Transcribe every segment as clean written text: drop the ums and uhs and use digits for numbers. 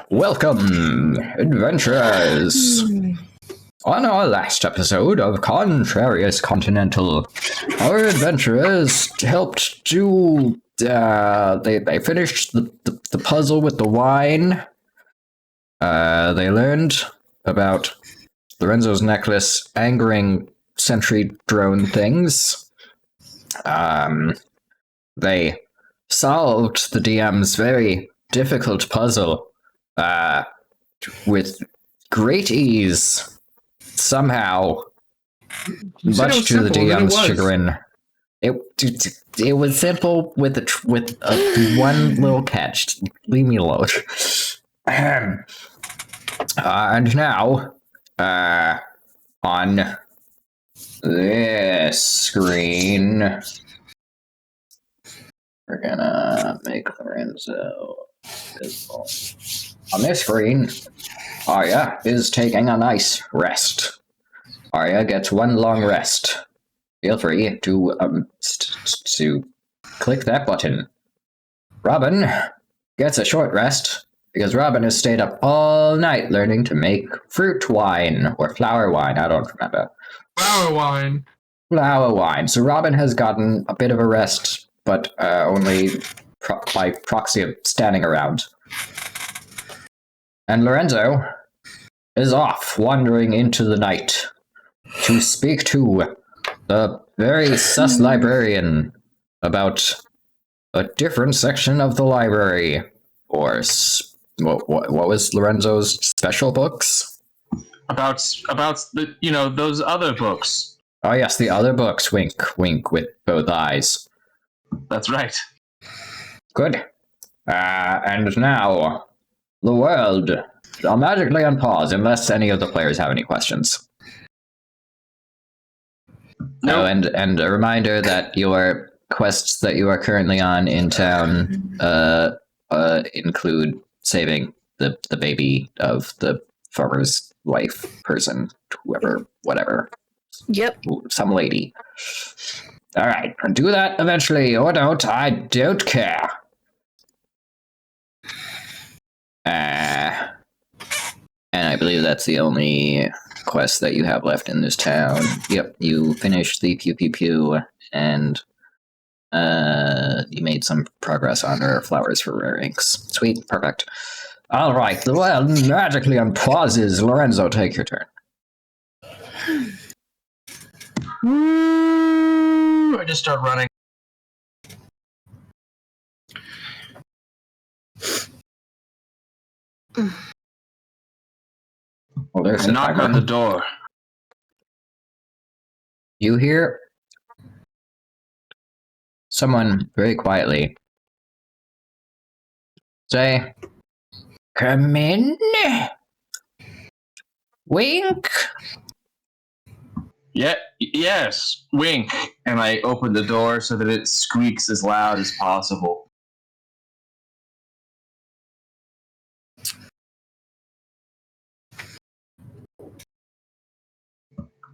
Welcome, adventurers! On our last episode of Contrarious Continental, our adventurers helped do... they finished the puzzle with the wine. They learned about Lorenzo's necklace angering sentry drone things. They solved the DM's very difficult puzzle with great ease. Somehow, much to the DM's chagrin. It was simple with one little catch. Leave me alone. And now, on this screen, we're gonna make Lorenzo visible. On this screen, Arya is taking a nice rest. Arya gets one long rest. Feel free to click that button. Robin gets a short rest because Robin has stayed up all night learning to make fruit wine or flower wine. I don't remember. Flower wine. Flower wine. So Robin has gotten a bit of a rest, but only by proxy of standing around. And Lorenzo is off, wandering into the night to speak to the very sus librarian about a different section of the library. Or what was Lorenzo's special books? About the those other books. Oh yes, the other books. Wink, wink with both eyes. That's right. Good. And now, the world are magically on pause unless any of the players have any questions. Nope. Oh, and a reminder that your quests that you are currently on in town include saving the baby of the farmer's wife person, whoever, whatever. Yep. Some lady. All right, do that eventually, or don't. I don't care. And I believe that's the only quest that you have left in this town. Yep, you finished the pew pew pew, and you made some progress on her flowers for rare inks. Sweet, perfect. All right, the world magically unpauses. Lorenzo, take your turn. I just start running. Well, there's a knock on the door. You hear someone very quietly say, "Come in." Wink. Yes, wink. And I open the door so that it squeaks as loud as possible.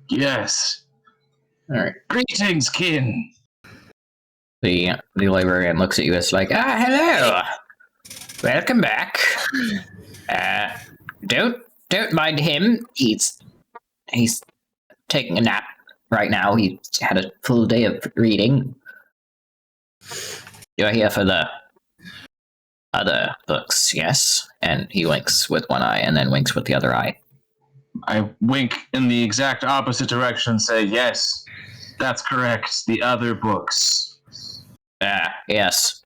Yes. All right. Greetings, kin. The librarian looks at you as like, hello. Welcome back. Don't mind him. He's taking a nap right now. He had a full day of reading. You're here for the other books, yes? And he winks with one eye and then winks with the other eye. I wink in the exact opposite direction and say, yes, that's correct. The other books. Yes.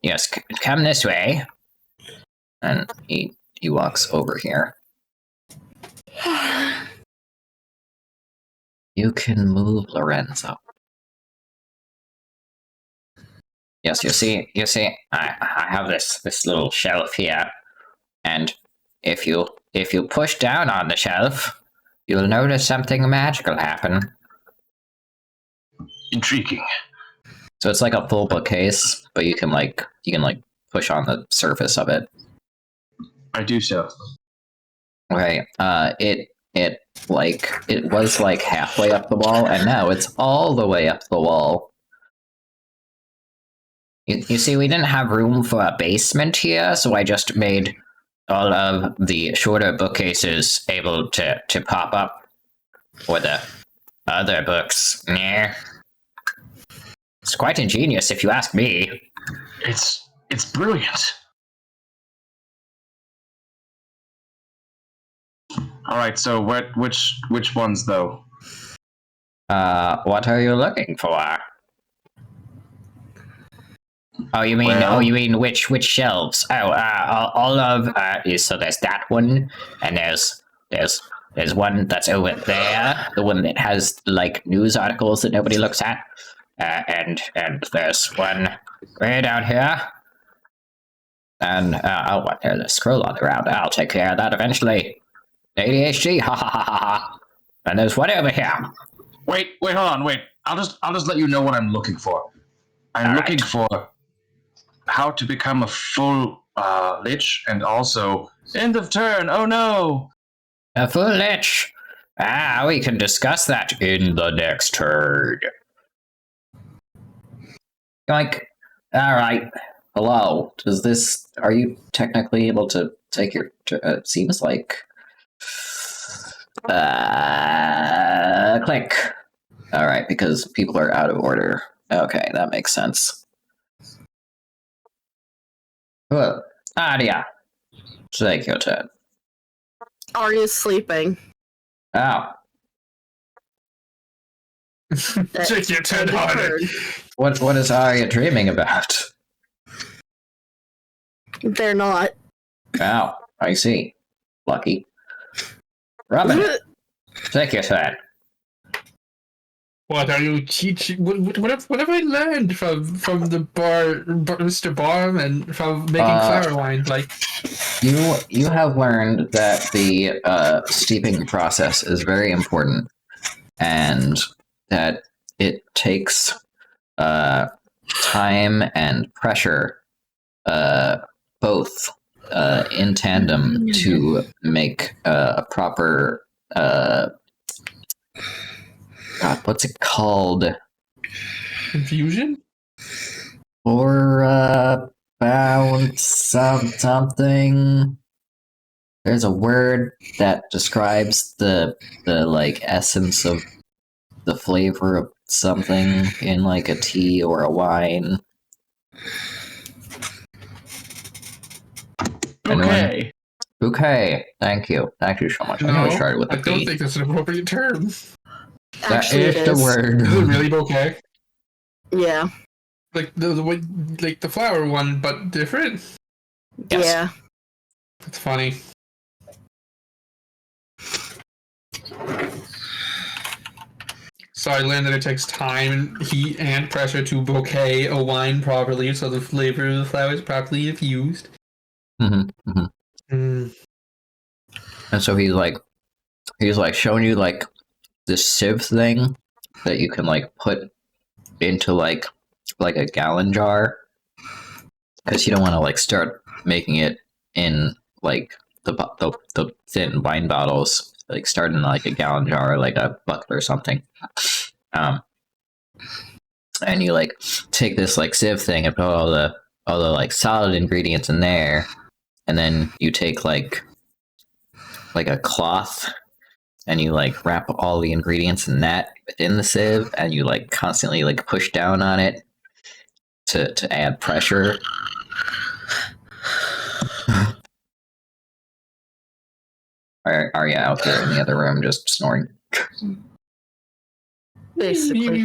Yes, come this way. And he walks over here. You can move, Lorenzo. Yes, you see, I have this little shelf here, and if you push down on the shelf, you'll notice something magical happen. Intriguing. So it's like a full bookcase, but you can push on the surface of it. I do so. Okay. It was like halfway up the wall, and now it's all the way up the wall. You see, we didn't have room for a basement here, so I just made all of the shorter bookcases able to pop up for the other books. Yeah. It's quite ingenious, if you ask me. It's brilliant. All right, so which ones though? What are you looking for? Oh, you mean Well- which shelves? Oh, all of so there's that one, and there's one that's over there, the one that has like news articles that nobody looks at, and there's one way down here, and oh, what? There's a scroll on the ground. I'll take care of that eventually. ADHD, ha ha ha ha ha. And there's one over here. Wait, hold on, wait. I'll just let you know what I'm looking for. I'm looking for how to become a full lich, and also end of turn. Oh no! A full lich. We can discuss that in the next turn. Like, all right. Hello. Are you technically able to take your? Seems like. Click. All right, because people are out of order. Okay, that makes sense. Hello, Adia. Take your turn. Arya's sleeping. Oh, Take your turn harder. what is Arya dreaming about? They're not. Oh, I see. Lucky. Robin, take your turn. What are you teaching? What have I learned from the Mr. Barm, and from making flower wine? Like, You have learned that the steeping process is very important, and that it takes time and pressure, both in tandem, to make a proper God, what's it called? confusion? Or bound something. There's a word that describes the like essence of the flavor of something in like a tea or a wine. Okay. Bouquet. Thank you so much. I know it started with I a don't B. think that's an appropriate term. Actually, That is it the word. Is it really bouquet? Yeah. Like the way, like the flower one, but different? Yes. Yeah. That's funny. So I learned that it takes time, heat, and pressure to bouquet a wine properly, so the flavor of the flower is properly infused. Mm-hmm, mm-hmm. Mm. And so he's like showing you like this sieve thing that you can like put into like a gallon jar, because you don't want to like start making it in like the thin wine bottles, like start in like a gallon jar, like a bucket or something. And you like take this like sieve thing and put all the like solid ingredients in there, and then you take like a cloth, and you like wrap all the ingredients in that within the sieve, and you like constantly like push down on it to add pressure. Are you out there in the other room just snoring? Basically.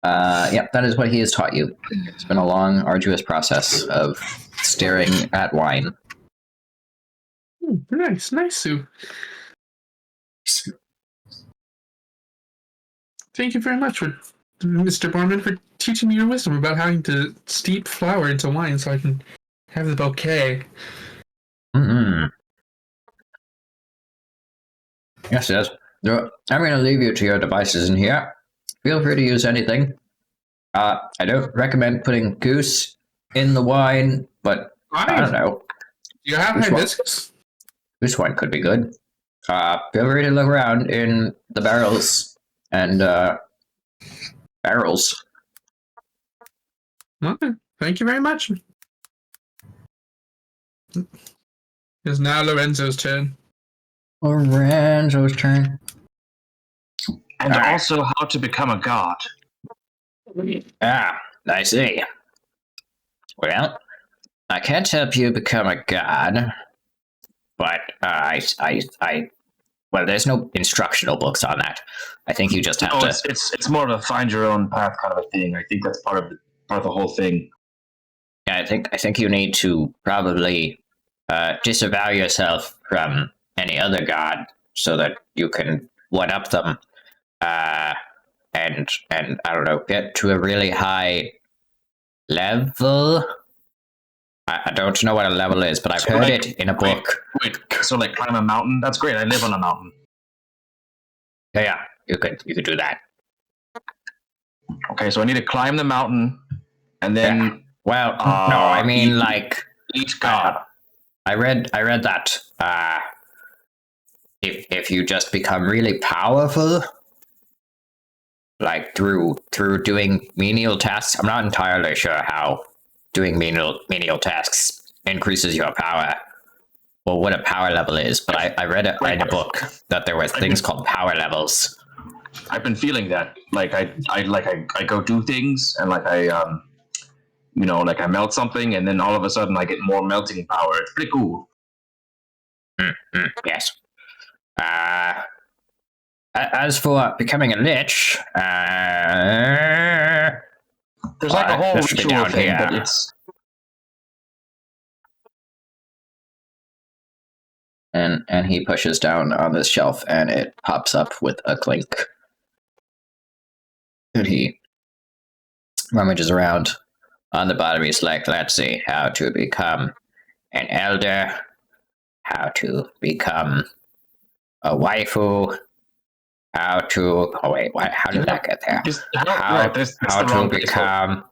Yep, that is what he has taught you. It's been a long, arduous process of staring at wine. Nice, Sue. Thank you very much, Mr. Barman, for teaching me your wisdom about how to steep flour into wine so I can have the bouquet. Mm-mm. Yes. I'm going to leave you to your devices in here. Feel free to use anything. I don't recommend putting goose in the wine, but I don't know. Do you have hibiscus? This one could be good. Feel free to look around in the barrels and barrels. Okay. Thank you very much. It's now Lorenzo's turn. Lorenzo's turn. And Alright. also how to become a god. Ah, I see. Well, I can't help you become a god, but well, there's no instructional books on that. I think you just have No, to. it's more of a find your own path kind of a thing. I think that's part of the whole thing. Yeah, I think you need to probably disavow yourself from any other god so that you can one up them, and I don't know, get to a really high level. I don't know what a level is, but I've heard it in a book. Wait, so like climb a mountain? That's great. I live on a mountain. Yeah, you could do that. Okay, so I need to climb the mountain, and then Yeah. Well, no, I mean like each god. I read that if you just become really powerful, like through doing menial tasks. I'm not entirely sure how doing menial tasks increases your power, or what a power level is, but I read it in a book that there were things called power levels. I've been feeling that. Like I go do things, and like I like I melt something, and then all of a sudden I get more melting power. It's pretty cool. Yes. As for becoming a lich, there's like a whole that should be ritual down thing, here. but it's and he pushes down on this shelf, and it pops up with a clink. And he rummages around on the bottom. He's like, let's see, how to become an elder, how to become a waifu, how to... Oh, wait, what? How did that get there? How to become...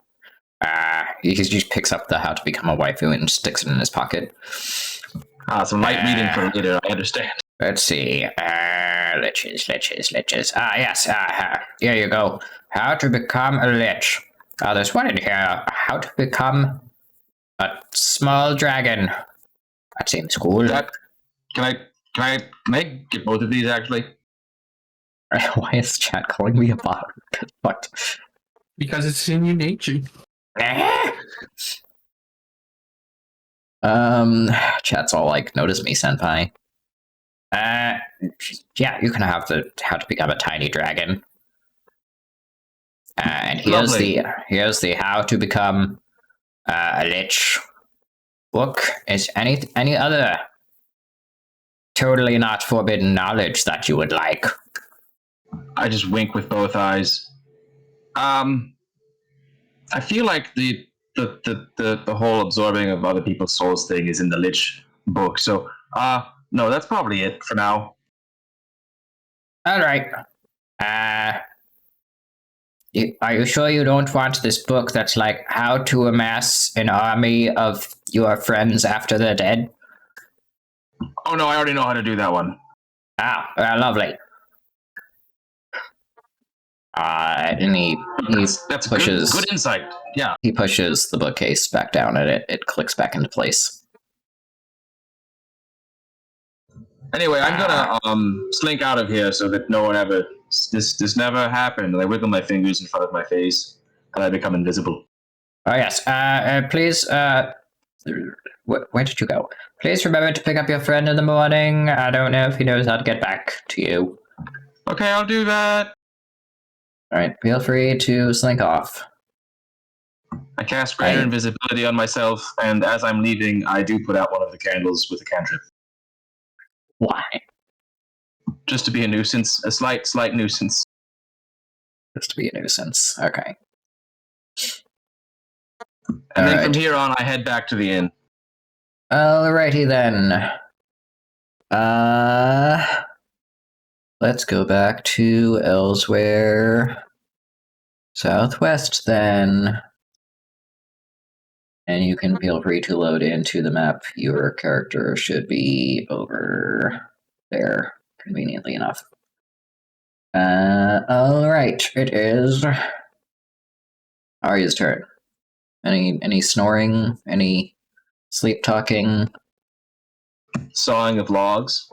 he just picks up the how to become a waifu and sticks it in his pocket. Some light reading for later, I understand. Let's see. Liches. Yes. Here you go. How to become a lich. There's one in here. How to become a small dragon. That seems cool. Can I get both of these actually? Why is chat calling me a bot? What? Because it's in your nature. Chat's all like, notice me, senpai. Yeah, you can have the how to become a tiny dragon. And here's the how to become a lich book. Is any other totally not forbidden knowledge that you would like? I just wink with both eyes. I feel like the whole absorbing of other people's souls thing is in the Lich book. So, no, that's probably it for now. All right. Are you sure you don't want this book that's like how to amass an army of your friends after they're dead? Oh no, I already know how to do that one. Lovely. And he that's pushes good insight. Yeah. He pushes the bookcase back down, and it clicks back into place. Anyway, I'm gonna slink out of here so that no one ever this never happened. I wiggle my fingers in front of my face, and I become invisible. Oh yes. Please. Where did you go? Please remember to pick up your friend in the morning. I don't know if he knows how to get back to you. Okay, I'll do that. All right. Feel free to slink off. I cast greater invisibility on myself, and as I'm leaving, I do put out one of the candles with a cantrip. Why? Just to be a nuisance, a slight nuisance. Just to be a nuisance. Okay. And then from here on, I head back to the inn. Alrighty then. Let's go back to elsewhere. Southwest then. And you can feel free to load into the map. Your character should be over there, conveniently enough. Alright, it is Arya's turn. Any snoring? Any sleep talking? Sawing of logs.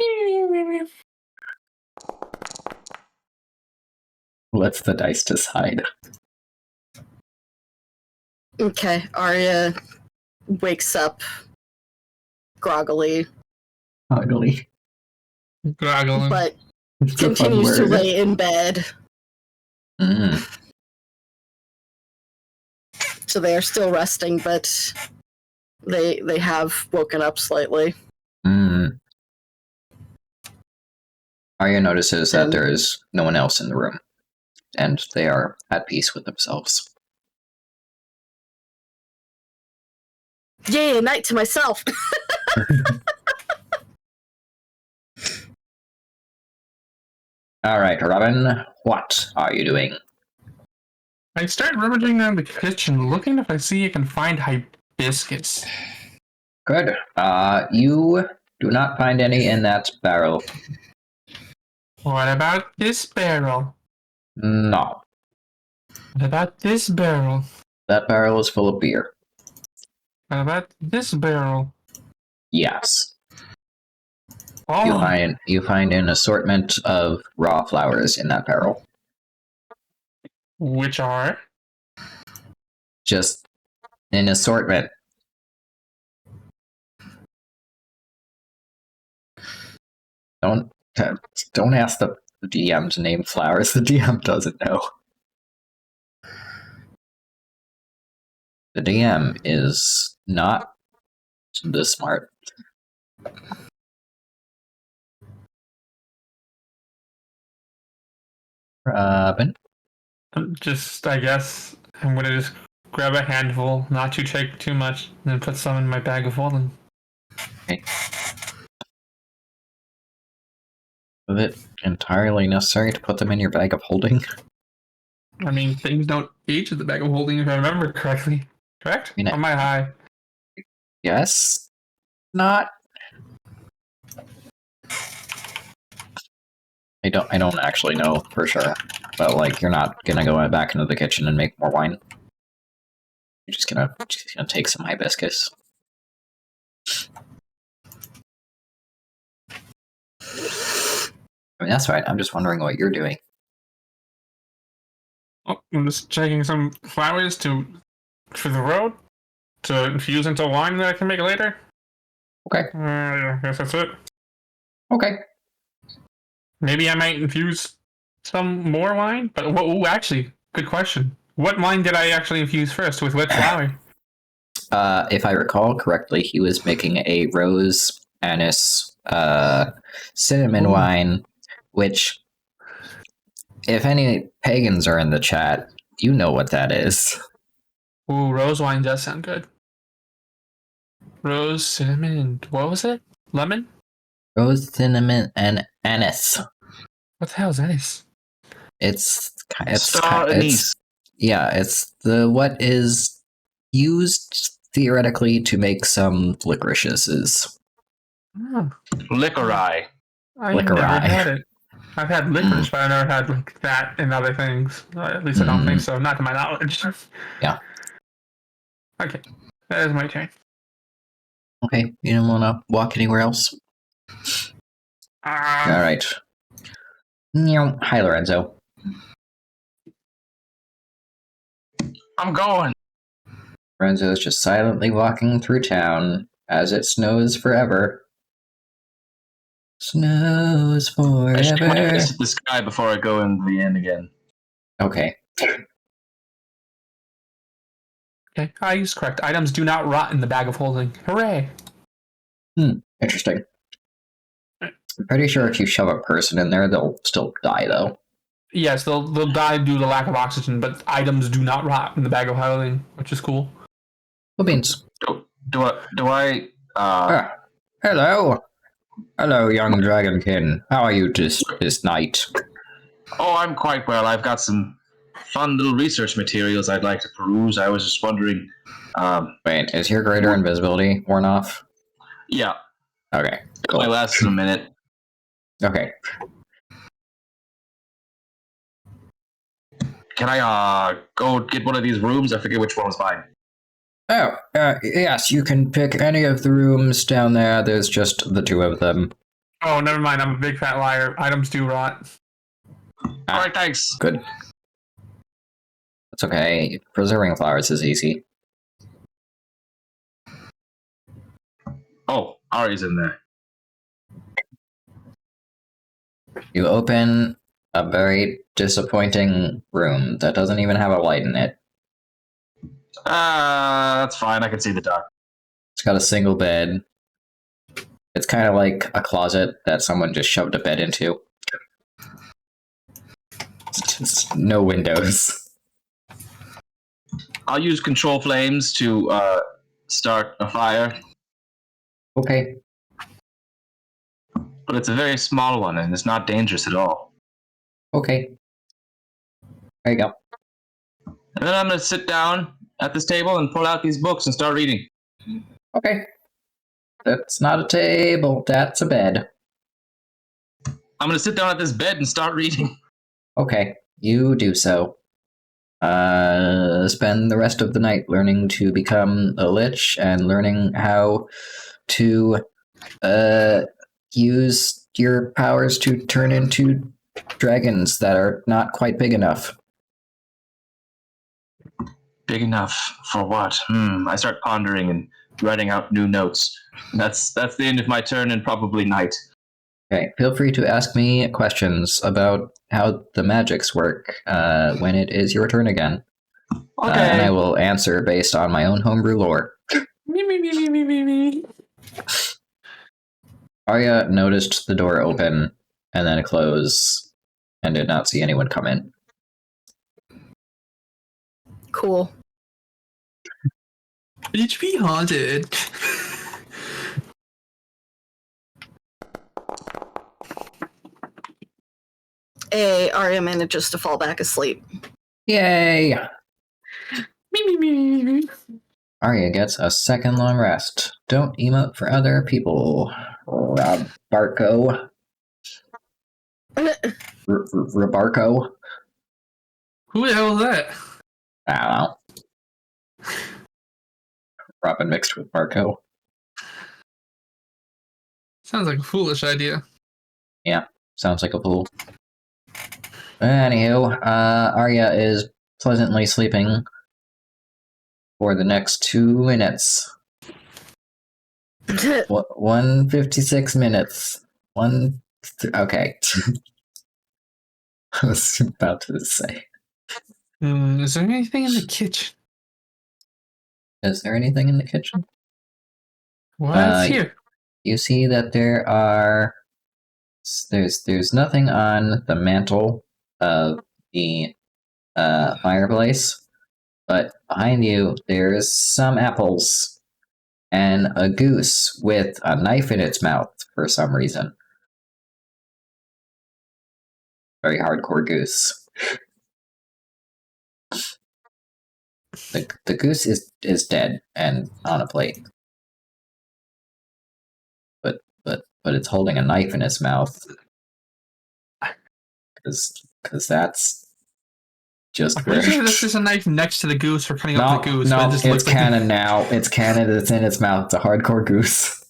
Let's the dice decide. Okay, Arya wakes up groggily, Ugly. Groggling. but It's a fun continues to word. lay in bed. Mm. So they are still resting, but they have woken up slightly. Mm. Arya notices that And- there is no one else in the room, and they are at peace with themselves. Yay, a night to myself. All right, Robin, what are you doing? I start rummaging around the kitchen, looking if I see I can find hibiscus. Good. You do not find any in that barrel. What about this barrel? No, What about this barrel? that barrel is full of beer. What about this barrel? Yes. Oh, You find an assortment of raw flowers in that barrel. which are? Just an assortment. Don't don't ask the DM to name flowers. The DM doesn't know. The DM is not this smart. Robin? I guess, I'm gonna just grab a handful, not to take too much, and then put some in my bag of holding. Okay. Is it entirely necessary to put them in your bag of holding? I mean, things don't age in the bag of holding if I remember correctly. Correct? I mean, Am I high? Yes? Not? I don't actually know for sure. But like you're not gonna go back into the kitchen and make more wine. You're just gonna take some hibiscus. I mean that's right, I'm just wondering what you're doing. Oh, I'm just checking some flowers for the road to infuse into wine that I can make later. Okay. Yeah, I guess that's it. Okay. Maybe I might infuse some more wine. But actually, good question. What wine did I actually infuse first? With what flower? If I recall correctly, he was making a rose anise cinnamon Ooh. wine, which if any pagans are in the chat, you know what that is. Ooh, rose wine does sound good. Rose, cinnamon, and what was it? Lemon? Rose, cinnamon, and anise. What the hell is anise? Star anise. Yeah, it's what is used theoretically to make some licorices. Oh, Licori. I've Licorice. never had it. I've had licorice, but I've never had like that and other things. At least I don't think so. Not to my knowledge. Yeah. Okay, that is my turn. Okay, you don't want to walk anywhere else? All right. Hi, Lorenzo. I'm going. Lorenzo is just silently walking through town as it snows forever. Snows I should forever. visit this guy before I go into the inn again. Okay. Okay, I used correct. Items do not rot in the bag of holding. Hooray! Interesting. I'm pretty sure if you shove a person in there, they'll still die, though. Yes, they'll die due to lack of oxygen, but items do not rot in the bag of holding, which is cool. Cool beans. Do I Hello. Hello, young dragonkin. How are you this night? Oh, I'm quite well. I've got some fun little research materials I'd like to peruse. I was just wondering. Wait, is your greater invisibility worn off? Yeah. Okay, It cool. only lasts a minute. Okay. Can I go get one of these rooms? I forget which one was mine. Oh, yes, you can pick any of the rooms down there. There's just the two of them. Oh, never mind. I'm a big fat liar. Items do rot. All right, thanks. Good. That's okay. Preserving flowers is easy. Oh, Ari's in there. You open a very disappointing room that doesn't even have a light in it. That's fine. I can see the dark. It's got a single bed. It's kind of like a closet that someone just shoved a bed into. It's just no windows. I'll use control flames to start a fire, Okay. but it's a very small one and it's not dangerous at all. Okay. There you go. And then I'm going to sit down at this table and pull out these books and start reading. Okay. That's not a table. That's a bed. I'm going to sit down at this bed and start reading. Okay. You do so. Spend the rest of the night learning to become a lich and learning how to use your powers to turn into dragons that are not quite big enough. Big enough for what? I start pondering and writing out new notes. That's the end of my turn and probably night. Okay, feel free to ask me questions about how the magics work when it is your turn again. Okay. And I will answer based on my own homebrew lore. Me. Arya noticed the door open and then close and did not see anyone come in. Cool. HP haunted. Arya manages to fall back asleep. Yay! Me. Arya gets a second long rest. Don't emote for other people. Rabarko. Rabarko? Who the hell is that? I don't know. Robin mixed with Barco. Sounds like a foolish idea. Yeah, sounds like a fool. Anywho, Arya is pleasantly sleeping for the next 2 minutes. 156 minutes. Okay. I was about to say. Is there anything in the kitchen? Is there anything in the kitchen? What's here? You see that there's nothing on the mantle of the fireplace, but behind you there's some apples and a goose with a knife in its mouth for some reason. Very hardcore goose. The goose is dead and on a plate. But it's holding a knife in its mouth. Because that's just I'm pretty sure this is a knife next to the goose for cutting up the goose. No, but it just it's looks canon like now. It's canon. It's in its mouth. It's a hardcore goose.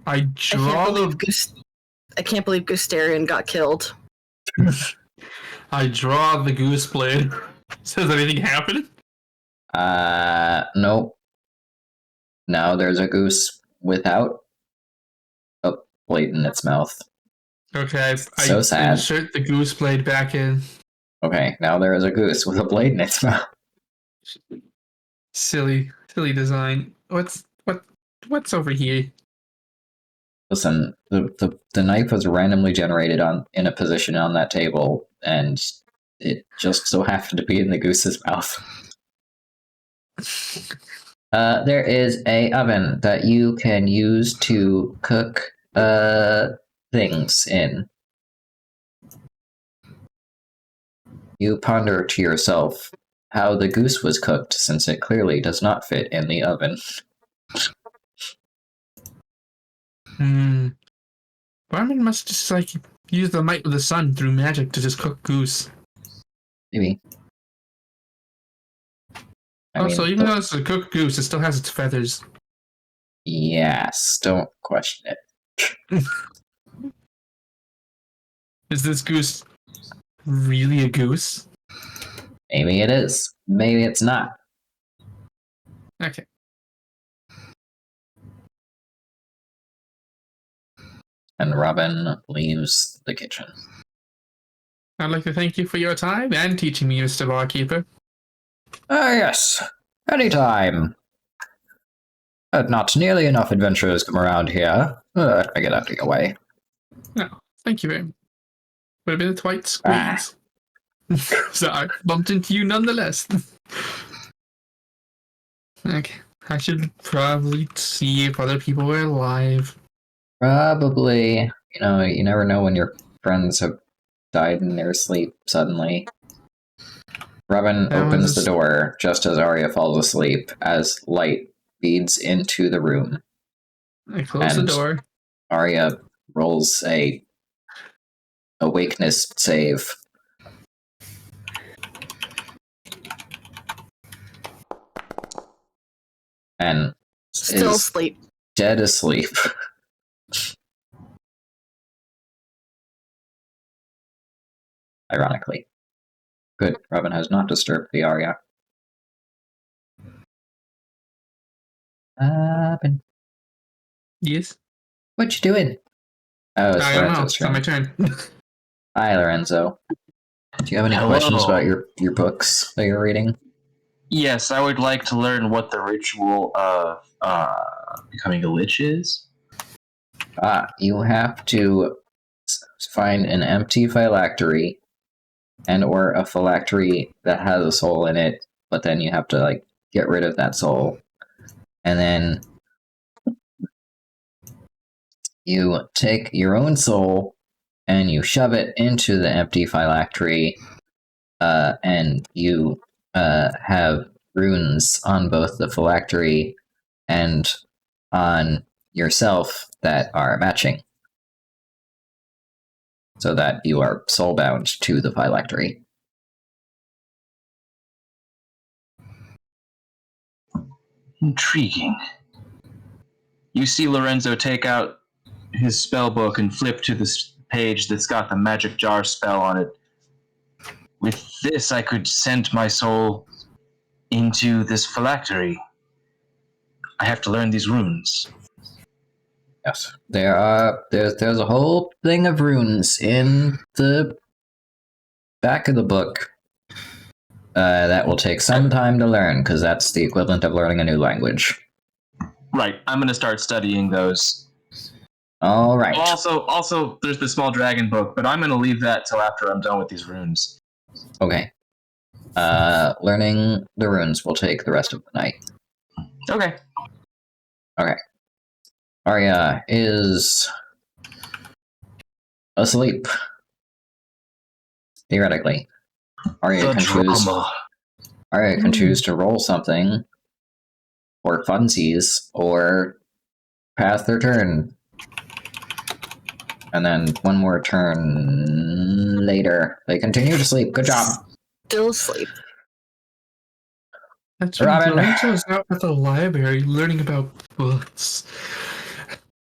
I can't believe Gustarian got killed. I draw the goose blade. Does anything happen? Nope. Now there's a goose without a blade in its mouth. Okay, So sad. Insert the goose blade back in. Okay, now there is a goose with a blade in its mouth. Silly design. What's over here? Listen, the knife was randomly generated in a position on that table, and it just so happened to be in the goose's mouth. There is a oven that you can use to cook things in. You ponder to yourself how the goose was cooked, since it clearly does not fit in the oven. Barman must just use the might of the sun through magic to just cook goose. Maybe. Also, mean, even though it's a cooked goose, it still has its feathers. yes, don't question it. Is this goose really a goose? Maybe it is. Maybe it's not. Okay. And Robin leaves the kitchen. I'd like to thank you for your time and teaching me, Mr. Barkeeper. Ah, yes. Anytime. Not nearly enough adventurers come around here. I get out of your way. No, thank you very much. Would have been a tight squeeze. Sorry, bumped into you nonetheless. Okay, I should probably see if other people were alive. Probably. You never know when your friends have died in their sleep suddenly. Robin That opens was- the door just as Arya falls asleep, as light feeds into the room. I close the And- door. Arya rolls a awakeness save. And Still is asleep. dead asleep. Ironically. Good. Robin has not disturbed the Arya. Robin, Yes? what you doing? Oh, it's I don't know. Lorenzo's It's not my turn. turn. Hi, Lorenzo. Do you have any Hello. questions about your books that you're reading? Yes, I would like to learn what the ritual of becoming a lich is. You have to find an empty phylactery and or a phylactery that has a soul in it, but then you have to get rid of that soul. And then you take your own soul and you shove it into the empty phylactery, and you have runes on both the phylactery and on yourself that are matching, so that you are soulbound to the phylactery. Intriguing. You see Lorenzo take out his spell book and flip to this page that's got the magic jar spell on it. With this, I could send my soul into this phylactery. I have to learn these runes. Yes, there's a whole thing of runes in the back of the book. That will take some time to learn, because that's the equivalent of learning a new language. Right, I'm going to start studying those. All right. Also, there's the small dragon book, but I'm going to leave that till after I'm done with these runes. Okay. Learning the runes will take the rest of the night. Okay. Arya is asleep. Theoretically. Arya can choose to roll something, or funsies, or pass their turn. And then one more turn later, they continue to sleep. Good job. Still asleep. That's right. Robin. Lorenzo is out at the library learning about books.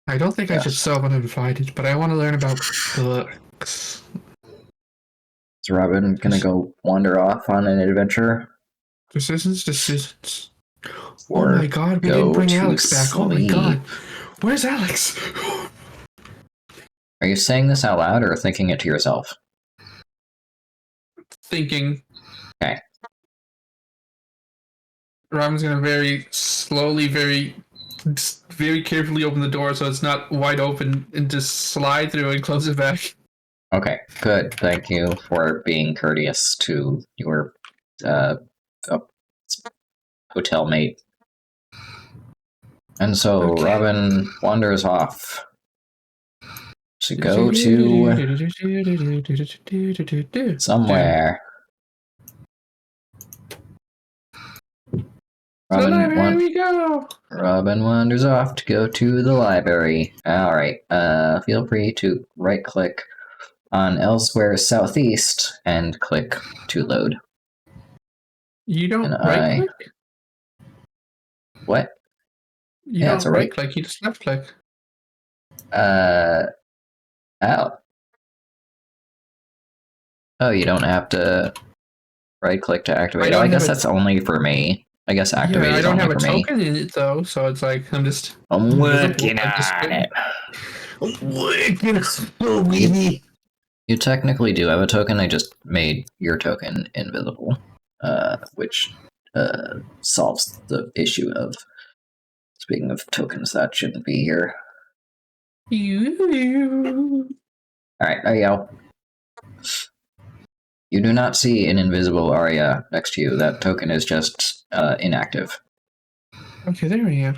I don't think I should sell uninvited, but I want to learn about books. Is Robin gonna go wander off on an adventure? Decisions. Or Oh my god, we go didn't bring to Alex back. Oh my sleep? god. Where's Alex? Are you saying this out loud or thinking it to yourself? Thinking. Okay. Robin's gonna very slowly, very carefully open the door so it's not wide open and just slide through and close it back. Okay, good. Thank you for being courteous to your hotel mate. And so Okay. Robin wanders off to go to somewhere. To the library we go! Robin wanders off to go to the library. Alright, feel free to right-click on Elsewhere Southeast and click to load. You don't And right click? What? You Yeah, don't it's alright. right click, you just left click. Oh. Oh, you don't have to right click to activate. don't I have guess a- that's only for me. I guess activate I is don't only have a for me. token in it though, so it's like I'm just I'm invisible. working I'm just on it. working so baby. You technically do have a token. I just made your token invisible, which solves the issue of, speaking of tokens that shouldn't be here. Alright, there you go. You do not see an invisible area next to you. That token is just inactive. Okay, there we go.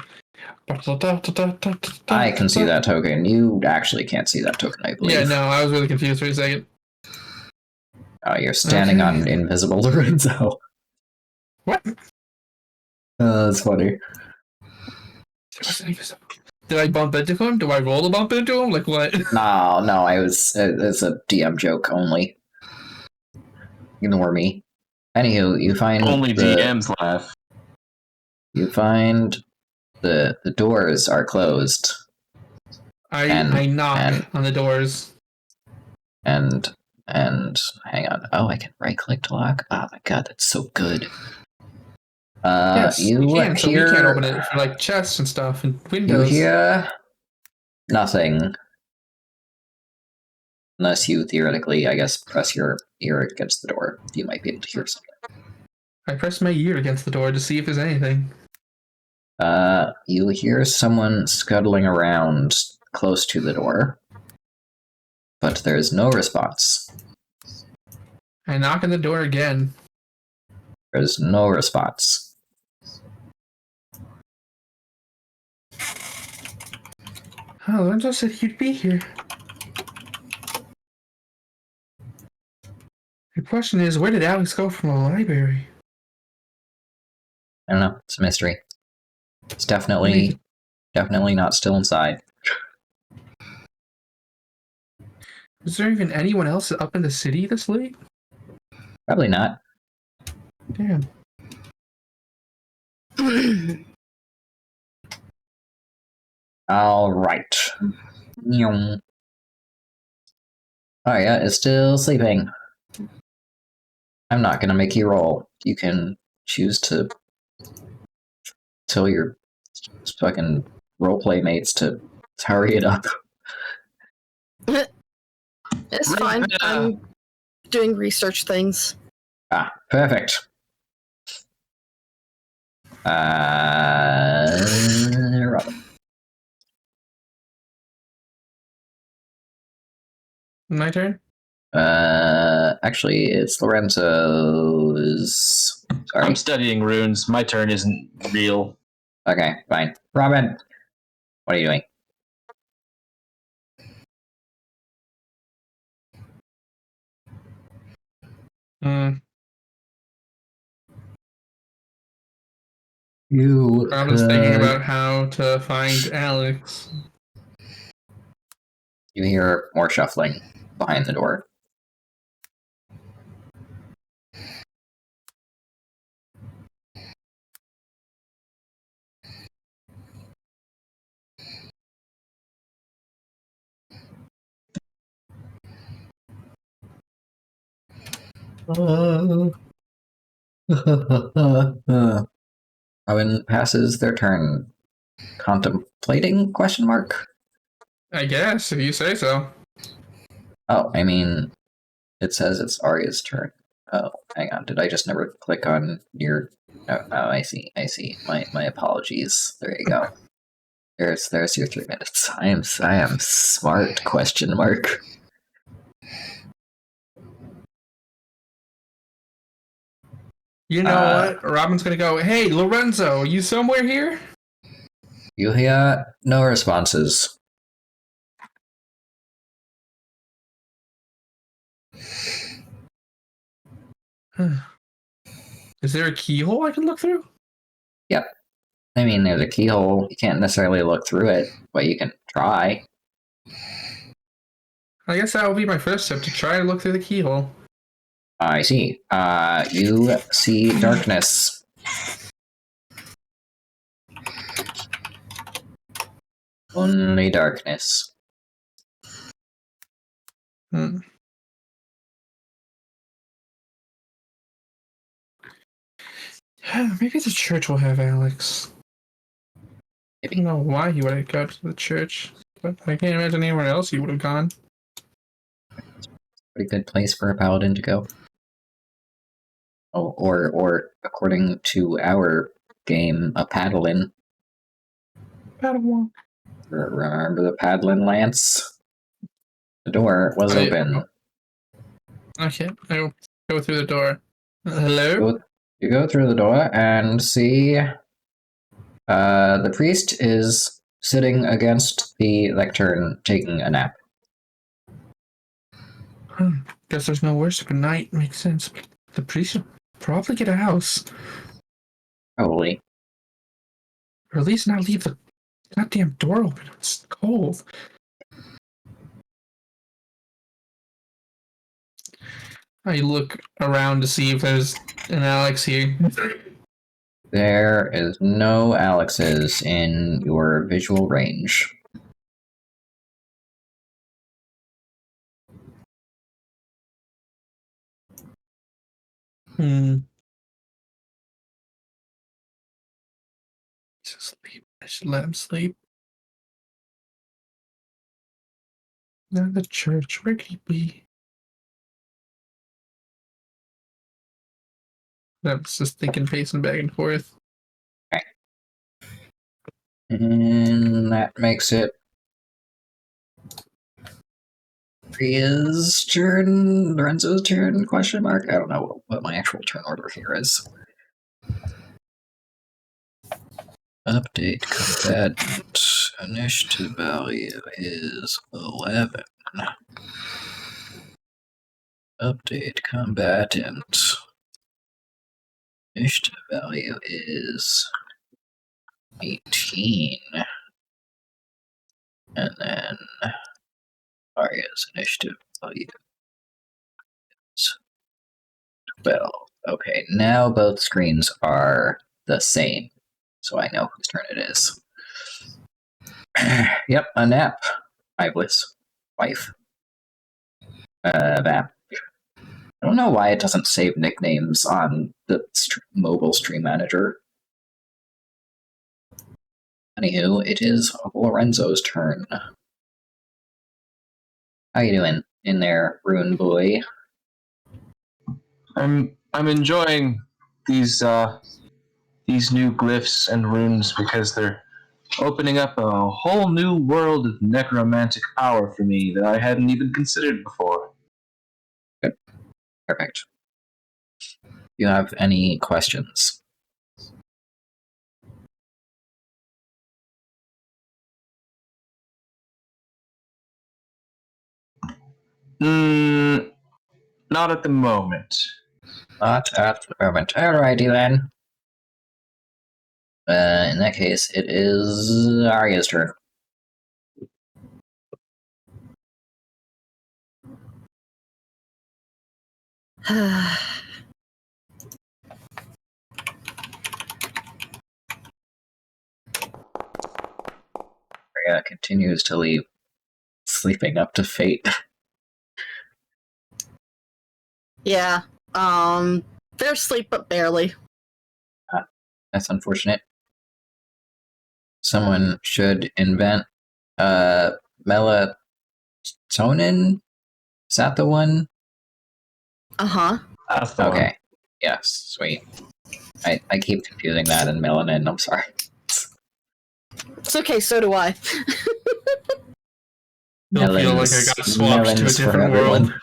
I can see that token. You actually can't see that token, I believe. Yeah, no, I was really confused for a second. Oh, you're standing on invisible Lorenzo. What? That's funny. Did I bump into him? Do I roll to bump into him? Like what? No, it's a DM joke only. Ignore me. Anywho, you find Only DMs laugh. You find the doors are closed. I knock on the doors. And hang on. Oh, I can right click to lock. Oh my god, that's so good. Yes, you can. So hear, we can't open it for like chests and stuff and You windows. hear nothing. Unless you theoretically, I guess, press your ear against the door. You might be able to hear something. I press my ear against the door to see if there's anything. You hear someone scuttling around close to the door. But there's no response. I knock on the door again. There's no response. Oh, Lorenzo said he'd be here. The question is, where did Alex go from the library? I don't know. It's a mystery. It's definitely not still inside. Is there even anyone else up in the city this late? Probably not. Damn. All right. Oh yeah, it's still sleeping. I'm not gonna make you roll. You can choose to tell your fucking roleplay mates to hurry it up. It's fine. I'm doing research things. Ah, perfect. Robin. My turn? Actually, it's Lorenzo's. Sorry. I'm studying runes. My turn isn't real. Okay, fine. Robin, what are you doing? Robin's thinking about how to find Alex. You hear more shuffling behind the door. Robin passes their turn. Contemplating? Question mark. I guess, if you say so. Oh, I mean, it says it's Arya's turn. Oh, hang on. Did I just never click on your? Oh, I see. My apologies. There you go. There's your 3 minutes. I am smart? Question mark. You know what? Robin's gonna go, hey, Lorenzo, you somewhere here? You hear no responses. Is there a keyhole I can look through? Yep. I mean, there's a keyhole. You can't necessarily look through it, but you can try. I guess that would be my first step, to try to look through the keyhole. I see. You see darkness. Only darkness. Hmm. Maybe the church will have Alex. I don't know why he would have gone to the church, but I can't imagine anywhere else he would have gone. Pretty good place for a paladin to go. Oh, or according to our game, a paddlin. Padawan. Remember the paddlin lance? The door was open. Okay, I go through the door. Hello? You go through the door and see the priest is sitting against the lectern taking a nap. Guess there's no worship at night. Makes sense. The priest should probably get a house. Probably. Or at least not leave the goddamn door open. It's cold. I look around to see if there's an Alex here. There is no Alexes in your visual range. He's asleep. I should let him sleep. Not the church. Where could he be? I'm just thinking, pacing back and forth. And that makes it Priya's turn, Lorenzo's turn, question mark? I don't know what my actual turn order here is. Update combatant. Initiative value is 11. Update combatant. Initiative value is 18. And then Arya's initiative value is 12. Okay, now both screens are the same, so I know whose turn it is. Yep, a nap. Iblis. Wife. Vap. I don't know why it doesn't save nicknames on the mobile stream manager. Anywho, it is Lorenzo's turn. How you doing in there, Rune Boy? I'm enjoying these new glyphs and runes because they're opening up a whole new world of necromantic power for me that I hadn't even considered before. Good. Perfect. Do you have any questions? Not at the moment. Not at the moment. Alrighty then. In that case, it is Arya's turn. Arya continues to leave, sleeping up to fate. Yeah. They're asleep, but barely. That's unfortunate. Someone should invent melatonin? Is that the one? Uh-huh. That's the Okay. one. Yes, sweet. I keep confusing that and melanin, I'm sorry. It's okay, so do I. Don't feel like I got swapped to a melons for different everyone. world.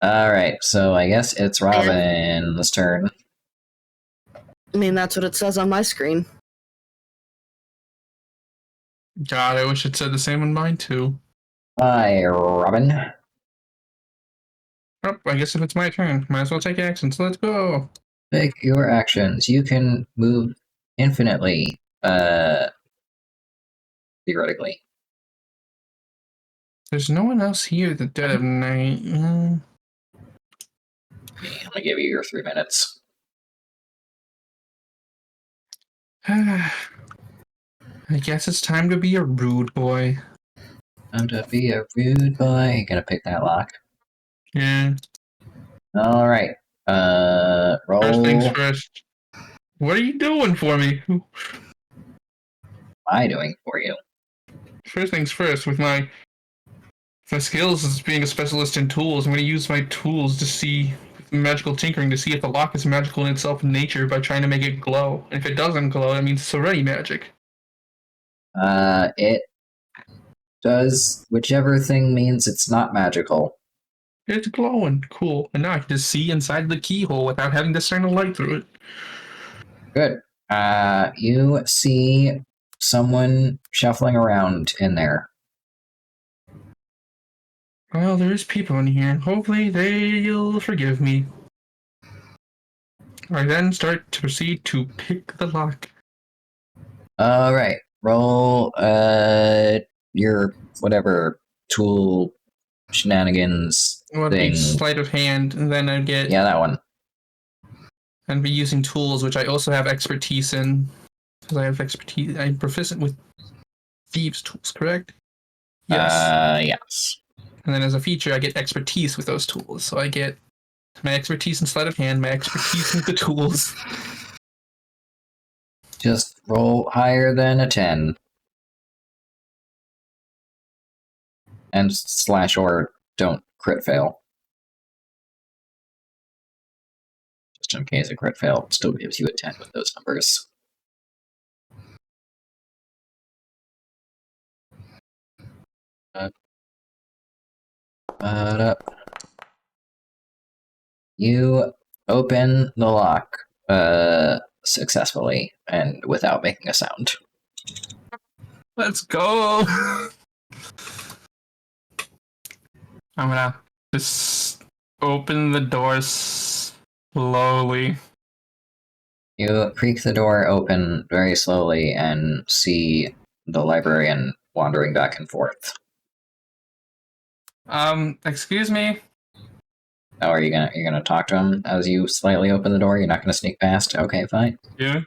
Alright, so I guess it's Robin's turn. I mean, that's what it says on my screen. God, I wish it said the same on mine too. Hi, Robin. Oh, I guess if it's my turn, might as well take action. So let's go. Take your actions. You can move infinitely, theoretically. There's no one else here at the dead of night. I'm gonna give you your 3 minutes. I guess it's time to be a rude boy. Time to be a rude boy. You gonna pick that lock? Yeah. All right. Roll. First things first. What are you doing for me? What am I doing for you? First things first, with my skills as being a specialist in tools, I'm going to use my tools to see magical tinkering to see if the lock is magical in itself in nature by trying to make it glow. And if it doesn't glow, that means it's already magic. It does whichever thing means it's not magical. It's glowing. Cool. And now I can just see inside the keyhole without having to shine a light through it. Good. You see someone shuffling around in there. Well, there's people in here. Hopefully they'll forgive me. I then start to proceed to pick the lock. All right. Roll your whatever tool shenanigans It would thing. be sleight of hand, and then I'd get Yeah, that one. and be using tools, which I also have expertise in. Because I have expertise, I'm proficient with thieves' tools, correct? Yes. Yes. And then as a feature, I get expertise with those tools. So I get my expertise in sleight of hand, my expertise with the tools. Just roll higher than a 10. And slash or don't crit fail. Just in case a crit fail, it still gives you a 10 with those numbers. You open the lock successfully and without making a sound. Let's go! I'm gonna just open the door slowly. You creak the door open very slowly and see the librarian wandering back and forth. Excuse me? Oh, you're gonna talk to him as you slightly open the door? You're not gonna sneak past? Okay, fine. Yeah?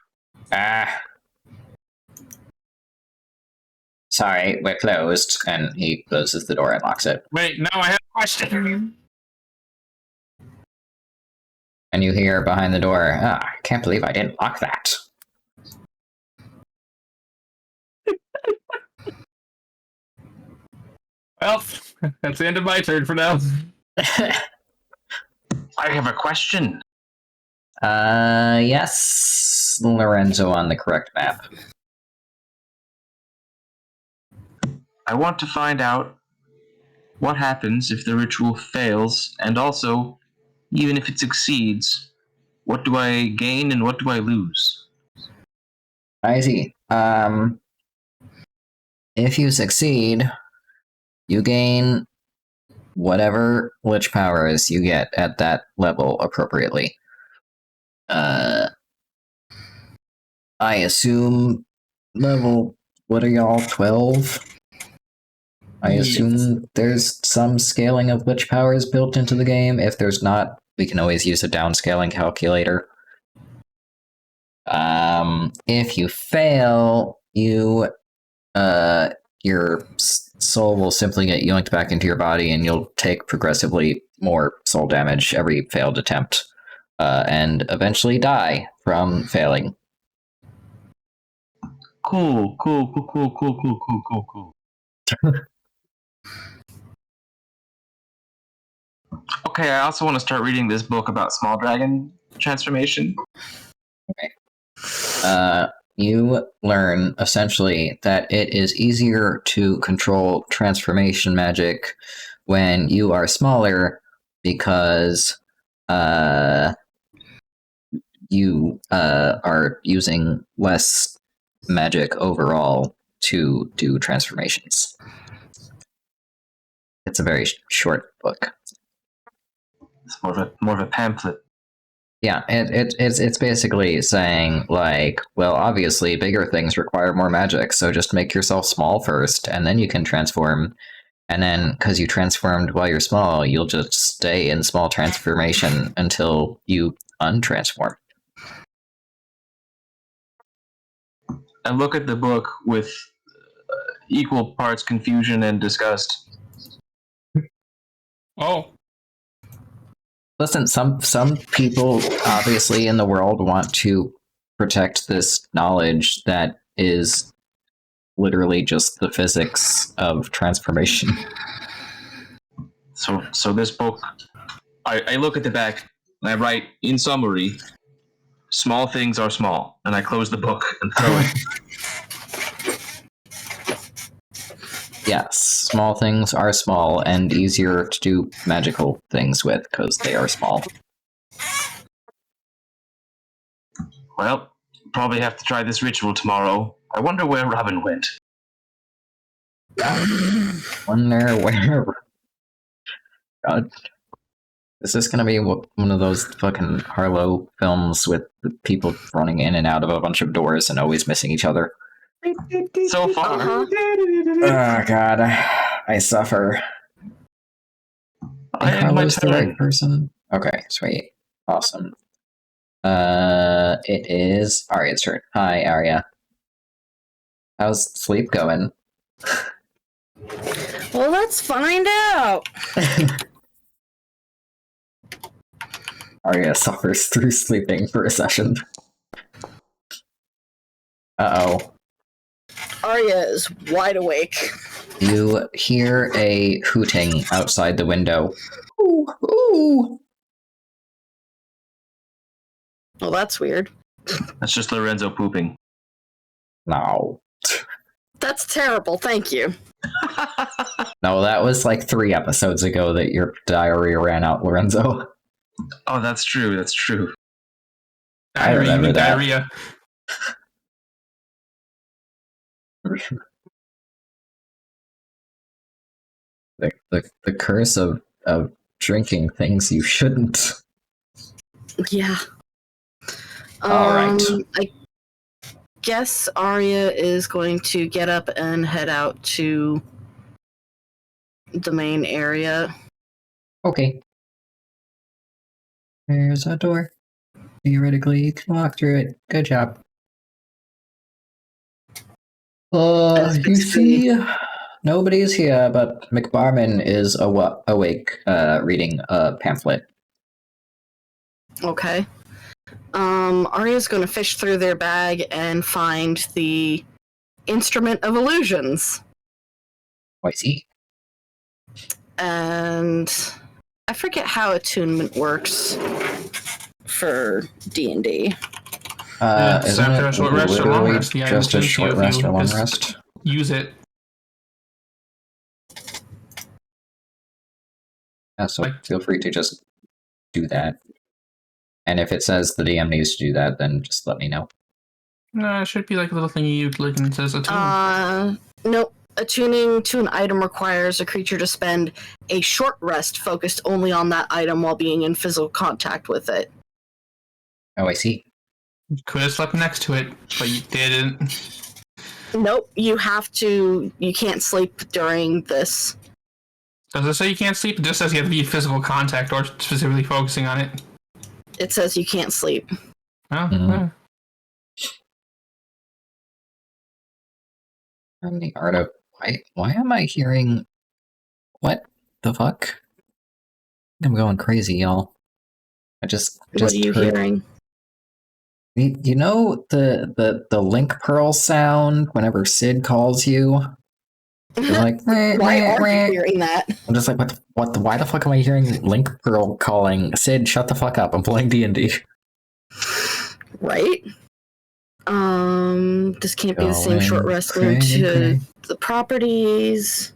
Sorry, we're closed. And he closes the door and locks it. Wait, no, I have a question. And you hear behind the door, I can't believe I didn't lock that. Well, that's the end of my turn for now. I have a question. Yes, Lorenzo on the correct map. I want to find out what happens if the ritual fails, and also, even if it succeeds, what do I gain and what do I lose? I see. If you succeed, you gain whatever lich powers you get at that level appropriately. I assume level, what are y'all, 12? I assume there's some scaling of lich powers built into the game. If there's not, we can always use a downscaling calculator. If you fail, your soul will simply get yoinked back into your body and you'll take progressively more soul damage every failed attempt, and eventually die from failing. Cool. Okay, I also want to start reading this book about small dragon transformation. Okay. You learn, essentially, that it is easier to control transformation magic when you are smaller because you are using less magic overall to do transformations. It's a very short book. It's more of a pamphlet. Yeah, it's basically saying, like, well, obviously bigger things require more magic, so just make yourself small first, and then you can transform. And then, because you transformed while you're small, you'll just stay in small transformation until you untransform. I look at the book with equal parts confusion and disgust. Oh, Listen, some people obviously in the world want to protect this knowledge that is literally just the physics of transformation. So this book, I look at the back and I write, in summary, small things are small, and I close the book and throw it. Yes, small things are small and easier to do magical things with because they are small. Well, probably have to try this ritual tomorrow. I wonder where Robin went. Wonder where. God. Is this gonna be one of those fucking Harlow films with the people running in and out of a bunch of doors and always missing each other? So far. Oh god, I suffer. I end my Harlow's the right turn. person. Okay, sweet, awesome. It is Arya's turn. Hi, Arya. How's sleep going? Well, let's find out. Arya suffers through sleeping for a session. Uh-oh. Arya is wide awake. You hear a hooting outside the window. Ooh, ooh. Well, that's weird. That's just Lorenzo pooping. No. That's terrible. Thank you. No, that was like 3 episodes ago that your diarrhea ran out, Lorenzo. Oh, that's true. That's true. I remember that. Diarrhea. The curse of drinking things you shouldn't. Yeah. All right. I guess Arya is going to get up and head out to the main area. Okay. There's a door. Theoretically, you can walk through it. Good job. That's good You to see. see, nobody's here, but McBarman is awake, reading a pamphlet. Okay. Arya's going to fish through their bag and find the Instrument of Illusions. Oh, I see. And I forget how attunement works for D&D. It's Isn't after it a short rest or long literally rest. The just a item short if you rest or long just rest? Use it. Yeah, so Like- feel free to just do that. And if it says the DM needs to do that, then just let me know. No, it should be like a little thingy you click and it says attune. Nope. Attuning to an item requires a creature to spend a short rest focused only on that item while being in physical contact with it. Oh, I see. You could have slept next to it, but you didn't. Nope, you can't sleep during this. Does it say you can't sleep? It just says you have to be in physical contact or specifically focusing on it. It says you can't sleep. Oh, Mhm. I'm the art of why am I hearing what the fuck? I'm going crazy, y'all. I just What are you heard, hearing? You know the link pearl sound whenever Sid calls you? You're like, Why are you hearing that? I'm just like, why the fuck am I hearing Link Pearl calling Sid? Shut the fuck up! I'm playing D&D. Right? This can't be the same short rest. Go to the properties.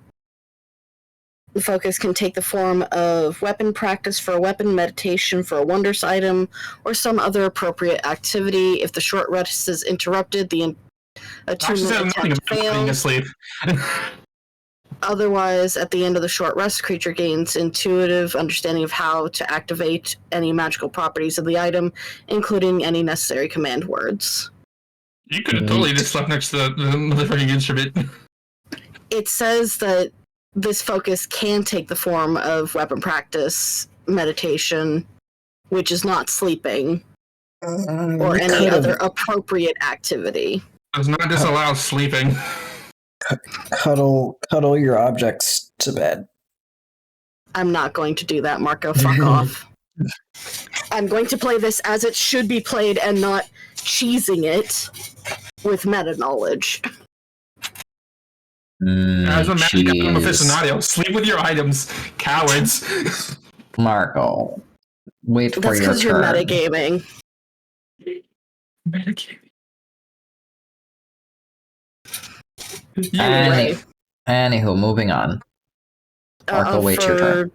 The focus can take the form of weapon practice for a weapon, meditation for a wondrous item, or some other appropriate activity. If the short rest is interrupted, the attunement attempt fails. Asleep. Otherwise, at the end of the short rest, creature gains intuitive understanding of how to activate any magical properties of the item, including any necessary command words. You could have totally just slept next to the motherfucking instrument. It says that this focus can take the form of weapon practice, meditation, which is not sleeping, or any other appropriate activity. Does not disallow sleeping. Cuddle your objects to bed. I'm not going to do that, Marco. Fuck off. I'm going to play this as it should be played and not cheesing it with meta knowledge. As a magic item Jeez. aficionado, sleep with your items, cowards. Marco, wait for That's your because you're turn. metagaming. Medicating. Anywho, moving on. Marco, wait your turn.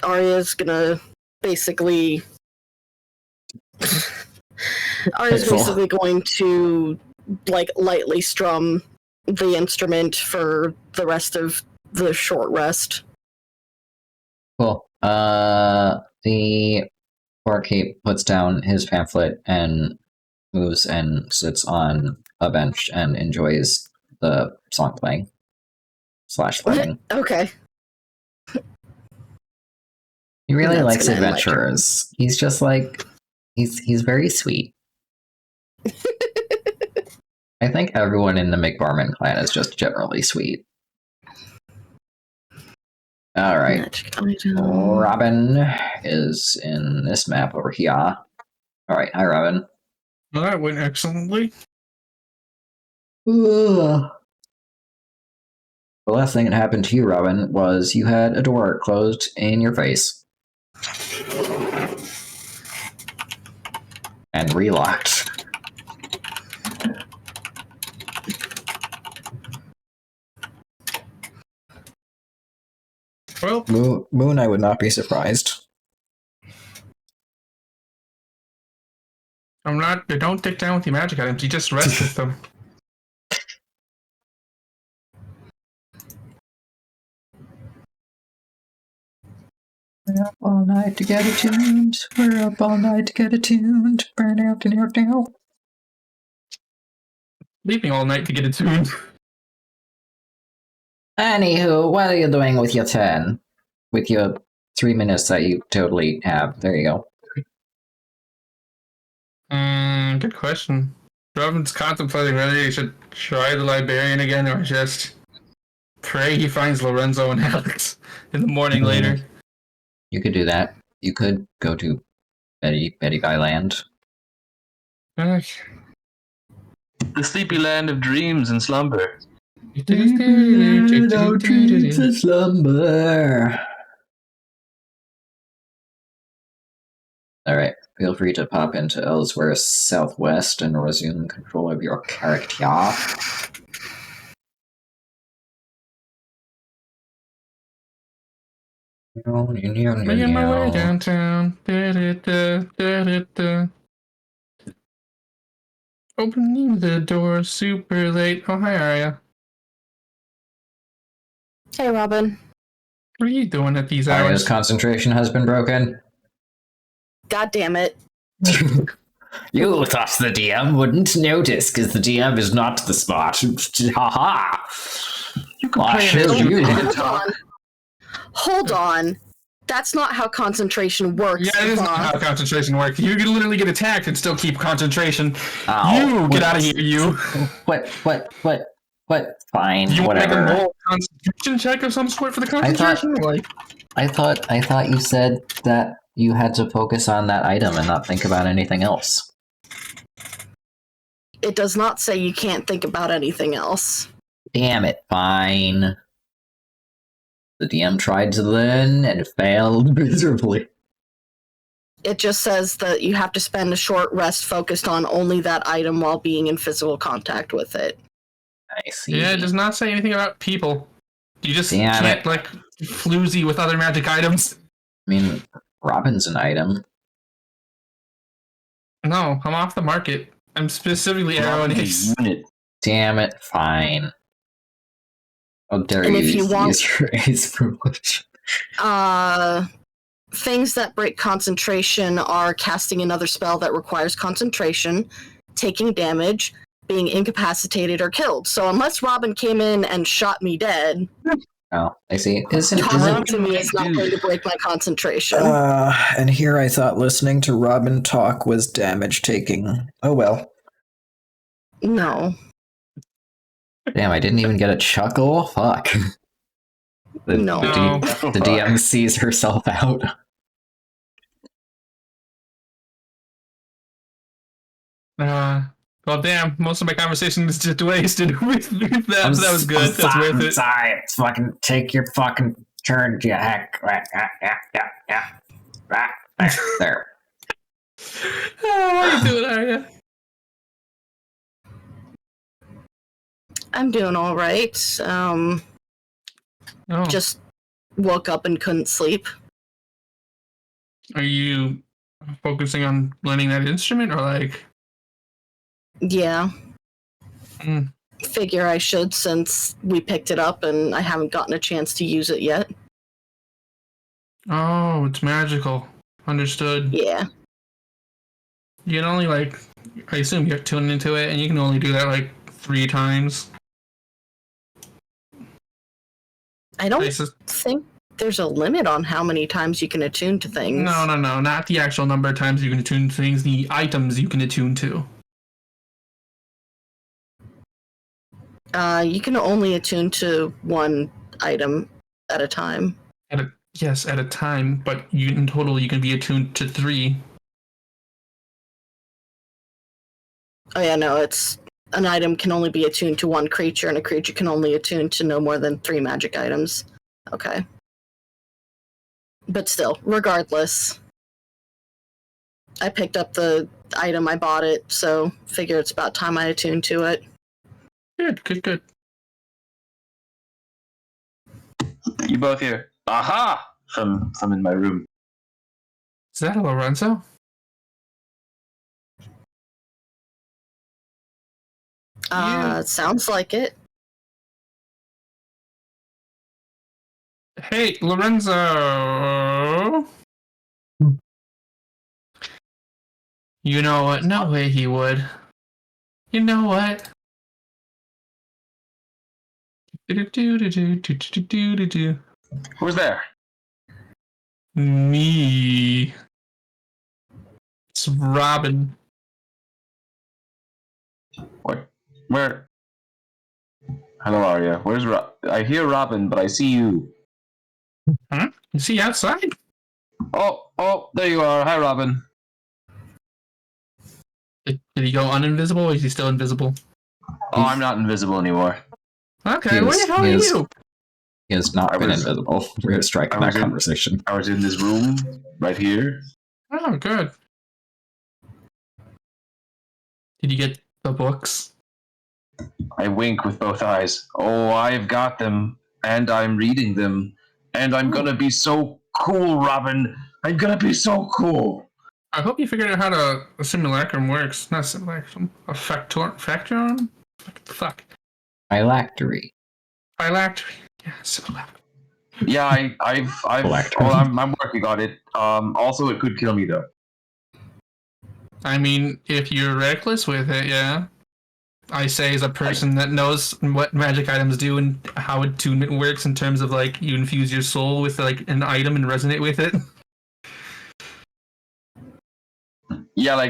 Arya's gonna basically. Arya's Pitfall. basically going to like lightly strum the instrument for the rest of the short rest. Cool. The barkeep puts down his pamphlet and moves and sits on a bench and enjoys the song playing / lighting. Okay. He really That's likes gonna end my adventurers. He's just like he's very sweet. I think everyone in the McBarman clan is just generally sweet. All right. Magic item. Robin is in this map over here. All right, hi Robin. Well, that went excellently. Ugh. The last thing that happened to you, Robin, was you had a door closed in your face. And relocked. Well, Moon, I would not be surprised. I'm not. You don't dig down with your magic items. You just rest with them. We're up all night to get attuned. We're up all night to get attuned. Burn out and out now. Sleeping all night to get attuned. Anywho, what are you doing with your turn? With your 3 minutes that you totally have. There you go. Good question. Robin's contemplating whether he should try the librarian again or just pray he finds Lorenzo and Alex in the morning later. You could do that. You could go to Betty Guy Land. The sleepy land of dreams and slumber. No dreams of slumber. Alright, feel free to pop into Ellsworth Southwest and resume control of your character. Making my way downtown. Opening the door super late. Oh, hi, Arya. Hey, Robin. What are you doing at these Arya's hours? concentration has been broken. God damn it. You thought the DM wouldn't notice because the DM is not the spot. Haha. You can I'll play show an instrument you. and Hold talk. on. Hold on. That's not how concentration works. Yeah, it is not how concentration works. You can literally get attacked and still keep concentration. Ow. You get out of here, you. What? Fine, You want to make a whatever. roll concentration check of some sort for the concentration? I thought you said that you had to focus on that item and not think about anything else. It does not say you can't think about anything else. Damn it, fine. The DM tried to learn and failed miserably. It just says that you have to spend a short rest focused on only that item while being in physical contact with it. I see. Yeah, it does not say anything about people. You just Damn can't, it. like, floozy with other magic items. I mean, Robin's an item. No, I'm off the market. I'm specifically arrow and ace. Unit. Damn it, fine. How dare And you if you use want- your ace privilege? Things that break concentration are casting another spell that requires concentration, taking damage, being incapacitated, or killed. So unless Robin came in and shot me dead, Oh, I see. Isn't talking to me is not going to break my concentration. And here I thought listening to Robin talk was damage taking. Oh well. No. Damn, I didn't even get a chuckle. Fuck. No. The DM sees herself out. Well, damn. Most of my conversation is just wasted with that. That was good. That's worth it. Sorry. Fucking take your fucking turn, you hack. There. How are you doing, Arya? I'm doing all right. Oh. Just woke up and couldn't sleep. Are you focusing on learning that instrument, or like? Yeah. Mm. Figure I should, since we picked it up and I haven't gotten a chance to use it yet. Oh, it's magical. Understood. Yeah. You can only I assume you're tuning into it, and you can only do that 3 times. I don't think there's a limit on how many times you can attune to things. No, not the actual number of times you can attune to things, the items you can attune to. You can only attune to one item at a time. Yes, at a time, but in total you can be attuned to 3. Oh yeah, no, it's an item can only be attuned to one creature, and a creature can only attune to no more than 3 magic items. Okay. But still, regardless, I picked up the item, I bought it, so figure it's about time I attune to it. Good. You both hear, aha! From in my room. Is that a Lorenzo? Yeah. Sounds like it. Hey, Lorenzo! You know what? No way he would. You know what? Who's there? Me. It's Robin. What? Where? Hello, Arya. Where's I hear Robin, but I see you. Huh? Is he outside? Oh, there you are. Hi, Robin. Did he go uninvisible, or is he still invisible? Oh, I'm not invisible anymore. Okay, where the hell are you? He has not been invisible. We're striking that conversation. I was in this room, right here. Oh, good. Did you get the books? I wink with both eyes. Oh, I've got them, and I'm reading them, and I'm gonna be so cool, Robin. I'm gonna be so cool. I hope you figured out how a simulacrum works. Not simulacrum. A factorum? Fuck. Phylactery. Phylactery. Yeah, simulacrum. Yeah, I'm working on it. Also, it could kill me though. I mean, if you're reckless with it, yeah. I say as a person that knows what magic items do and how attunement works in terms of you infuse your soul with an item and resonate with it. Yeah,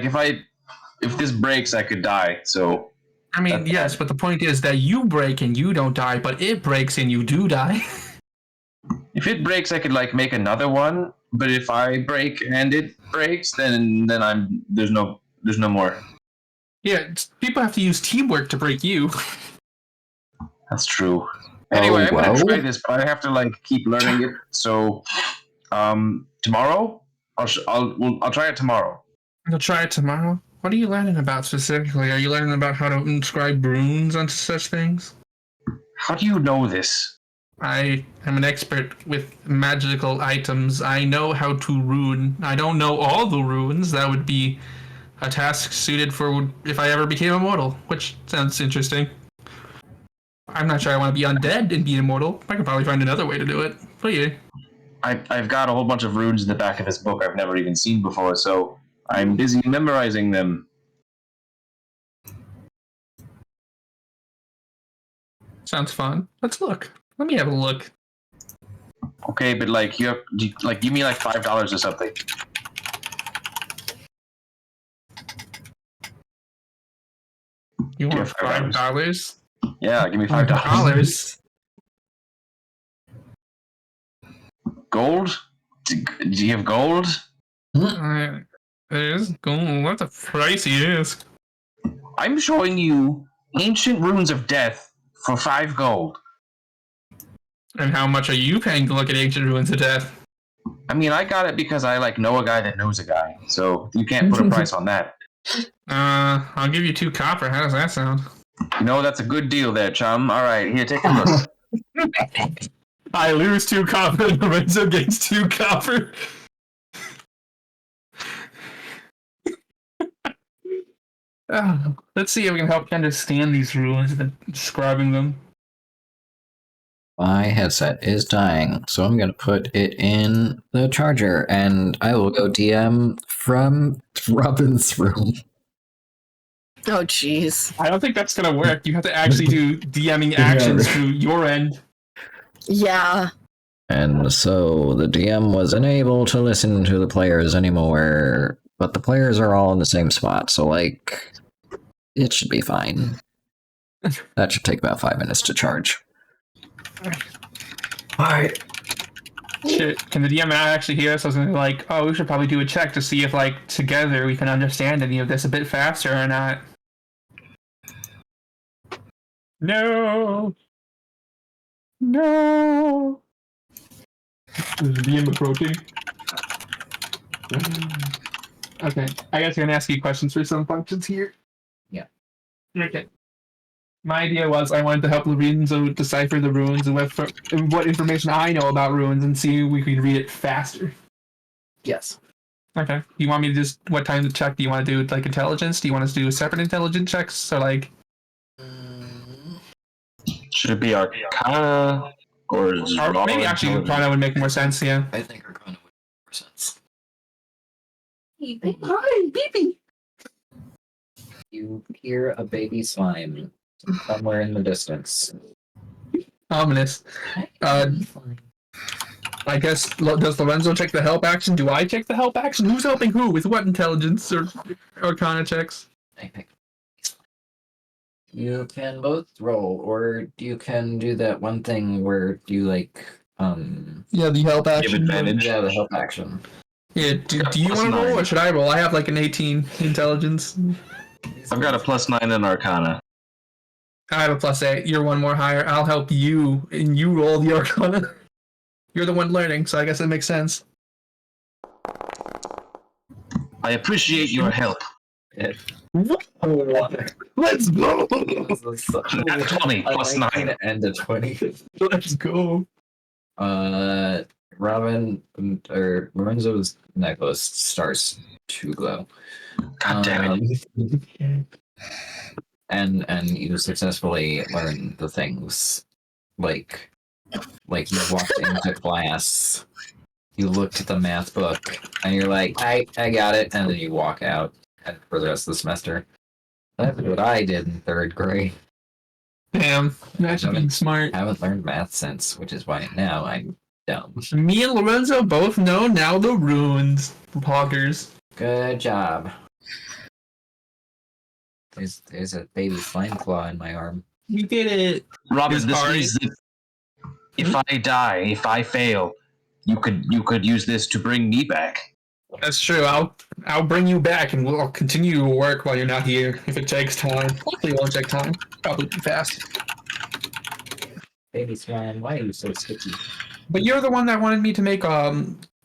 if this breaks, I could die. So. I mean, yes, but the point is that you break and you don't die, but it breaks and you do die. If it breaks, I could make another one. But if I break and it breaks, then there's no more. Yeah, people have to use teamwork to break you. That's true. Anyway, I'm gonna whoa. try this, but I have to keep learning it. So, tomorrow, I'll try it tomorrow. You'll try it tomorrow. What are you learning about specifically? Are you learning about how to inscribe runes onto such things? How do you know this? I am an expert with magical items. I know how to rune. I don't know all the runes. That would be a task suited for if I ever became immortal, which sounds interesting. I'm not sure I want to be undead and be immortal. I could probably find another way to do it. But yeah. I've got a whole bunch of runes in the back of this book I've never even seen before, so I'm busy memorizing them. Sounds fun. Let's look. Let me have a look. Okay, but you have give me $5 or something. You Give want $5. $5? Yeah, give me $5. $5. Gold? Do you have gold? It is gold. That's a pricey ask. I'm showing you ancient runes of death for 5 gold. And how much are you paying to look at ancient ruins of death? I mean, I got it because I know a guy that knows a guy, so you can't put a price on that. I'll give you 2 copper. How does that sound? You know, that's a good deal there, chum. All right, here, take a look. I lose 2 copper. Lorenzo gains 2 copper. Let's see if we can help you understand these ruins and describing them. My headset is dying, so I'm going to put it in the charger, and I will go DM from Robin's room. Oh, jeez. I don't think that's gonna work. You have to actually do DMing actions through your end. Yeah. And so the DM was unable to listen to the players anymore, but the players are all in the same spot, so, like, it should be fine. That should take about 5 minutes to charge. Alright. Shit, can the DM not actually hear us? I was like, oh, we should probably do a check to see if, like, together we can understand any of this a bit faster or not. No! No! Is the DM approaching? Okay, I guess I'm gonna ask you questions for some functions here. Yeah. Okay. My idea was I wanted to help Lorenzo decipher the runes and what information I know about runes and see if we could read it faster. Yes. Okay. You want me to just what time to check? Do you want to do like intelligence? Do you want us to do separate intelligence checks or like? Should it be Arcana or Maybe actually Arcana would make more sense. Yeah. I think Arcana would make more sense. Hi, baby. You hear a baby slime somewhere in the distance. Ominous. I guess does Lorenzo check the help action? Do I check the help action? Who's helping who with what intelligence or Arcana checks? I pick. You can both roll, or you can do that one thing where you like Yeah, the help give action. advantage. yeah, the help action. Yeah, do you Plus want to roll 9. or should I roll? I have like an 18 intelligence. I've got a +9 in Arcana. I have a +8. You're one more higher. I'll help you, and you roll the Arcana. You're the one learning, so I guess it makes sense. I appreciate your help. Let's go! 20 +9. And a 20. Let's go! Robin or Lorenzo's necklace starts to glow. God damn it. And you successfully learn the things like you walked into class, you looked at the math book, and you're like, I got it, and then you walk out and for the rest of the semester. That's what I did in 3rd grade. Damn, imagine being smart. I haven't learned math since, which is why now I'm dumb. Me and Lorenzo both know now the runes. Poggers. Good job. There's a baby slime claw in my arm. You did it. Robin, It's this hard. means that if I die, if I fail, you could use this to bring me back. That's true. I'll bring you back and we'll continue to work while you're not here. If it takes time. Hopefully it won't take time. Probably be fast. Baby slime, why are you so sticky? But you're the one that wanted me to make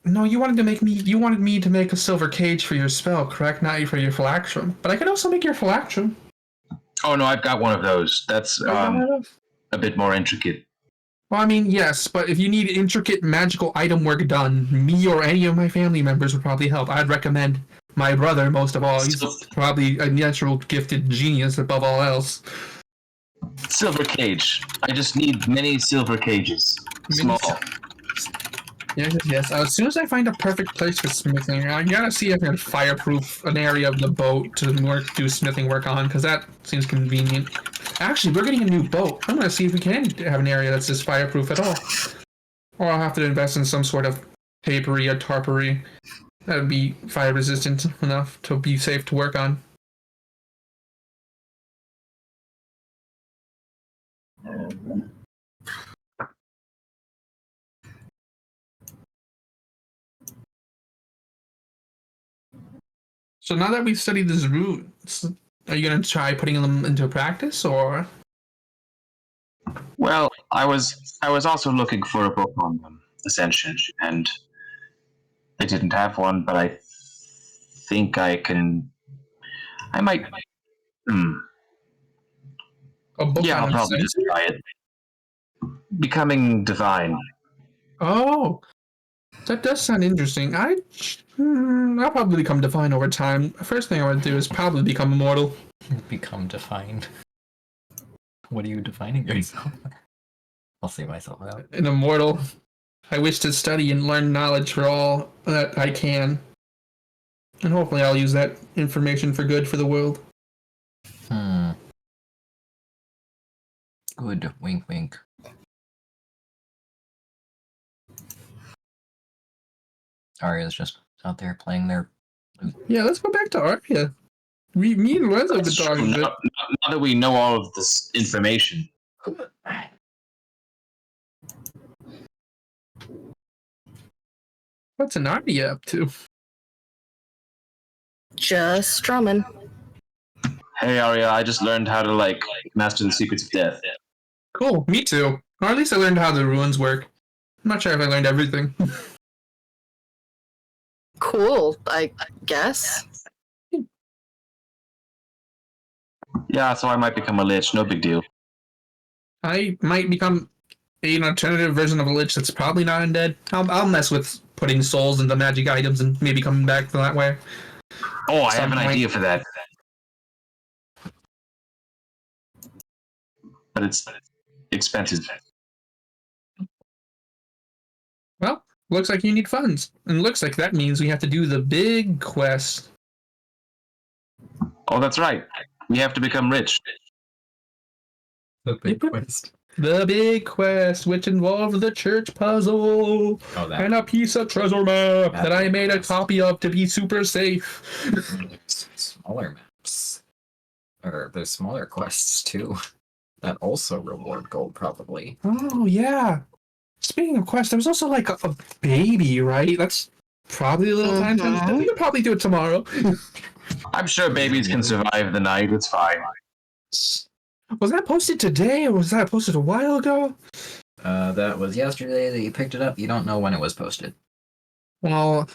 no, you wanted me to make a silver cage for your spell, correct? Not for your phylacterum. But I could also make your phylacterum. Oh no, I've got one of those. That's a bit more intricate. Well, I mean, yes, but if you need intricate magical item work done, me or any of my family members would probably help. I'd recommend my brother most of all. He's probably a natural gifted genius above all else. Silver cage. I just need many silver cages. Small. Yes. As soon as I find a perfect place for smithing, I gotta see if I can fireproof an area of the boat to do smithing work on, because that seems convenient. Actually, we're getting a new boat. I'm gonna see if we can have an area that's just fireproof at all. Or I'll have to invest in some sort of papery or tarpery that would be fire resistant enough to be safe to work on. So now that we've studied these runes, are you going to try putting them into practice, or? Well, I was also looking for a book on Ascension, and I didn't have one, but I think I might. A book Yeah, on I'll probably just Ascension? try it. Becoming divine. Oh, that does sound interesting. I'll probably become divine over time. First thing I would do is probably become immortal. Become defined. What are you defining yourself? I'll see myself out. An immortal. I wish to study and learn knowledge for all that I can. And hopefully I'll use that information for good for the world. Good. Wink, wink. Arya's just out there playing their flute. Yeah, let's go back to Arya. Me and Lorenzo have been talking a bit. Now that we know all of this information. What's an Arya up to? Just strumming. Hey Arya, I just learned how to master the secrets of death. Cool, me too. Or at least I learned how the runes work. I'm not sure if I learned everything. Cool, I guess. Yeah, so I might become a lich, no big deal. I might become an alternative version of a lich that's probably not undead. I'll mess with putting souls into magic items and maybe coming back that way. Oh, I have an idea for that. But it's expensive. Well, looks like you need funds. And looks like that means we have to do the big quest. Oh, that's right. We have to become rich. The big quest. The big quest, which involved the church puzzle and a piece of treasure map that I made a copy of to be super safe. Smaller maps. Or there's smaller quests too. That also reward gold, probably. Oh, yeah. Speaking of quests, there was also like a baby, right? That's probably a little time sensitive. We could probably do it tomorrow. I'm sure babies can survive the night. It's fine. Was that posted today or was that posted a while ago? That was yesterday that you picked it up. You don't know when it was posted. Well,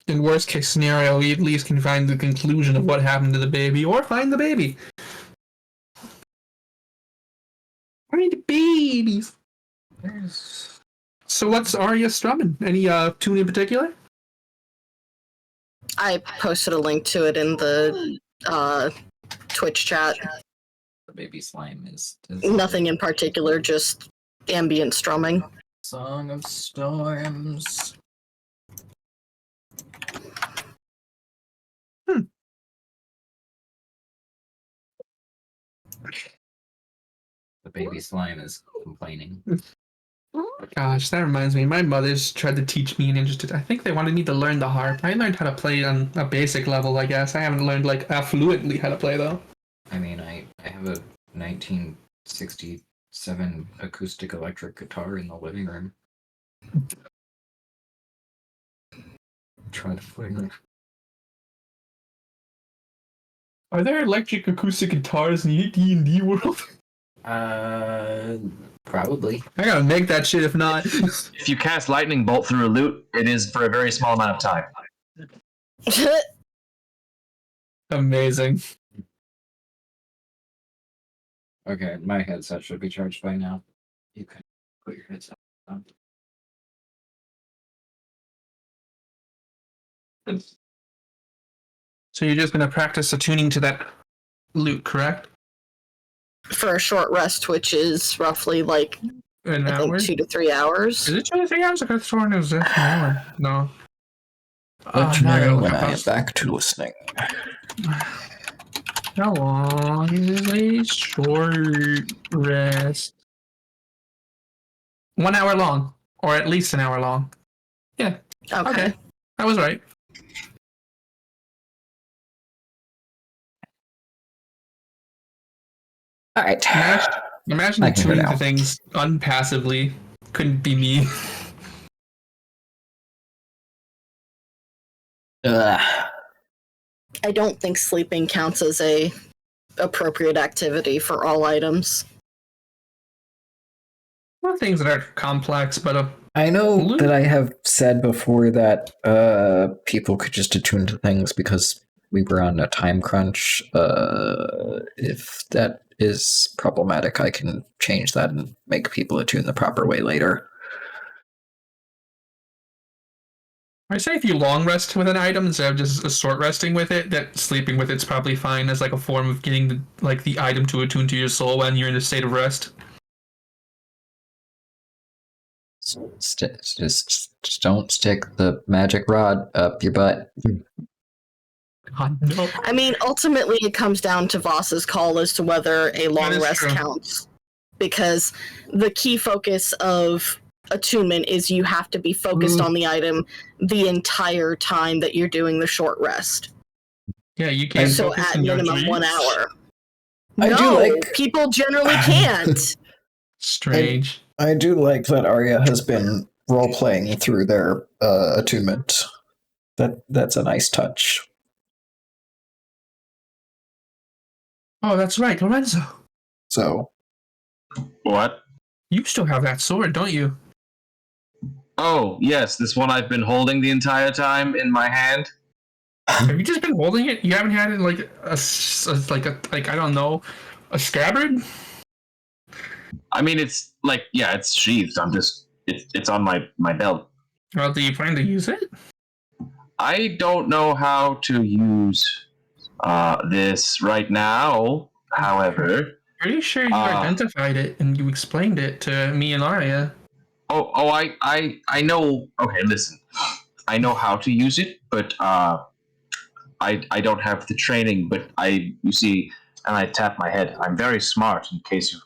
in worst case scenario, we at least can find the conclusion of what happened to the baby or find the baby. Find the babies. So what's Arya strumming? Any tune in particular? I posted a link to it in the Twitch chat. The baby slime is Nothing in particular, just ambient strumming. Song of Storms. The baby slime is complaining. Gosh, that reminds me. My mother's tried to teach me an interest. I think they wanted me to learn the harp. I learned how to play on a basic level, I guess. I haven't learned fluently how to play though. I mean, I have a 1967 acoustic electric guitar in the living room. Try to play it. Are there electric acoustic guitars in the D&D world? Probably. I gotta make that shit if not. If you cast lightning bolt through a lute, it is for a very small amount of time. Amazing. Okay, my headset should be charged by now. You can put your headset on. So you're just gonna practice the tuning to that lute, correct? For a short rest, which is roughly An I hour? think 2 to 3 hours. Is it 2 to 3 hours? I could have sworn it was an hour. No. Let now I me gotta know look when up I am those- back to listening. How long is a short rest? 1 hour long, or at least an hour long. Yeah. Okay. I was right. All right. Imagine I can go tuning now. the things unpassively. Couldn't be me. Ugh. I don't think sleeping counts as a appropriate activity for all items. Not things that are complex, but I know Loot? that I have said before that people could just attune to things because we were on a time crunch. If that is problematic, I can change that and make people attune the proper way later. I say if you long rest with an item instead of just a short resting with it, that sleeping with it's probably fine as like a form of getting the item to attune to your soul when you're in a state of rest. Just don't stick the magic rod up your butt. God, no. I mean, ultimately, it comes down to Voss's call as to whether a long is rest true. counts. Because the key focus of attunement is you have to be focused on the item the entire time that you're doing the short rest. Yeah, you can't So focus at and go, minimum 1 "Jeez." hour. I No, do like- people generally can't. Strange. I do like that Arya has been role playing through their attunement. That's a nice touch. Oh, that's right, Lorenzo. So What? You still have that sword, don't you? Oh, yes, this one I've been holding the entire time in my hand. Have you just been holding it? You haven't had it like I don't know, a scabbard? I mean, it's like, yeah, it's sheathed. It's on my belt. Well, do you plan to use it? I don't know how to use this right now. However, Pretty sure you identified it and you explained it to me and Arya. I know. Okay, listen, I know how to use it, but I don't have the training. But you see, and I tap my head. I'm very smart, in case you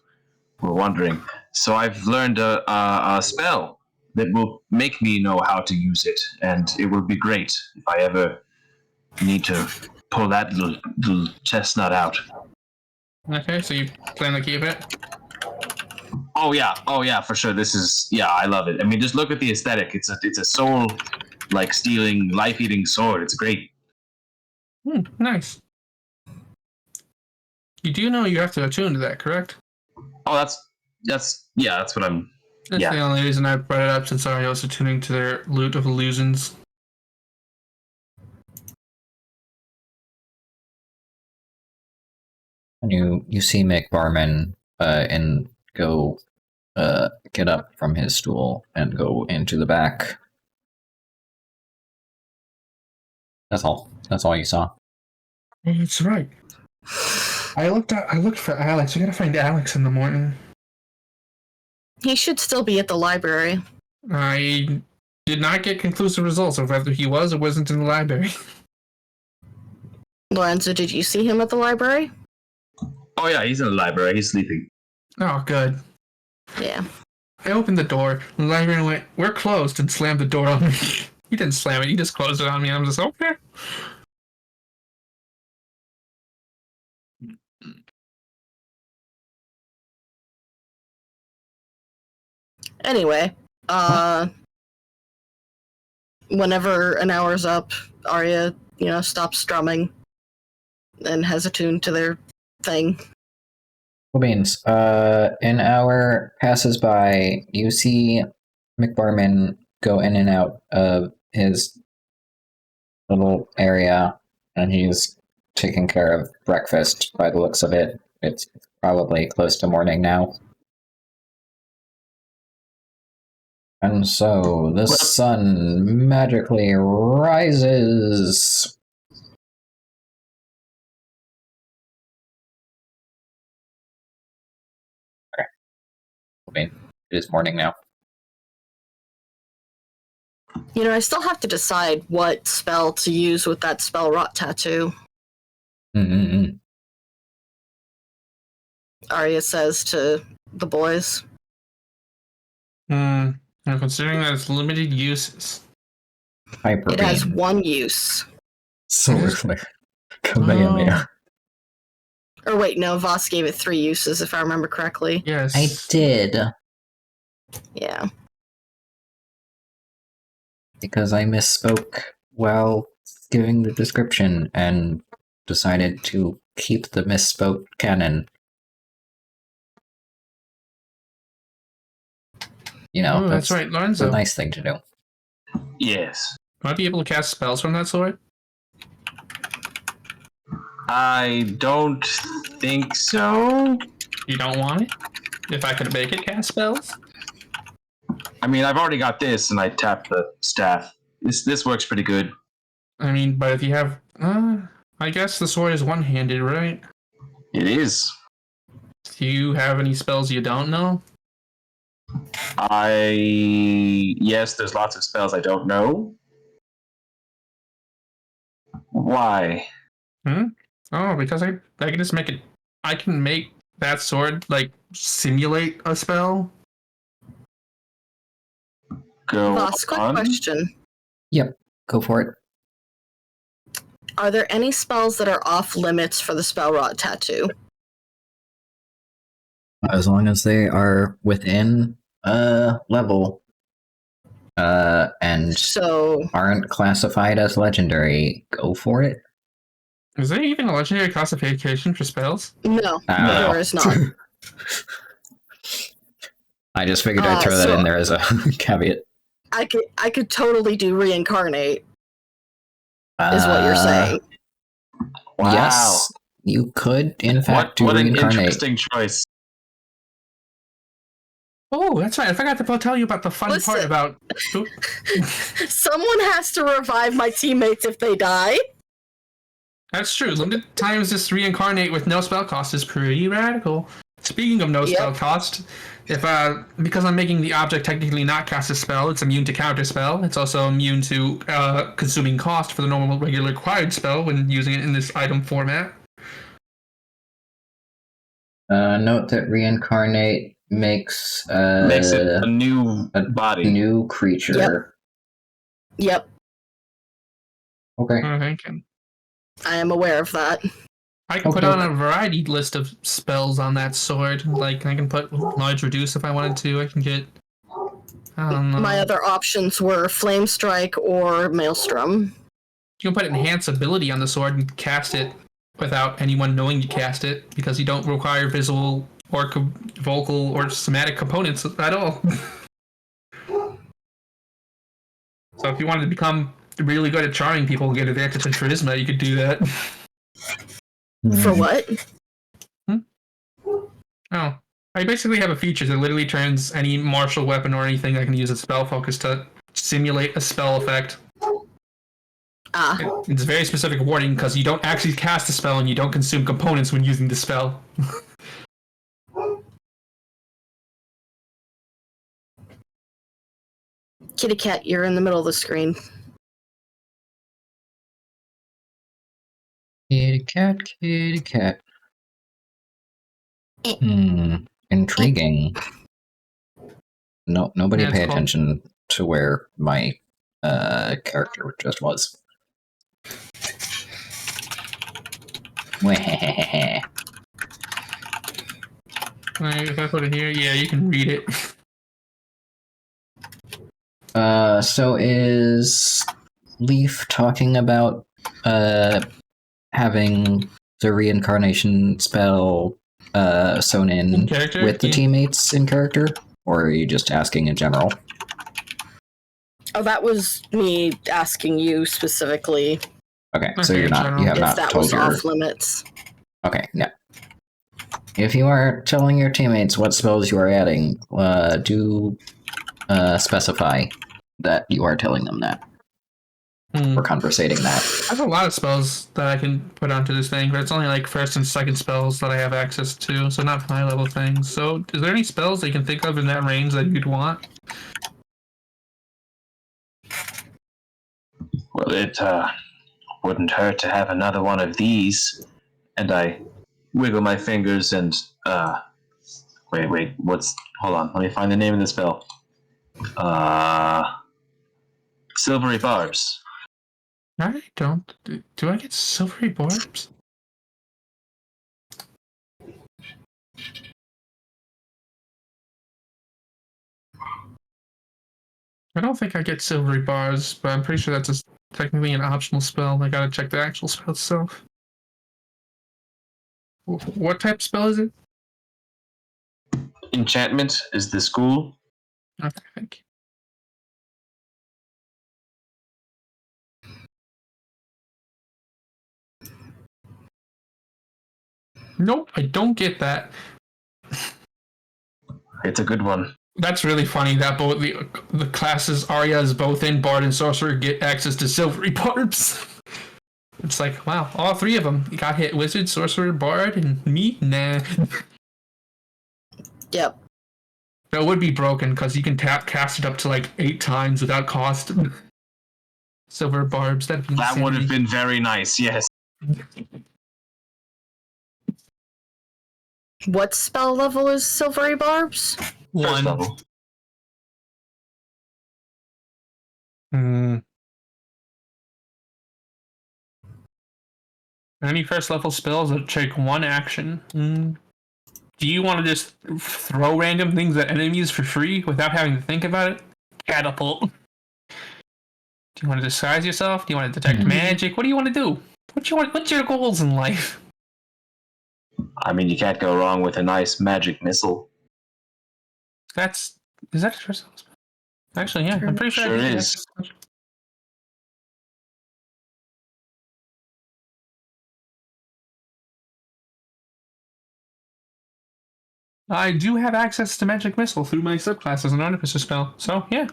were wondering. So I've learned a spell that will make me know how to use it, and it will be great if I ever need to pull that little chestnut out. Okay, so you plan to keep it? Oh yeah, for sure. This is I love it. I mean, just look at the aesthetic. It's a soul like stealing, life eating sword. It's great. Nice. You do know you have to attune to that, correct? Oh, that's what I'm. That's the only reason I brought it up, since Arya was attuning to their loot of illusions. when you see Mick Barman and go get up from his stool and go into the back. That's all. That's all you saw. Oh, that's right. I looked for Alex. We gotta find Alex in the morning. He should still be at the library. I did not get conclusive results of whether he was or wasn't in the library. Lorenzo, did you see him at the library? Oh yeah, he's in the library. He's sleeping. Oh, good. Yeah. I opened the door, and the librarian went, "We're closed," and slammed the door on me. He didn't slam it, he just closed it on me, and I'm just, okay. Anyway, whenever an hour's up, Arya, stops strumming and has attuned to their thing. Cool beans. An hour passes by. You see McBarman go in and out of his little area, and he's taking care of breakfast by the looks of it. It's probably close to morning now. And so the sun magically rises. Okay. I mean, it is morning now. I still have to decide what spell to use with that spell rot tattoo. Mm-mm-mm. Arya says to the boys. I'm considering that it's limited uses. Hyper It has beam. one use. Solar flare. Kamehameha. Or wait, no, Voss gave it 3 uses, if I remember correctly. Yes. I did, Yeah. because I misspoke while giving the description and decided to keep the misspoke canon. You know, Oh, that's right, it's a Lorenzo. nice thing to do. Yes. Might be able to cast spells from that sword. I don't think so. You don't want it? If I could make it cast spells? I mean, I've already got this, and I tapped the staff. This works pretty good. I mean, but if you have... I guess the sword is one-handed, right? It is. Do you have any spells you don't know? Yes, there's lots of spells I don't know. Why? Oh, because I can just make it... I can make that sword, like, simulate a spell. Go Voss, quick on. question. Yep, go for it. Are there any spells that are off limits for the spell rot tattoo? As long as they are within a level, and So, aren't classified as legendary, go for it. Is there even a legendary classification for spells? no, Oh. there is not. I just figured I'd throw that so- in there as a caveat. I could totally do reincarnate, is what you're saying. Wow. Yes, you could, in fact, do What an reincarnate. interesting choice. Oh, that's right. I forgot to tell you about the fun Listen. part about... Someone has to revive my teammates if they die. That's true. Limited times this reincarnate with no spell cost is pretty radical. Speaking of no spell cost, if because I'm making the object technically not cast a spell, it's immune to counter spell. It's also immune to consuming cost for the normal regular required spell when using it in this item format. Note that reincarnate makes it a new body. new creature. Yep, Okay. I'm thinking. I am aware of that. I can put on a variety list of spells on that sword. Like, I can put large reduce if I wanted to. I can get... I don't know. My other options were Flame Strike or Maelstrom. You can put enhance ability on the sword and cast it without anyone knowing you cast it, because you don't require visual or vocal or somatic components at all. So if you wanted to become really good at charming people and get advantage in charisma, you could do that. For what? Oh. I basically have a feature that literally turns any martial weapon or anything I can use a spell focus to simulate a spell effect. It's a very specific warning because you don't actually cast the spell and you don't consume components when using the spell. Kitty cat, you're in the middle of the screen. Kitty cat, kitty cat. Intriguing. No, nobody Yeah, pay it's cool. attention to where my character just was. If I put it here, yeah, you can read it. So is Leaf talking about having the reincarnation spell sewn in character? with the Yeah. teammates in character, or are you just asking in general? Oh, that was me asking you specifically Okay, so Okay, you're in not. general. You have if not that told was your. off limits. Okay, yeah. If you are telling your teammates what spells you are adding, do specify that you are telling them that or conversating that. I have a lot of spells that I can put onto this thing, but it's only like first and second spells that I have access to, so not high level things. So, is there any spells that you can think of in that range that you'd want? Well, it wouldn't hurt to have another one of these. And I wiggle my fingers and wait, hold on, let me find the name of the spell. Silvery Barbs. I don't. Do I get silvery barbs? I don't think I get silvery bars, but I'm pretty sure that's technically an optional spell. I gotta check the actual spell itself. What type of spell is it? Enchantment is the school. Okay, thank you. Nope, I don't get that. It's a good one. That's really funny that both the classes Arya's both in Bard and Sorcerer get access to silvery barbs. It's like, wow, all three of them. You got hit Wizard, Sorcerer, Bard, and me? Nah. Yep. That would be broken because you can cast it up to like 8 times without cost. Silver barbs. That would have been very nice, yes. What spell level is Silvery Barbs? First 1. level. Any first level spells that take 1 action. Do you want to just throw random things at enemies for free without having to think about it? Catapult. Do you want to disguise yourself? Do you want to detect magic? What do you want to do? What's your goals in life? I mean, you can't go wrong with a nice magic missile. Is that first level spell? Actually, yeah, I'm pretty sure. Sure I did is. that. I do have access to Magic Missile through my subclass as an Artificer spell, so yeah. You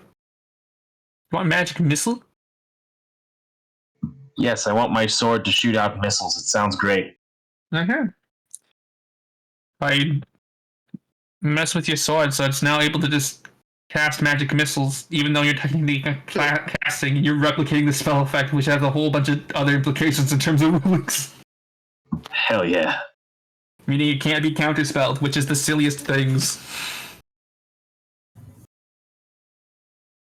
want Magic Missile? Yes, I want my sword to shoot out missiles. It sounds great. I mess with your sword, so it's now able to just cast magic missiles, even though you're technically casting, and you're replicating the spell effect, which has a whole bunch of other implications in terms of rules. Hell yeah. Meaning it can't be counterspelled, which is the silliest things.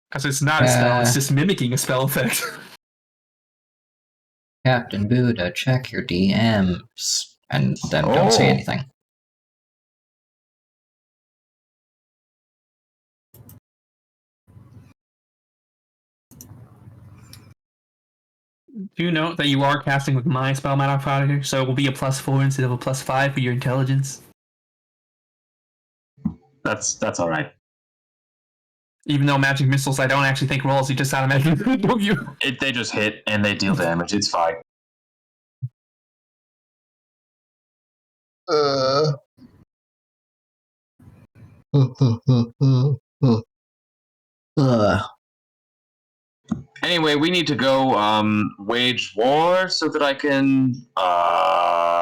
Because it's not a spell, it's just mimicking a spell effect. Captain Buddha, check your DMs. And then don't say anything. Do you note that you are casting with my spell modifier, so it will be a +4 instead of a +5 for your intelligence? That's all right. Even though magic missiles, I don't actually think rolls, you just automatically don't you? They just hit and they deal damage. It's fine. Anyway, we need to go wage war so that I can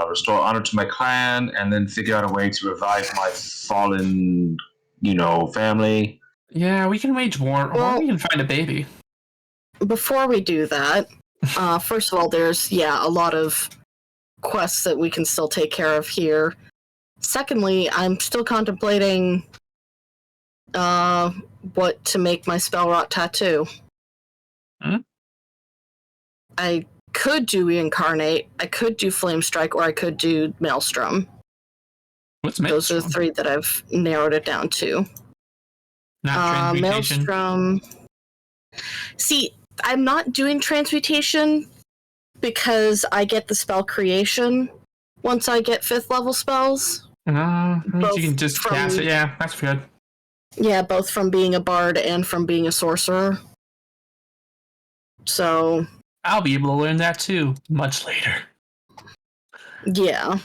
restore honor to my clan and then figure out a way to revive my fallen, family. Yeah, we can wage war, or we can find a baby. Before we do that, first of all, there's, a lot of quests that we can still take care of here. Secondly, I'm still contemplating what to make my spell rot tattoo. I could do Reincarnate, I could do Flame Strike, or I could do Maelstrom. What's Maelstrom? Those are the 3 that I've narrowed it down to. Not transmutation. Maelstrom. See, I'm not doing transmutation because I get the spell creation once I get 5th level spells. You can just cast it. Yeah, that's good. Yeah, both from being a bard and from being a sorcerer. So I'll be able to learn that too, much later. Yeah.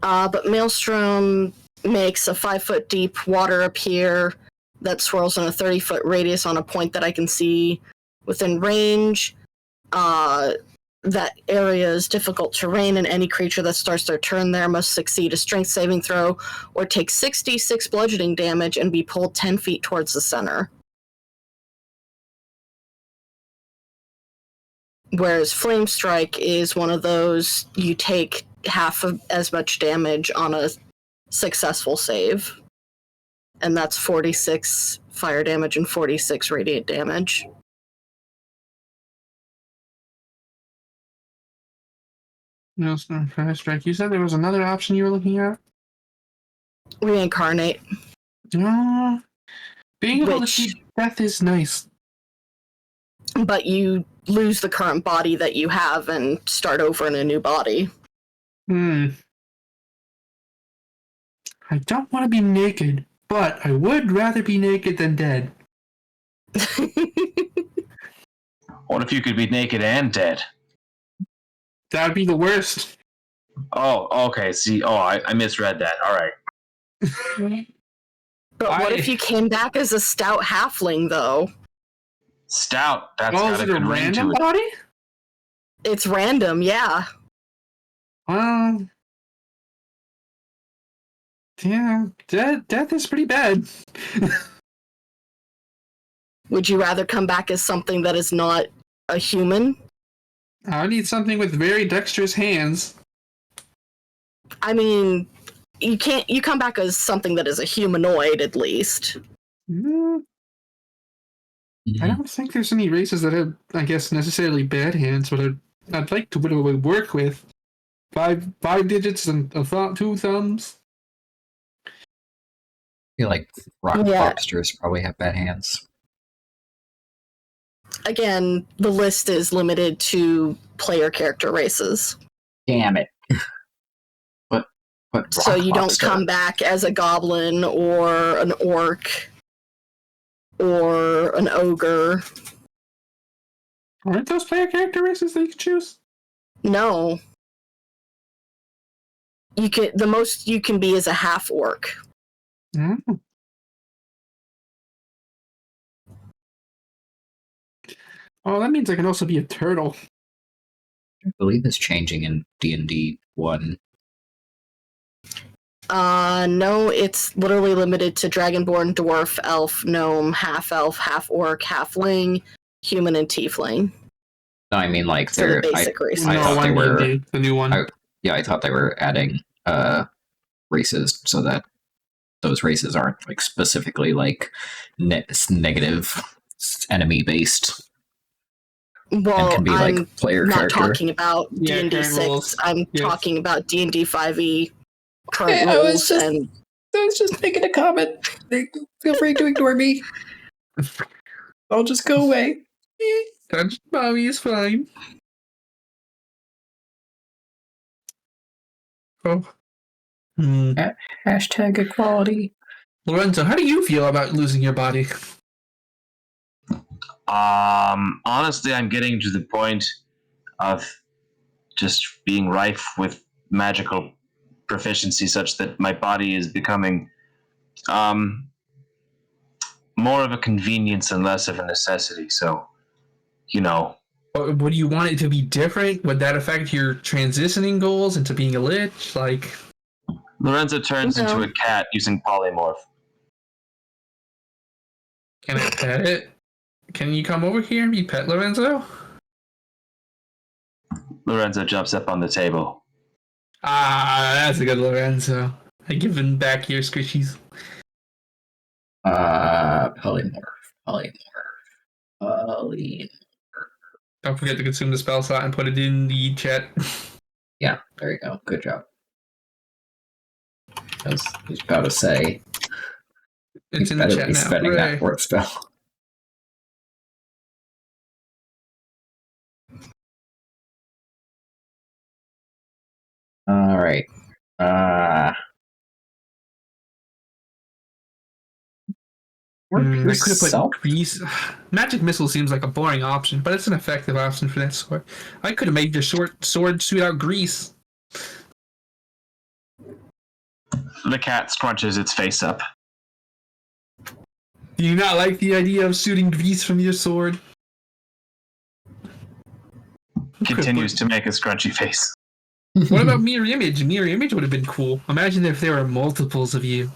But Maelstrom makes a 5-foot deep water appear that swirls in a 30-foot radius on a point that I can see within range. That area is difficult terrain, and any creature that starts their turn there must succeed a strength saving throw or take 66 bludgeoning damage and be pulled 10 feet towards the center. Whereas Flame Strike is one of those you take half of as much damage on a successful save. And that's 46 fire damage and 46 radiant damage. No, it's not Fire Strike. You said there was another option you were looking at? Reincarnate. Being able to Which- see death is nice. But you lose the current body that you have and start over in a new body. I don't want to be naked, but I would rather be naked than dead. What if you could be naked and dead? That'd be the worst. Oh, okay. See, I misread that. All right. But what if you came back as a stout halfling, though? Stout. That's Oh, got is a it a good ring to random it. body? It's random, yeah. Yeah, death is pretty bad. Would you rather come back as something that is not a human? I need something with very dexterous hands. I mean, you come back as something that is a humanoid, at least. I don't think there's any races that have, I guess, necessarily bad hands, but I'd like to work with. Five digits and two thumbs. I feel like rock Yeah. lobsters probably have bad hands. Again, the list is limited to player character races. Damn it. But rock So you lobster. don't come back as a goblin or an orc or an ogre. Aren't those player character races that you can choose? No. The most you can be is a half orc. Oh, that means I can also be a turtle. I believe it's changing in D&D 1. No, it's literally limited to dragonborn, dwarf, elf, gnome, half orc, halfling, human, and tiefling. No, I mean like So the they're basic races. I thought they were D&D, the new one. I thought they were adding races so that those races aren't like specifically like negative enemy based Well, and can be I'm like player not character. talking about Yeah, D&D current 6. rules. I'm Yes. talking about D&D 5e current Yeah, I was rules. just- And I was just making a comment. Feel free to ignore me. I'll just go away. Touch mommy is fine. Oh. Hashtag equality. Lorenzo, how do you feel about losing your body? Honestly, I'm getting to the point of just being rife with magical proficiency such that my body is becoming more of a convenience and less of a necessity. So, Would you want it to be different? Would that affect your transitioning goals into being a lich? Like, Lorenzo turns No. into a cat using polymorph. can I pet it? Can you come over here and be pet Lorenzo? Lorenzo jumps up on the table. Ah, that's a good Lorenzo. I give him back your squishies. Polymorph. Don't forget to consume the spell slot and put it in the chat. Yeah, there you go. Good job. I was about to say, It's you in the better chat be now. spending Hooray. that for a spell. All right. I could have yourself? put grease. Magic missile seems like a boring option, but it's an effective option for that sword. I could have made your short sword shoot out grease. The cat scrunches its face up. Do you not like the idea of shooting grease from your sword? Continues to make a scrunchy face. What about mirror image? Mirror image would have been cool. Imagine if there were multiples of you.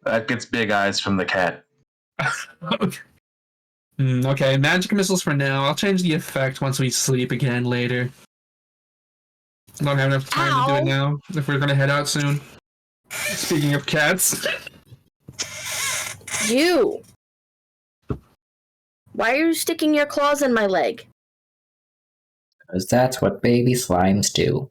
That gets big eyes from the cat. Okay, magic missiles for now. I'll change the effect once we sleep again later. I don't have enough time to do it now if we're going to head out soon. Speaking of cats. you! Why are you sticking your claws in my leg? Because that's what baby slimes do.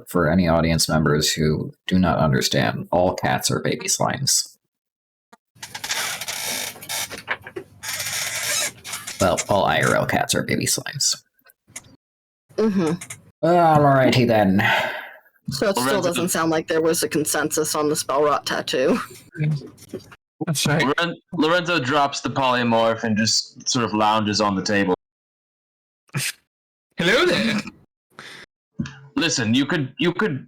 For any audience members who do not understand, all cats are baby slimes. Well, all IRL cats are baby slimes. Mm-hmm. Alrighty then. So it still Lorenzo- doesn't sound like there was a consensus on the spell rot tattoo. That's right. Lorenzo drops the polymorph and just sort of lounges on the table. Hello there. Listen, you could.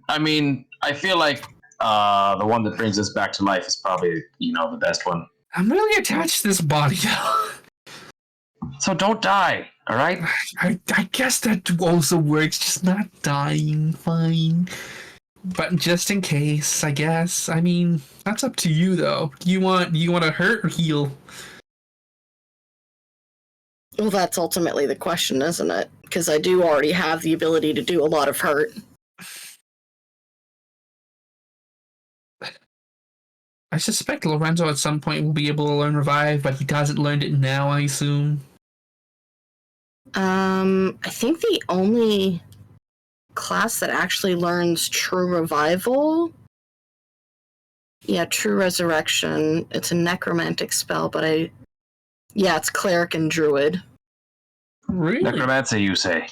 I mean, I feel like the one that brings us back to life is probably, the best one. I'm really attached to this body, though. So don't die, all right? I guess that also works. Just not dying, fine. But just in case, I guess. I mean, that's up to you, though. Do you want to hurt or heal? Well, that's ultimately the question, isn't it? Because I do already have the ability to do a lot of hurt. I suspect Lorenzo at some point will be able to learn Revive, but he hasn't learned it now, I assume. I think the only class that actually learns True Revival... Yeah, True Resurrection. It's a necromantic spell, but yeah, it's Cleric and Druid. Really? Necromancy, you say?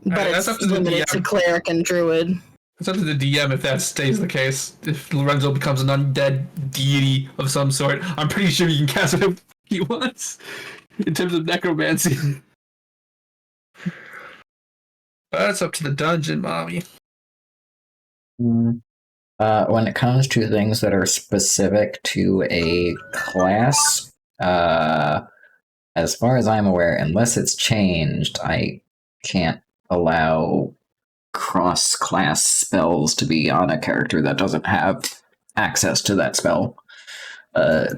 But That's it's up to the limited DM. to Cleric and Druid. It's up to the DM if that stays the case. If Lorenzo becomes an undead deity of some sort, I'm pretty sure he can cast whatever he wants in terms of necromancy. That's up to the dungeon, mommy. When it comes to things that are specific to a class, as far as I'm aware, unless it's changed, I can't allow cross-class spells to be on a character that doesn't have access to that spell.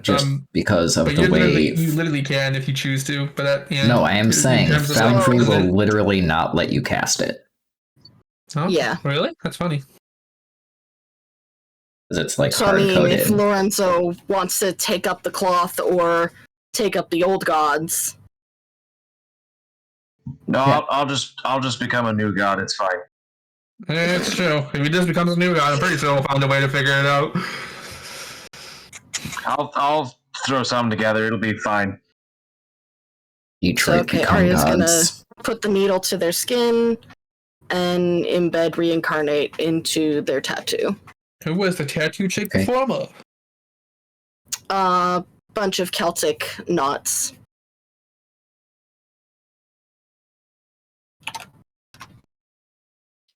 Just because of But the way... you literally can if you choose to. But that, yeah, No, I am in saying terms of Foundry spells, will then- literally not let you cast it. Oh, Yeah. Really? That's funny. Because it's like So, I mean, hard-coded. if Lorenzo wants to take up the cloth or take up the old gods... No, Yeah. I'll just become a new god. It's fine. It's true. If he just becomes a new god, I'm pretty sure we'll find a way to figure it out. I'll throw something together. It'll be fine. Detroit okay, become Arya's gods. put the needle to their skin and embed reincarnate into their tattoo. Who was the tattoo chick Okay. the form of? A bunch of Celtic knots.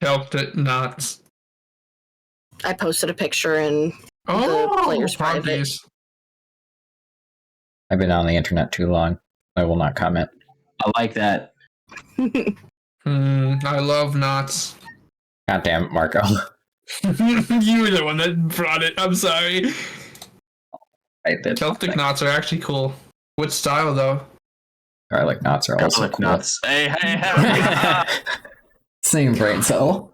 Celtic knots. I posted a picture in Oh, player's private. private. I've been on the internet too long. I will not comment. I like that. I love knots. God damn it, Marco. You were the one that brought it. I'm sorry. I did. Celtic knots are actually cool. What style, though? Garlic knots are also Garlic cool. nuts. Hey. Same brain cell.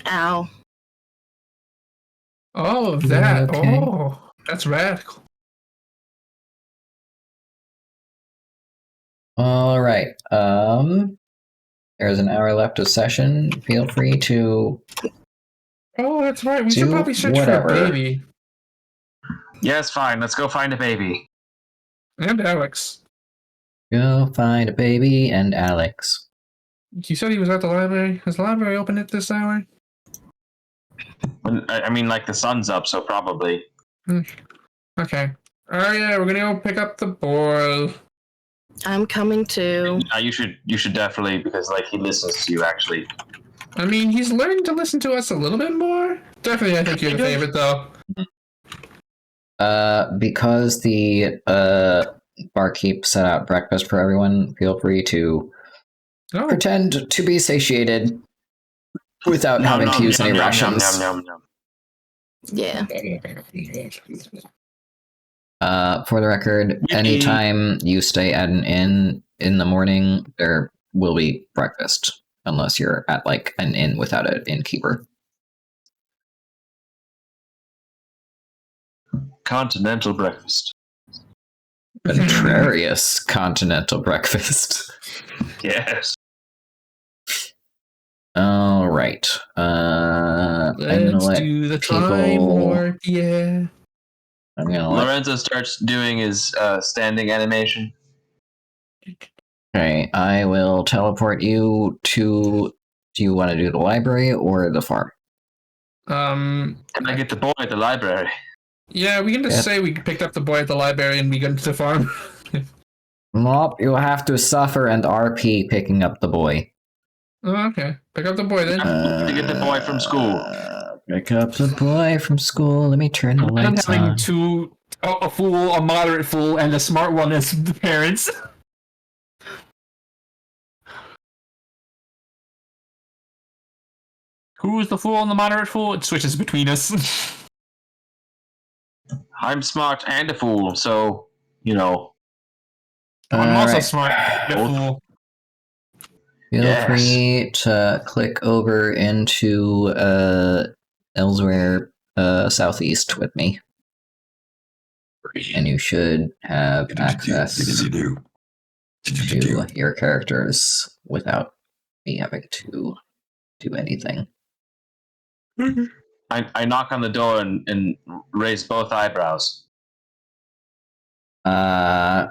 Ow. Oh, that. Okay. Oh, that's radical. All right. There's an hour left of session. Feel free to Oh, that's right. We Do should probably search whatever. for a baby. Yeah, it's fine. Let's go find a baby. And Alex. go find a baby and Alex. You said he was at the library. Is the library open at this hour? I mean, like the sun's up, so probably. Okay. Oh yeah, we're gonna go pick up the boy. I'm coming too. You should definitely, because like he listens to you actually. I mean, he's learned to listen to us a little bit more. Definitely, I think you're the favorite, though. Because the barkeep set out breakfast for everyone, feel free to Oh, pretend to be satiated without having to use any rations. Yeah. For the record, anytime you stay at an inn in the morning, there will be breakfast, unless you're at like an inn without an innkeeper. Continental breakfast. Contrarious continental breakfast. Yes. All right. I'm gonna Let's let do the people. time warp, yeah. I'm gonna let. Lorenzo starts doing his standing animation. Okay, I will teleport you to. Do you want to do the library or the farm? And I get the boy at the library. Yeah, we can just Yep. say we picked up the boy at the library and we got into the farm. Nope, you have to suffer and RP picking up the boy. Oh, okay. Pick up the boy then. To get the boy from school. Pick up the boy from school. Let me turn the I'm lights having on. two, a fool, a moderate fool, and a smart one as the parents. Who's the fool and the moderate fool? It switches between us. I'm smart and a fool, so, you know. I'm also Alright. smart and a fool. Feel Yes. free to click over into elsewhere southeast with me. And you should have access to your characters without me having to do anything. I knock on the door and raise both eyebrows. I'm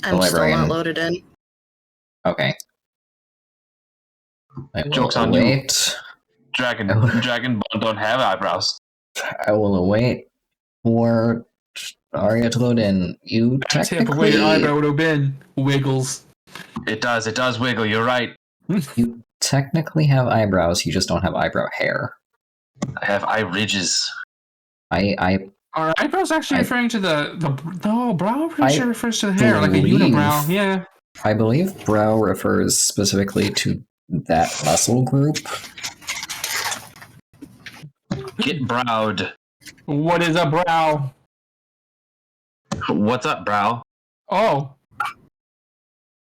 still librarian. not loaded in. Okay. I will Joke's on you. await. Dragonborn don't have eyebrows. I will await for Arya to load in. You That tip of where your technically, eyebrow would have been wiggles. It does wiggle, you're right. you technically have eyebrows. You just don't have eyebrow hair. I have eye ridges. I Are eyebrows actually I- referring to the brow? Pretty I sure refers to the hair, like a believe- unibrow. Yeah. I believe brow refers specifically to that muscle group. Get browed. What is a brow? What's up, brow? Oh.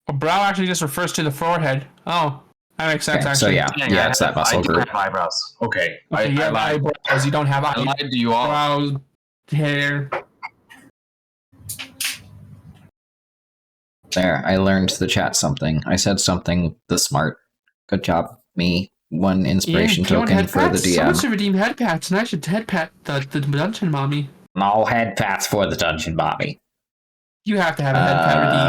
A brow actually just refers to the forehead. Oh. That makes sense, Okay, so actually. yeah, it's that muscle I do group. have eyebrows. Okay, Okay, you I have lied. eyebrows, you don't have I lied to you all. eyebrows, hair. There, I learned the chat something. I said something the smart. Good job, me. One inspiration Yeah, if you want token head for the pats, someone DM. should redeem head pats, and I should head pat the dungeon mommy. No head pats for the dungeon mommy. You have to have a head pat redeem,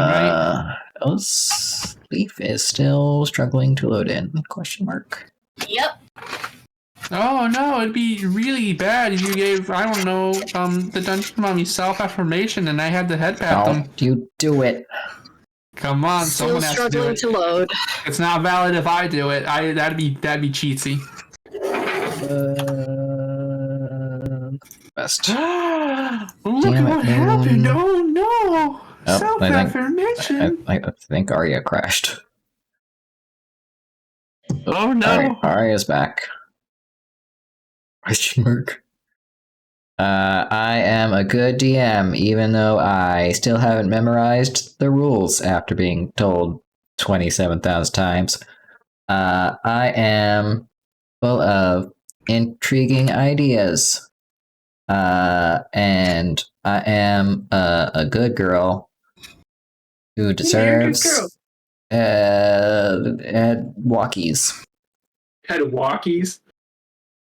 right? Leaf is still struggling to load in. Question mark. Yep. Oh no, it'd be really bad if you gave, I don't know, the dungeon mommy self-affirmation and I had to head pat them. Don't you do it. Come on, Still someone has to do struggling it. to load. It's not valid if I do it. That'd be cheatsy. Best. Look Damn at it, what Moon. happened! Oh no! Oh, Self-affirmation. I think Arya crashed. Oh no! Alright, Arya's back. Question mark. I am a good DM, even though I still haven't memorized the rules after being told 27,000 times. I am full of intriguing ideas. And I am a good girl who deserves walkies. Head walkies.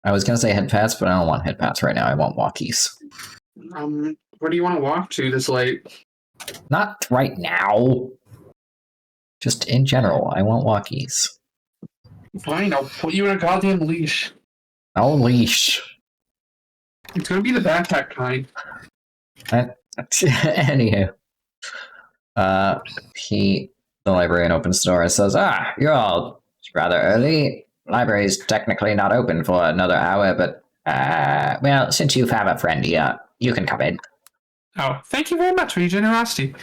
I was gonna say head pats, but I don't want head pats right now. I want walkies. Where do you want to walk to this late? Not right now. Just in general, I want walkies. Fine, I'll put you in a goddamn leash. No leash. It's gonna be the backpack kind. Anywho, the librarian opens the door and says, you're all rather early. Library's technically not open for another hour, but, well, since you have a friend here, you can come in. Oh, thank you very much for your generosity.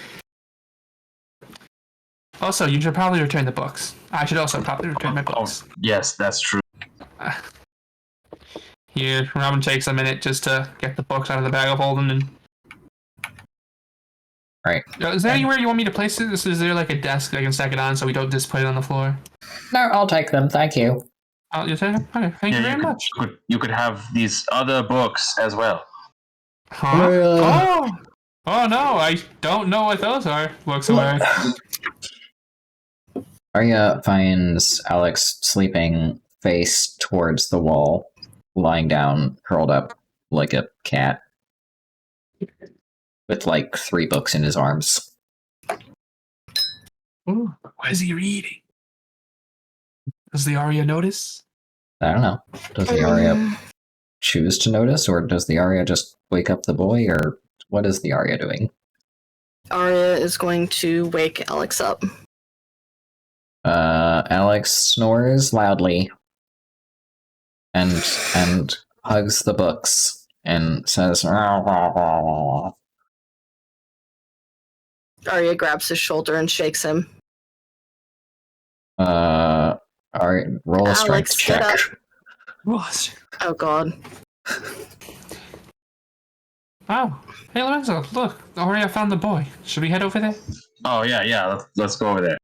Also, you should probably return the books. I should also probably return my books. Yes, that's true. Here, Robin takes a minute just to get the books out of the bag of holding and... Right. Is there anywhere you want me to place it? Is there like a desk that I can stack it on so we don't just put it on the floor? No, I'll take them, thank you. Oh, you say? Okay, thank you very much. You could have these other books as well. Huh? Yeah. Oh! Oh no, I don't know what those are. Looks away. Arya finds Alex sleeping face towards the wall, lying down, curled up like a cat, with like 3 books in his arms. Ooh, what is he reading? Does the Arya notice? I don't know. Does the Arya choose to notice, or does the Arya just wake up the boy, or what is the Arya doing? Arya is going to wake Alex up. Alex snores loudly and hugs the books and says, Arya grabs his shoulder and shakes him. Arya, roll a strength Alex, check. get up. What? Oh god. Oh, hey Lorenzo, look, Arya found the boy. Should we head over there? Oh yeah. Let's go over there.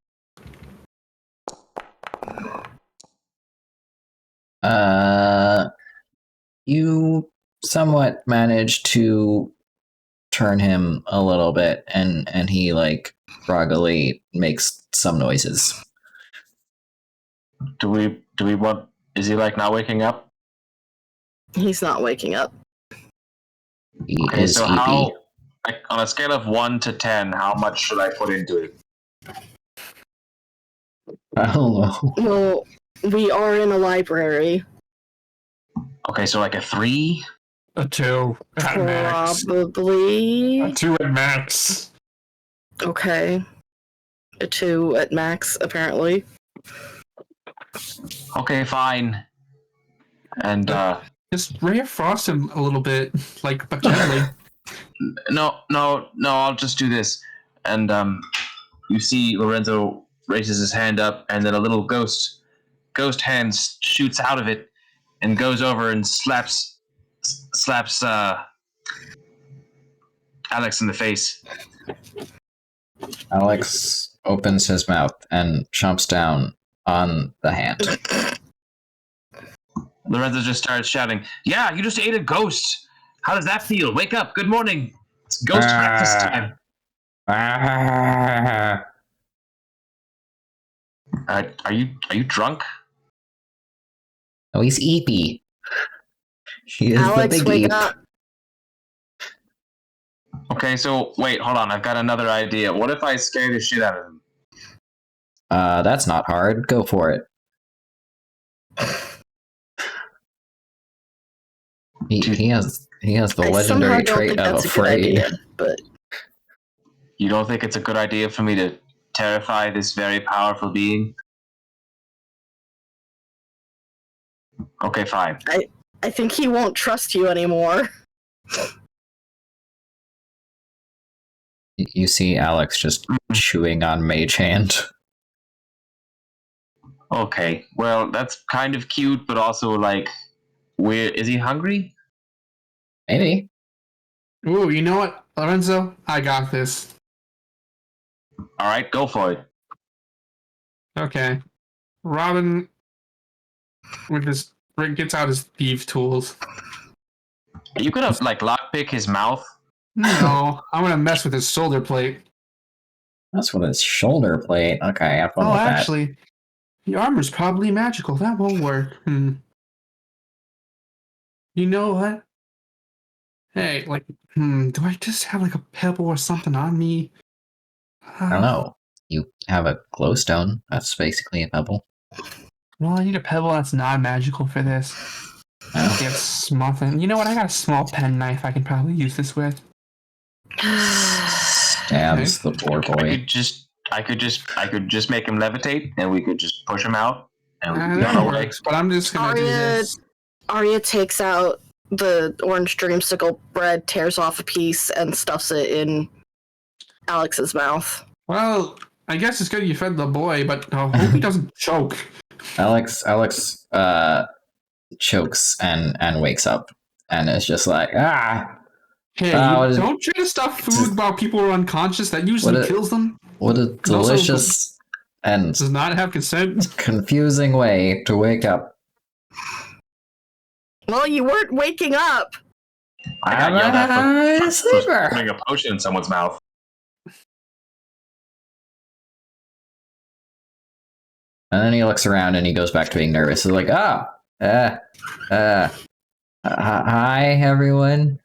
You somewhat manage to turn him a little bit, and he like groggily makes some noises. Do we want? Is he like not waking up? He's not waking up. He Okay, is so sleepy. how? Like, on a scale of 1 to 10, how much should I put into it? I don't know. Well, we are in a library. Okay, so like a 3. A 2 at max. Probably. A 2 at max. Okay. A 2 at max, apparently. Okay, fine. And Just ray frost him a little bit, like, but gently. no, I'll just do this. And you see Lorenzo raises his hand up, and then a little ghost hand shoots out of it and goes over and slaps Alex in the face. Alex opens his mouth and chomps down on the hand. Lorenzo just starts shouting, "Yeah, you just ate a ghost. How does that feel? Wake up. Good morning. It's ghost breakfast time." Are you drunk? Oh, he's Eepy. He is Alex, the big wake Eep. up. Okay, so wait, hold on. I've got another idea. What if I scare the shit out of him? That's not hard. Go for it. He has the I somehow legendary don't trait think of that's a good afraid. idea, but You don't think it's a good idea for me to terrify this very powerful being? Okay, fine. I think he won't trust you anymore. You see Alex just chewing on Mage Hand. Okay, well, that's kind of cute, but also like, weird. Is he hungry? Maybe. Ooh, you know what, Lorenzo? I got this. All right, go for it. Okay. Robin gets out his thief tools. You could have like lockpick his mouth. No, I'm gonna mess with his shoulder plate. That's with his shoulder plate. Okay, have fun Oh, with that. actually, the armor's probably magical. That won't work. You know what? Hey, like, do I just have like a pebble or something on me? I don't know. You have a glowstone. That's basically a pebble. Well, I need a pebble that's not magical for this. Oh. Get small thing. You know what? I got a small pen knife I can probably use this with. Stabs the poor I boy. could just make him levitate, and we could just push him out, and we could be on That our way. works, but I'm just gonna do this. Arya takes out the orange dreamsicle bread, tears off a piece, and stuffs it in Alex's mouth. Well, I guess it's good you fed the boy, but I hope he doesn't choke. Alex chokes and wakes up and is just like, Hey, don't try to stuff food while people are unconscious. That usually kills them. what a delicious and Does not have consent. confusing way to wake up. Well, you weren't waking up. I got yelled at for sleeper. putting a potion in someone's mouth. And then he looks around and he goes back to being nervous. He's like, hi everyone.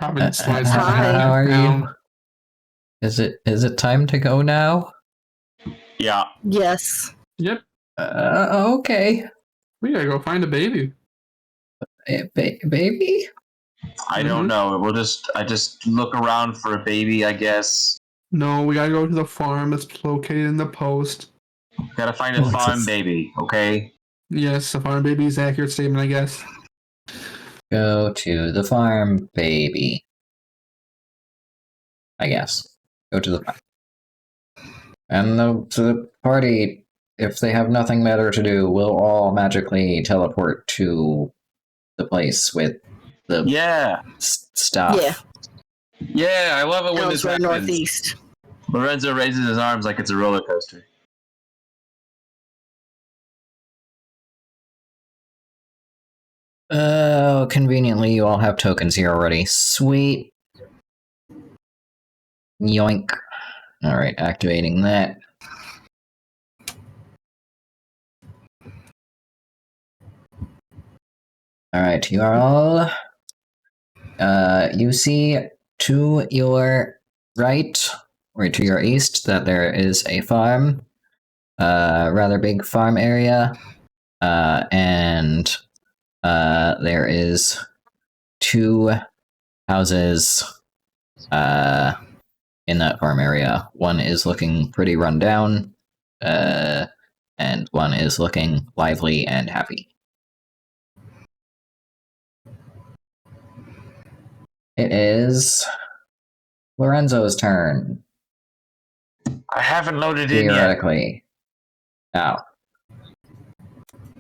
Robin slides How are you? down. Is it time to go now? Yeah. Yes. Yep. Okay. We gotta go find a baby. Baby? I don't know. I just look around for a baby, I guess. No, we gotta go to the farm that's located in the post. Gotta find a farm baby, okay? Yes, the farm baby is an accurate statement, I guess. Go to the farm, baby. I guess. Go to the farm. And the party, if they have nothing better to do, will all magically teleport to the place with the stuff. Yeah. Yeah, I love it when this Elsewhere happens. northeast. Lorenzo raises his arms like it's a roller coaster. Conveniently, you all have tokens here already. Sweet. Yoink. Alright, activating that. Alright, you are all... you see to your right, or to your east, that there is a farm. Rather big farm area. And there is 2 houses in that farm area. One is looking pretty run down, and one is looking lively and happy. It is Lorenzo's turn, I haven't loaded in yet. theoretically. Now.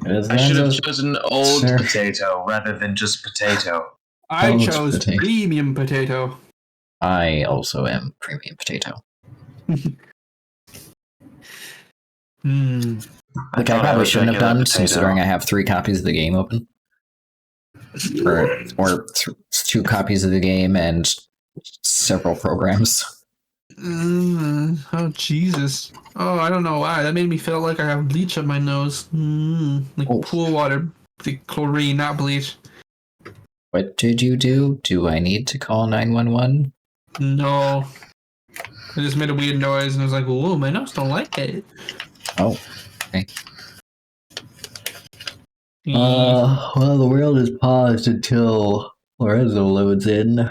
It is I should have Lorenzo's chosen old Sure. potato rather than just potato. I Oh, it's chose potato. premium potato. I also am premium potato. Hmm. Which I probably shouldn't have done, considering I have 3 copies of the game open. Or 2 copies of the game and several programs. Oh, Jesus. Oh, I don't know why. That made me feel like I have bleach up my nose. Like Oh. pool water. The chlorine, not bleach. What did you do? Do I need to call 911? No. I just made a weird noise and I was like, whoa, my nose don't like it. Oh, okay. Well, the world is paused until Lorenzo loads in.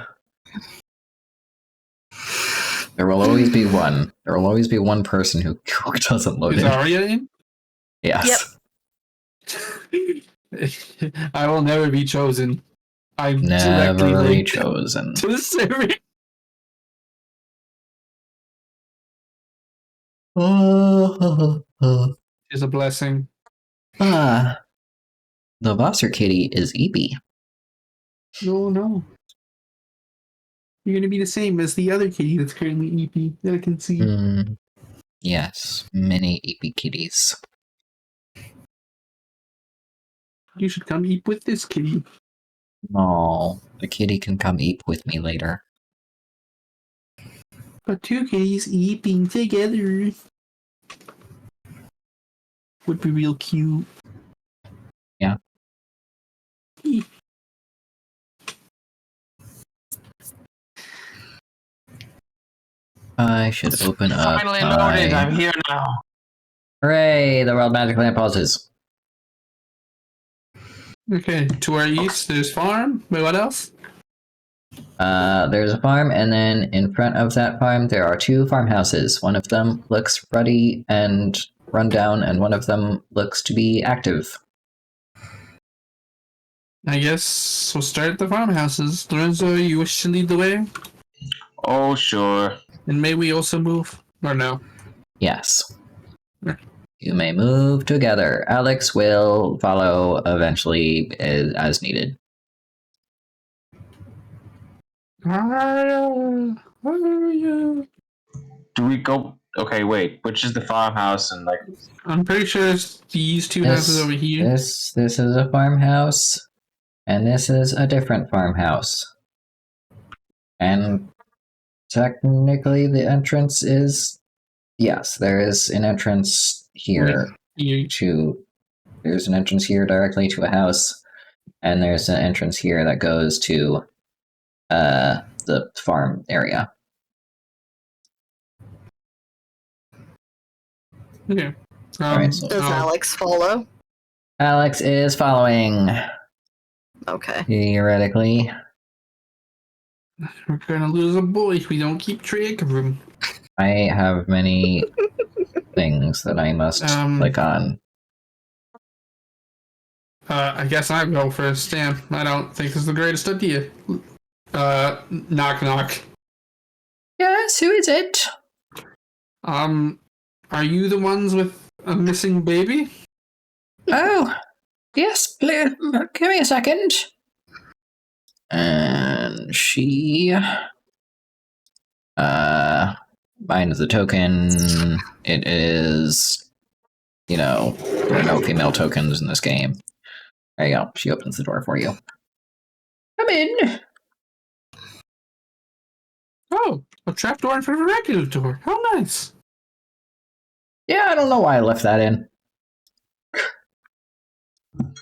There will always be one. There will always be one person who doesn't load Is in. Arya in? Yes. I will never be chosen. I'm Never directly be linked chosen. to the series. Is a blessing. The Boxer Kitty is Eepy. No. You're gonna be the same as the other kitty that's currently EP that I can see. Yes, many Eepy kitties. You should come eat with this kitty. Oh, the kitty can come eat with me later. But 2 kitties eating together would be real cute. Yeah. I should open up Finally my... loaded. I'm here now. Hooray! The world magically pauses. Okay, to our east, there's farm. Wait, what else? There's a farm, and then in front of that farm, there are 2 farmhouses. One of them looks ruddy and run down, and one of them looks to be active. I guess we'll start at the farmhouses. Lorenzo, you wish to lead the way? Oh, sure. And may we also move? Or no? Yes. Yeah. You may move together. Alex will follow eventually as needed. Where are you? Do we go? Okay, wait. Which is the farmhouse and like? I'm pretty sure it's these 2 houses over here. This is a farmhouse. And this is a different farmhouse. And technically the entrance is... Yes, there is an entrance here There's an entrance here directly to a house, and there's an entrance here that goes to the farm area. Okay. Alright, so Does Alex follow? Alex is following, Okay. theoretically. We're gonna lose a boy if we don't keep track of him. I have many things that I must click on. I guess I go first. Damn, I don't think this is the greatest idea. Knock knock. Yes, who is it? Are you the ones with a missing baby? Oh, yes, give me a second. And she... Bind the token. It is... You know, there are no female tokens in this game. There you go. She opens the door for you. Come in. Oh, a trapdoor in front of a regular door. How nice. Yeah, I don't know why I left that in.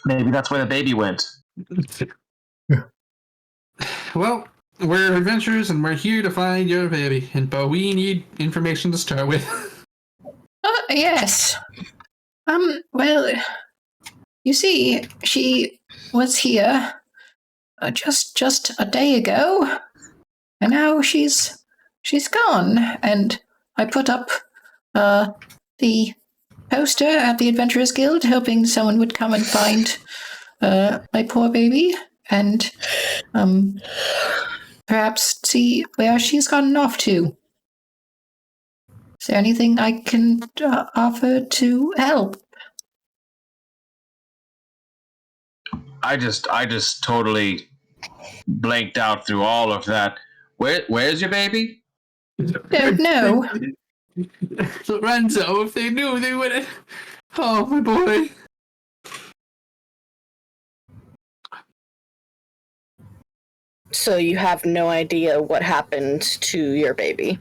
Maybe that's where the baby went. Well, we're adventurers and we're here to find your baby, but we need information to start with. Yes. Well, you see, she was here just a day ago, and now she's gone. And I put up the poster at the Adventurers Guild, hoping someone would come and find my poor baby, and perhaps see where she's gone off to. Is there anything I can offer to help? I just totally blanked out through all of that. Where's your baby? Don't know. Lorenzo, if they knew, they would have. Oh, my boy. So you have no idea what happened to your baby?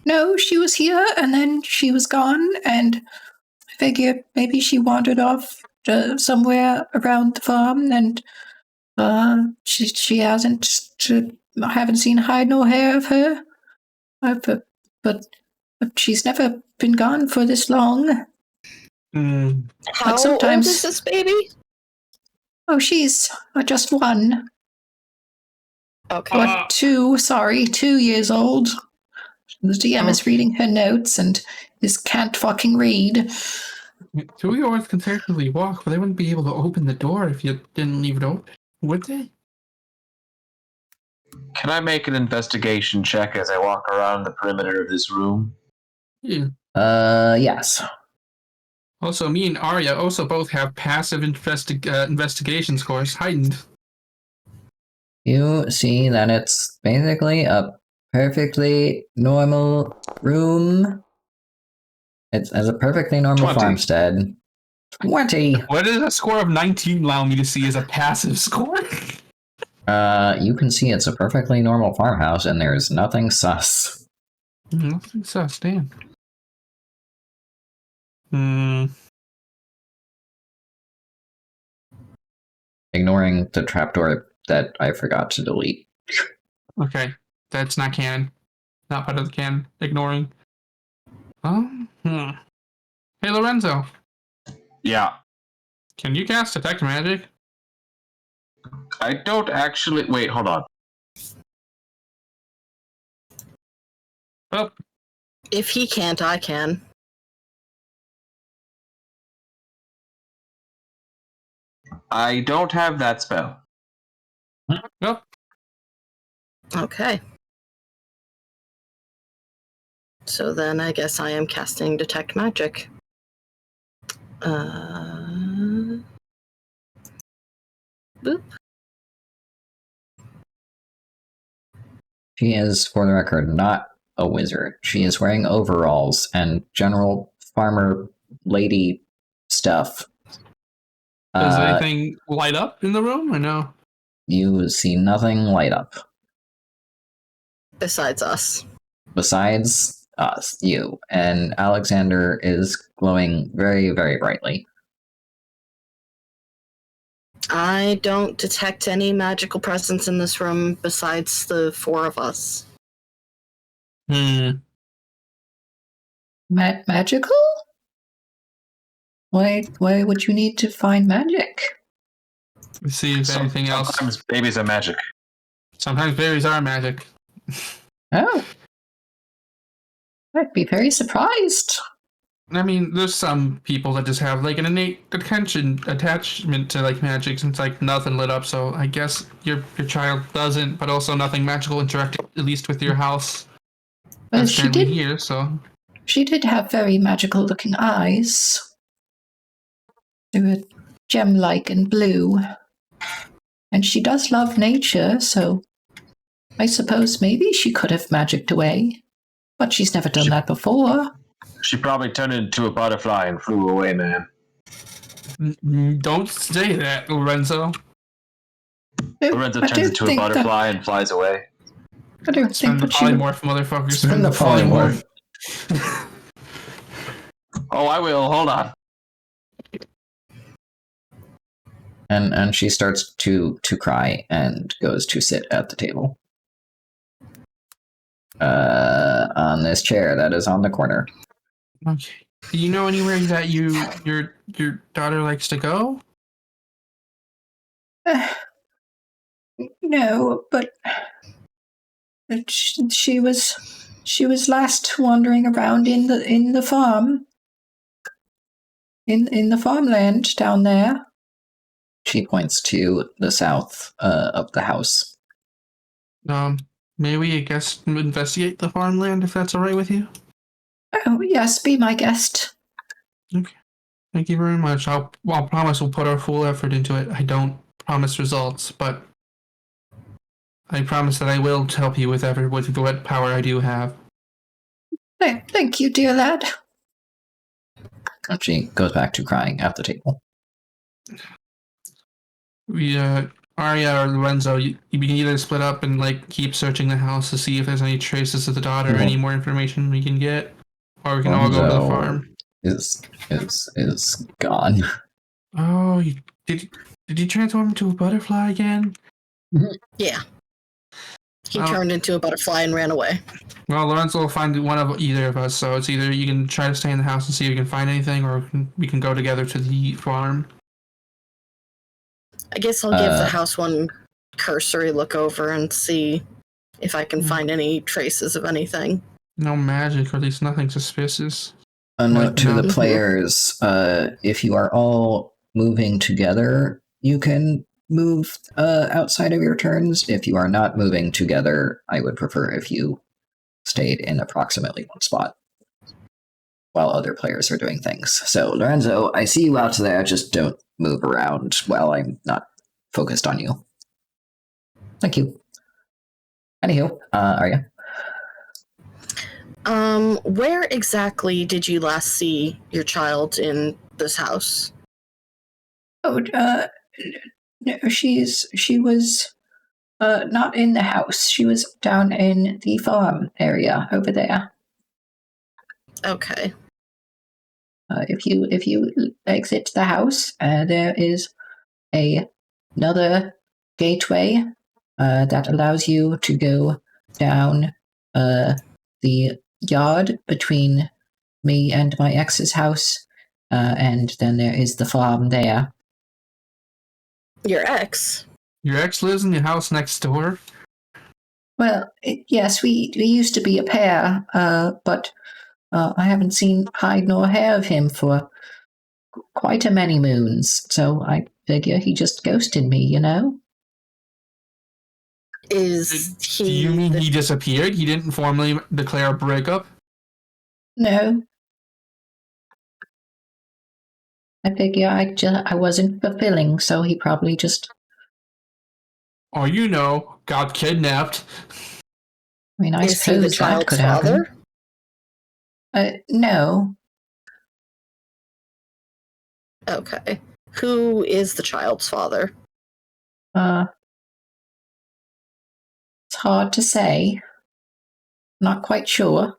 No, she was here and then she was gone, and I figured maybe she wandered off to somewhere around the farm, and she hasn't. I haven't seen hide nor hair of her. But she's never been gone for this long. How sometimes- old is this baby? Oh, she's just one. Okay. Or 2 years old. The DM is reading her notes and can't fucking read. 2-year-olds can technically walk, but they wouldn't be able to open the door if you didn't leave it open, would they? Can I make an investigation check as I walk around the perimeter of this room? Yeah. Yes. Also, me and Arya also both have passive investigation scores heightened. You see that it's basically a perfectly normal room. It's as a perfectly normal 20. farmstead. 20. What does a score of 19 allow me to see as a passive score? You can see it's a perfectly normal farmhouse and there's nothing sus. Nothing sus, damn. Ignoring the trapdoor that I forgot to delete. Okay, that's not canon. Not part of the canon. Ignoring. Hey, Lorenzo. Yeah. Can you cast Detect Magic? I don't actually... Wait, hold on. Oh, If he can't, I can. I don't have that spell. well, Okay. So then I guess I am casting Detect Magic. Boop. She is, for the record, not a wizard. She is wearing overalls and general farmer lady stuff. Does anything light up in the room or no? You see nothing light up. Besides us. Besides us, you. And Alexander is glowing very, very brightly. I don't detect any magical presence in this room besides the four of us. Magical? Why would you need to find magic? Let's see if anything else. Sometimes babies are magic. Sometimes babies are magic. Oh. I'd be very surprised. I mean, there's some people that just have like an innate attachment to like magic since like nothing lit up. So I guess your child doesn't, but also nothing magical interacting at least with your house. Well, That's she currently did. here. So She did have very magical looking eyes. They were gem-like and blue. And she does love nature, so I suppose maybe she could have magicked away. But she's never done that before. She probably turned into a butterfly and flew away, man. don't say that, Lorenzo. Lorenzo turns into a butterfly and flies away. I don't Spend think the that she would... polymorph, motherfucker. Spend the polymorph. Oh, I will. Hold on. And she starts to cry and goes to sit at the table. On this chair that is on the corner. Okay. Do you know anywhere that your daughter likes to go? No, but she was last wandering around in the farm. In the farmland down there. She points to the south of the house. May we, I guess, investigate the farmland if that's all right with you? Oh yes, be my guest. Okay. Thank you very much. I'll promise we'll put our full effort into it. I don't promise results, but I promise that I will help you with what power I do have. Thank you, dear lad. And she goes back to crying at the table. We, Arya or Lorenzo, you can either split up and like keep searching the house to see if there's any traces of the daughter, or any more information we can get, or we can all go to the farm. Is gone. Oh, did you transform into a butterfly again? Yeah. He turned into a butterfly and ran away. Well, Lorenzo will find one of either of us, so it's either you can try to stay in the house and see if you can find anything, or we can go together to the farm. I guess I'll give the house one cursory look over and see if I can find any traces of anything. No magic, or at least nothing suspicious. A note to the players, if you are all moving together, you can move outside of your turns. If you are not moving together, I would prefer if you stayed in approximately one spot while other players are doing things. So, Lorenzo, I see you out there, just don't move around while I'm not focused on you. Thank you. Anywho, Arya? Where exactly did you last see your child in this house? Oh, no, she was not in the house. She was down in the farm area over there. Okay. If you exit the house, there is another gateway that allows you to go down the yard between me and my ex's house, and then there is the farm there. Your ex? Your ex lives in the house next door? Well, yes, we used to be a pair, but I haven't seen hide nor hair of him for quite a many moons, so I figure he just ghosted me, you know? Is he... Do you mean he disappeared? He didn't formally declare a breakup? No. I figure I wasn't fulfilling, so he probably just... Or, got kidnapped. I mean, I is he the suppose that child's could father? happen. No. Okay. Who is the child's father? It's hard to say. Not quite sure.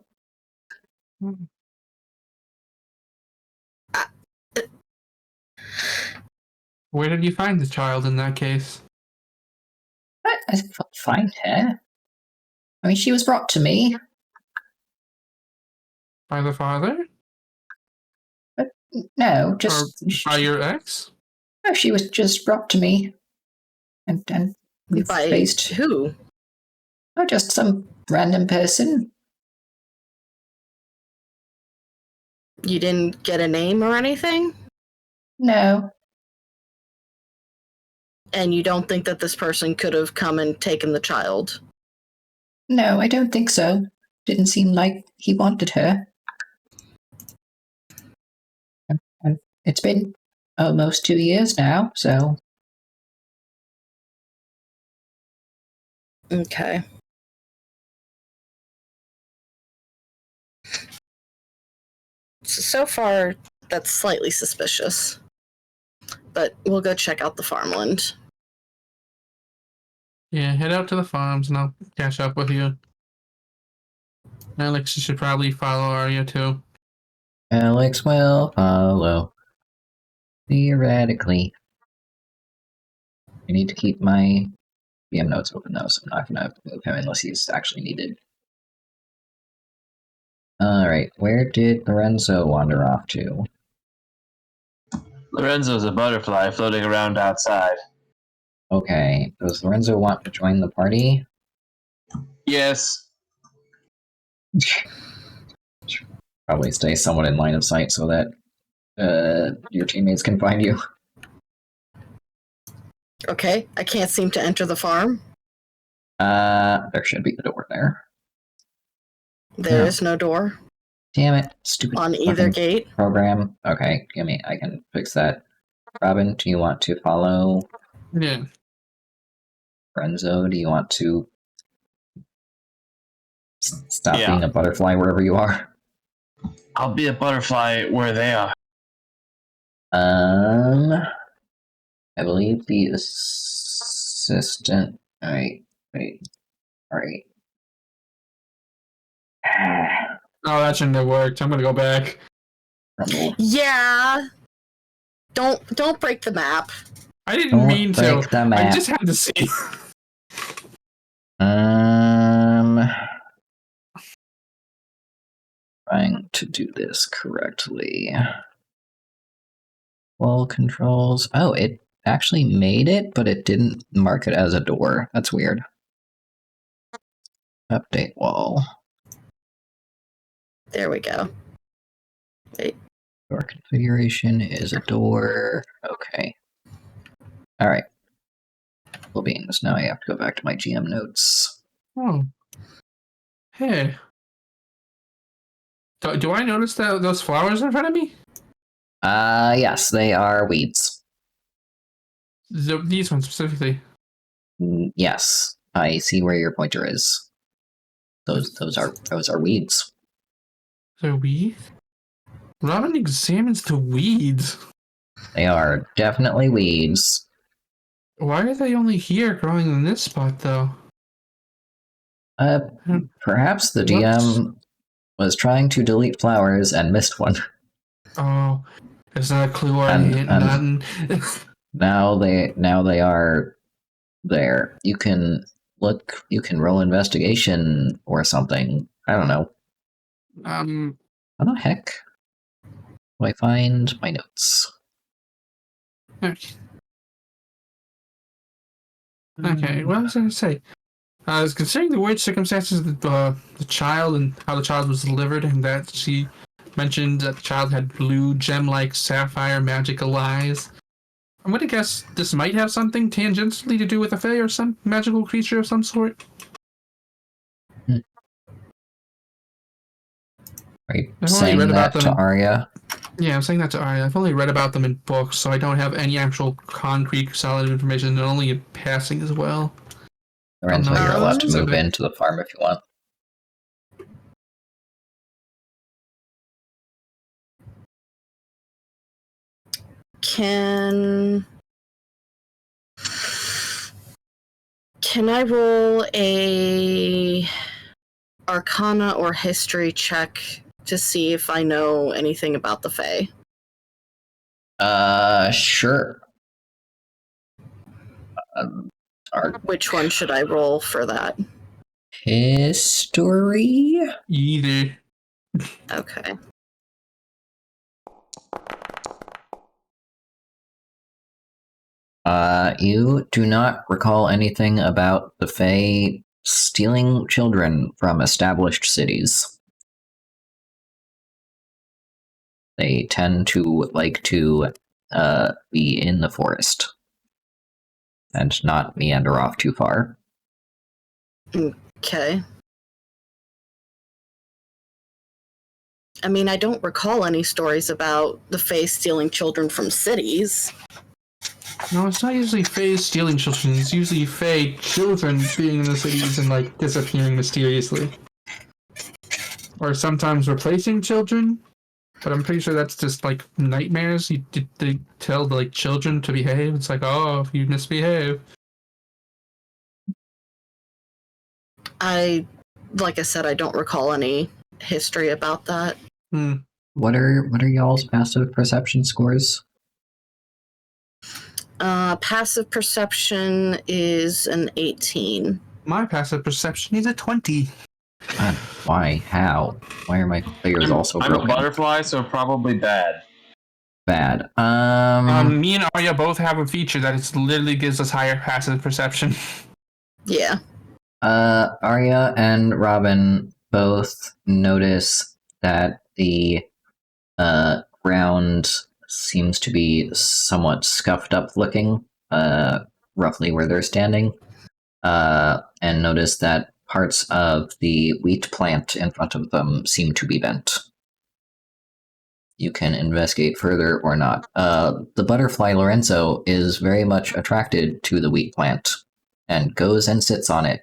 Where did you find the child in that case? I find her. I mean, she was brought to me. By the father? No, Or just by your ex? no. She was just brought to me, and we By faced who? just some random person. You didn't get a name or anything? No, And you don't think that this person could have come and taken the child? no, I don't think so. Didn't seem like he wanted her. And it's been almost 2 years now, so Okay. So far, that's slightly suspicious. But we'll go check out the farmland. Yeah, head out to the farms and I'll catch up with you. Alex, you should probably follow Arya too. Alex will follow. Theoretically. I need to keep my VM notes open though, so I'm not gonna move him unless he's actually needed. Alright, where did Lorenzo wander off to? Lorenzo's a butterfly floating around outside. Okay, does Lorenzo want to join the party? Yes. Probably stay somewhat in line of sight so that your teammates can find you. Okay, I can't seem to enter the farm. There should be a door there. There Yeah. is no door Damn it, stupid on either fucking gate. program. Okay, I can fix that. Robin, do you want to follow Yeah. Lorenzo? Do you want to stop Yeah. being a butterfly wherever you are? I'll be a butterfly where they are. I believe the assistant. Alright. Oh, that shouldn't have worked. I'm gonna go back. Rumble. Yeah. Don't break the map. I didn't Don't mean to. break the map. I just had to see. Trying to do this correctly. Wall controls. Oh, it actually made it, but it didn't mark it as a door. That's weird. Update wall. There we go. Door configuration is a door. Okay. Alright. Well, beans. Now I have to go back to my GM notes. Oh. Hey. Do I notice those flowers in front of me? Yes, they are weeds. These ones specifically. Yes, I see where your pointer is. Those are weeds. The weeds? Robin examines the weeds. They are definitely weeds. Why are they only here growing in this spot, though? Perhaps the DM was trying to delete flowers and missed one. Oh, is that a clue or a hint? Nothing. Now they are there. You can look. You can roll investigation or something. I don't know. How the heck do I find my notes? Okay, what was I going to say? I was considering the weird circumstances of the child and how the child was delivered, and that she mentioned that the child had blue gem-like sapphire magical eyes. I'm going to guess this might have something tangentially to do with a fae or some magical creature of some sort. Are you I've only saying read that about to them. Arya? Yeah, I'm saying that to Arya. I've only read about them in books, so I don't have any actual concrete, solid information, and only in passing as well. Lorenzo, you're allowed to move specific. into the farm if you want. Can I roll a Arcana or History check to see if I know anything about the Fae? Sure. Which one should I roll for that? History? Either. Okay. You do not recall anything about the Fae stealing children from established cities. They tend to like to be in the forest and not meander off too far. Okay. I mean, I don't recall any stories about the Fae stealing children from cities. No, it's not usually Fae stealing children. It's usually Fae children being in the cities and like disappearing mysteriously, or sometimes replacing children. But I'm pretty sure that's just like nightmares. They tell the like children to behave. It's like, oh, if you misbehave. Like I said, I don't recall any history about that. What are y'all's passive perception scores? Passive perception is an 18. My passive perception is a 20. God, why? How? Why are my figures also I'm broken? a butterfly, so probably bad. Bad. Me and Arya both have a feature that it literally gives us higher passive perception. Yeah. Arya and Robin both notice that the ground seems to be somewhat scuffed up looking, roughly where they're standing, and notice that parts of the wheat plant in front of them seem to be bent. You can investigate further or not. The butterfly Lorenzo is very much attracted to the wheat plant and goes and sits on it.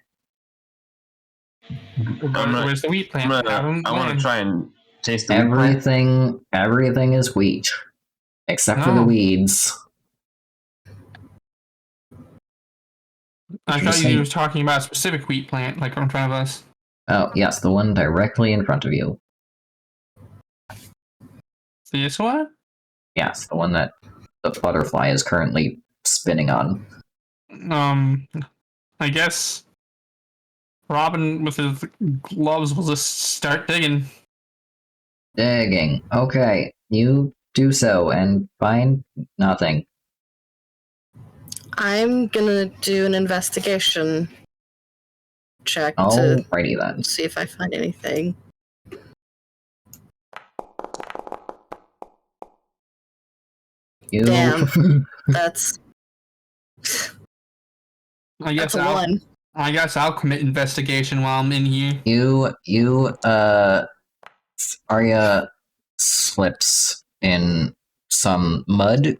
Where's the wheat plant? I want to try and taste the wheat plant. Everything is wheat, except for the weeds. I thought you were talking about a specific wheat plant, like in front of us. Oh, yes, the one directly in front of you. This one? Yes, the one that the butterfly is currently spinning on. I guess Robin with his gloves will just start digging. Digging. Okay, you do so and find nothing. I'm gonna do an investigation check to Alrighty then. see if I find anything. Damn. That's I guess a one. I guess I'll commit investigation while I'm in here. Arya slips in some mud ?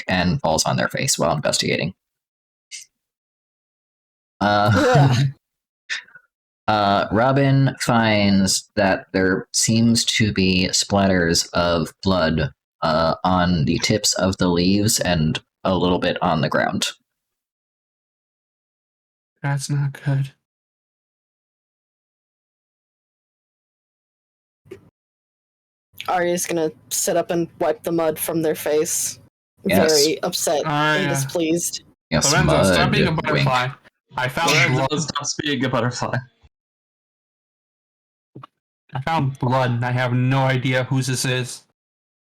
And falls on their face while investigating. Robin finds that there seems to be splatters of blood on the tips of the leaves and a little bit on the ground. That's not good. Arya's gonna sit up and wipe the mud from their face. Yes. Very upset and displeased. Yes, Lorenzo, mud. stop being a butterfly. I found blood. Stop being a butterfly. I found blood and I have no idea whose this is.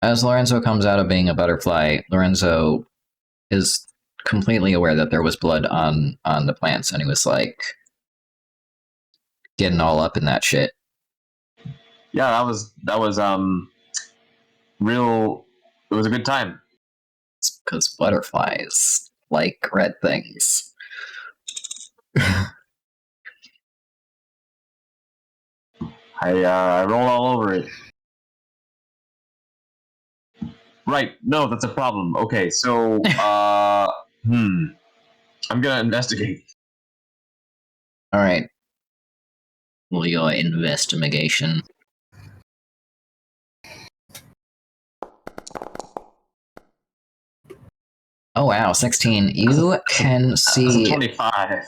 As Lorenzo comes out of being a butterfly, Lorenzo is completely aware that there was blood on the plants, and he was like getting all up in that shit. Yeah, that was real. It was a good time. It's because butterflies like red things. I roll all over it. Right. No, that's a problem. Okay, so I'm gonna investigate. All right. Roll your investigation. Oh wow, 16. You can That's a see 25.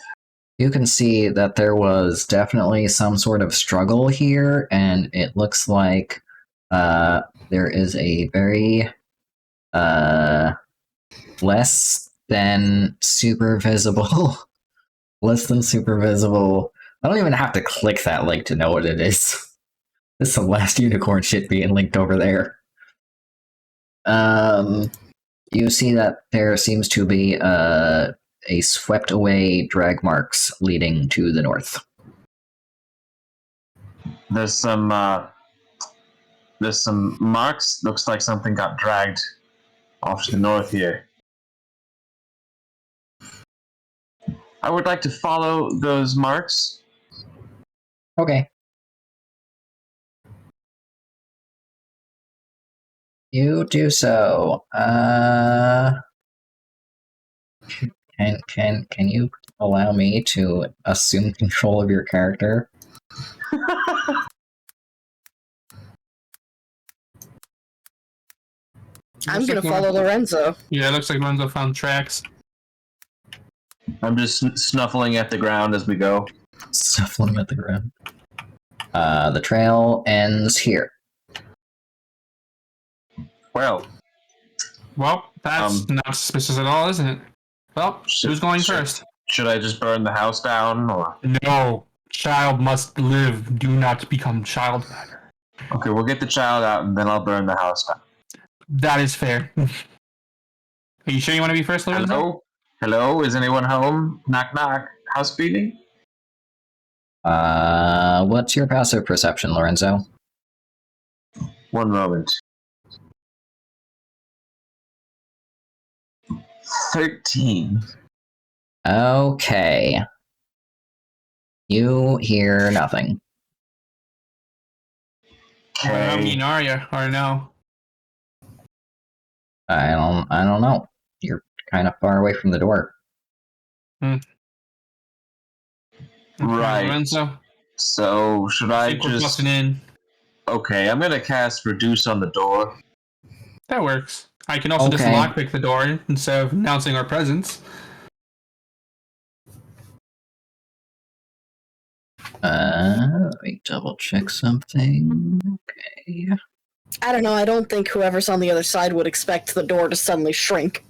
you can see that there was definitely some sort of struggle here, and it looks like there is a very less than super visible less than super visible. I don't even have to click that link to know what it is. This is some last unicorn shit being linked over there. You see that there seems to be a swept away drag marks leading to the north. There's some marks. Looks like something got dragged off to the north here. I would like to follow those marks. Okay. You do so. Can you allow me to assume control of your character? I'm Looks gonna like follow Lorenzo. Yeah, it looks like Lorenzo found tracks. I'm just snuffling at the ground as we go. Shuffling at the ground. The trail ends here. Well, That's not suspicious at all, isn't it? Well, who's going first? Should I just burn the house down, or? No, child must live. Do not become child matter. Okay, we'll get the child out, and then I'll burn the house down. That is fair. Are you sure you want to be first, Lorenzo? Hello? Hello? Is anyone home? Knock, knock. House beating? What's your passive perception, Lorenzo? One moment. 13. Okay. You hear nothing. I mean, Okay. Arya, or no? I don't know. You're kind of far away from the door. Okay, Right. Lorenzo, So, should I I think we're just... busting in. Okay, I'm gonna cast Reduce on the door. That works. I can also just Okay. lockpick the door instead of announcing our presence. Let me double check something. Okay. I don't know. I don't think whoever's on the other side would expect the door to suddenly shrink.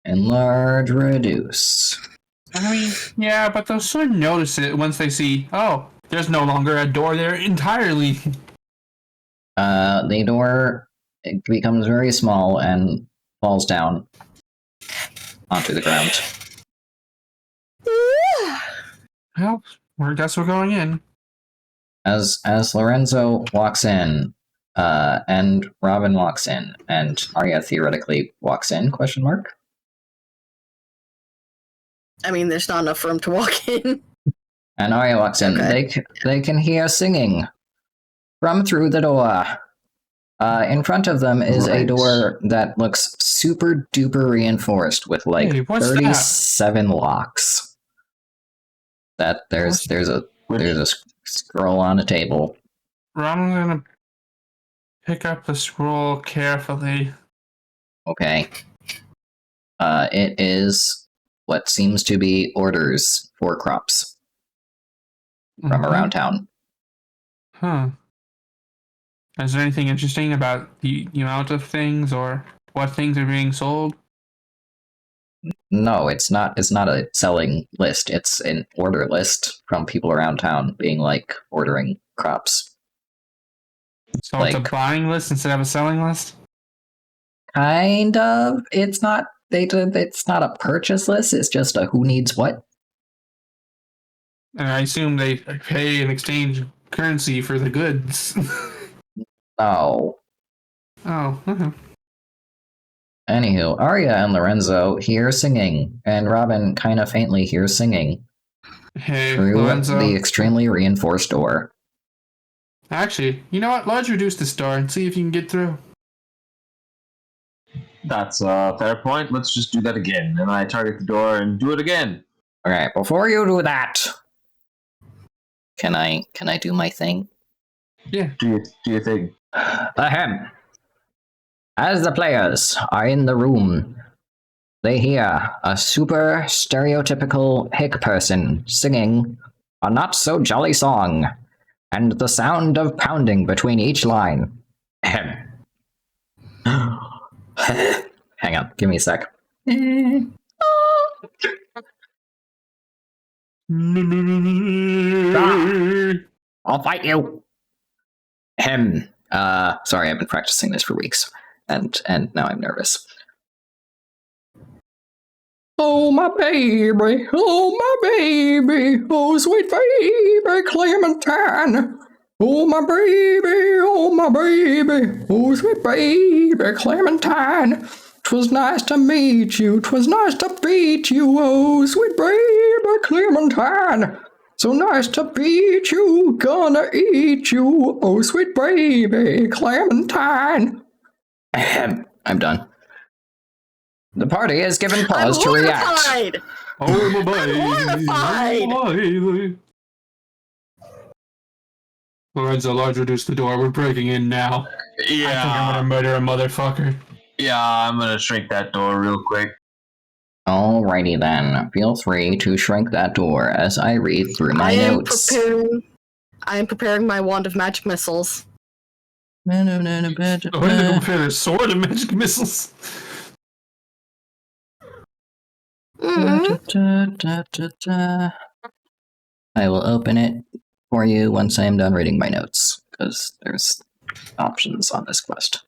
Enlarge, reduce. I mean, yeah, but they'll soon notice it once they see, oh, there's no longer a door there entirely. The door becomes very small and falls down onto the ground. Well, I guess we're going in. As Lorenzo walks in, and Robin walks in, and Arya theoretically walks in? Question mark. I mean, there's not enough room to walk in. And Arya walks in. Okay. They can hear singing from through the door. In front of them is a Right. door that looks super duper reinforced with like Hey, what's 37 locks. That there's a scroll on a table. I'm gonna pick up the scroll carefully. Okay. It is what seems to be orders for crops from around town. Huh. Is there anything interesting about the amount of things or what things are being sold? No, it's not a selling list. It's an order list from people around town being like ordering crops. So it's a Like- buying list instead of a selling list? Kind of. It's not a purchase list, it's just a who needs what. And I assume they pay and exchange currency for the goods. No. Oh, okay. Anywho, Arya and Lorenzo hear singing, and Robin kind of faintly hears singing Hey, through Lorenzo. the extremely reinforced door. Actually, you know what? Let's reduce this door and see if you can get through. That's a fair point. Let's just do that again. And I target the door and do it again. Okay, before you do that, can I do my thing? Yeah. Do you think? Ahem. As the players are in the room, They hear a super stereotypical hick person singing a not so jolly song, and the sound of pounding between each line. Ahem. Hang on, give me a sec. I'll fight you. Sorry, I've been practicing this for weeks, and now I'm nervous. Oh my baby, oh sweet baby Clementine. Oh my baby, oh sweet baby Clementine. 'Twas nice to meet you, 'twas nice to beat you, oh sweet baby Clementine. So nice to beat you, gonna eat you, oh sweet baby Clementine. I'm done. The party is given pause to react. Horrified! Oh my horrified! baby. Lorenzo, large reduce the door. We're breaking in now. Yeah. I think I'm gonna murder a motherfucker. Yeah, I'm gonna shrink that door real quick. Alrighty then. Feel free to shrink that door as I read through my notes. I am preparing my wand of magic missiles. What did they compare their sword and magic missiles? I will open it for you once I am done reading my notes, because there's options on this quest.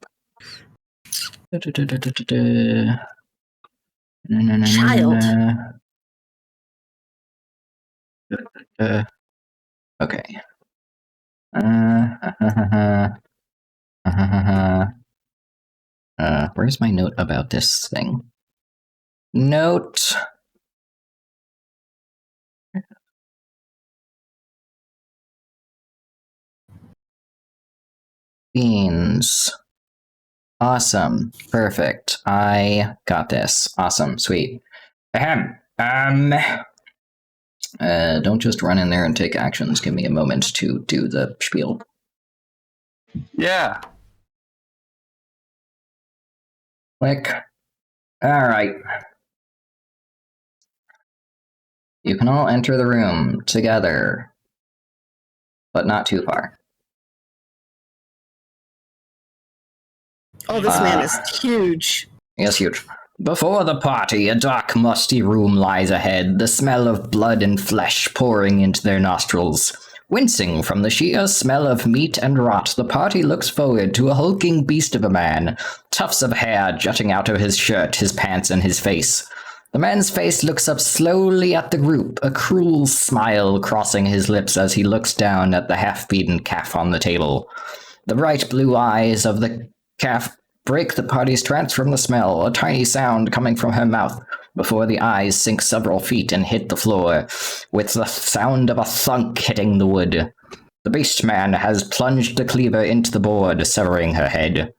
Child. Okay. Where's my note about this thing? Note. Beans. Awesome. Perfect. I got this. Awesome. Sweet. Ahem. Don't just run in there and take actions. Give me a moment to do the spiel. Yeah. Click. Alright. You can all enter the room together, but not too far. Oh, this man is huge. Yes, huge. Before the party, a dark, musty room lies ahead, the smell of blood and flesh pouring into their nostrils. Wincing from the sheer smell of meat and rot, the party looks forward to a hulking beast of a man, tufts of hair jutting out of his shirt, his pants, and his face. The man's face looks up slowly at the group, a cruel smile crossing his lips as he looks down at the half-beaten calf on the table. The bright blue eyes of the calf break the party's trance from the smell, a tiny sound coming from her mouth before the eyes sink several feet and hit the floor, with the sound of a thunk hitting the wood. The beast man has plunged the cleaver into the board, severing her head.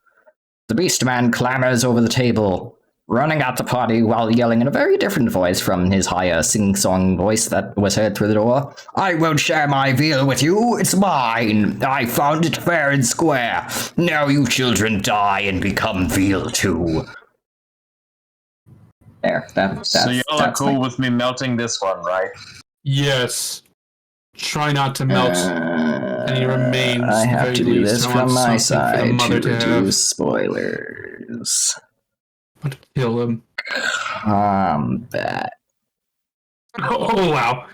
The beast man clambers over the table, running at the party while yelling in a very different voice from his higher sing-song voice that was heard through the door. I won't share my veal with you, it's mine. I found it fair and square. Now you children die and become veal too. There, So y'all are cool with me melting this one, right? Yes. Try not to melt any remains. I have to do this from my side to to reduce spoilers. But kill him. Combat. Oh wow.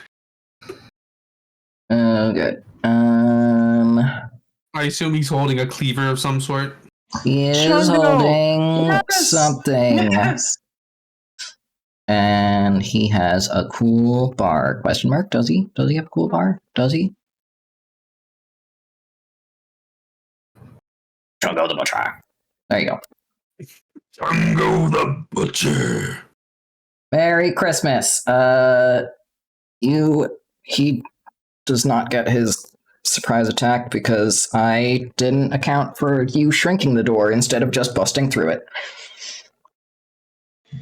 Oh, good. I assume he's holding a cleaver of some sort. He is Jungle. holding Yes. something. Yes. And he has a cool bar. Question mark? Does he? Does he have a cool bar? Does he? Jungle the Butcher. There you go. Jungle the Butcher. Merry Christmas. He does not get his surprise attack because I didn't account for you shrinking the door instead of just busting through it.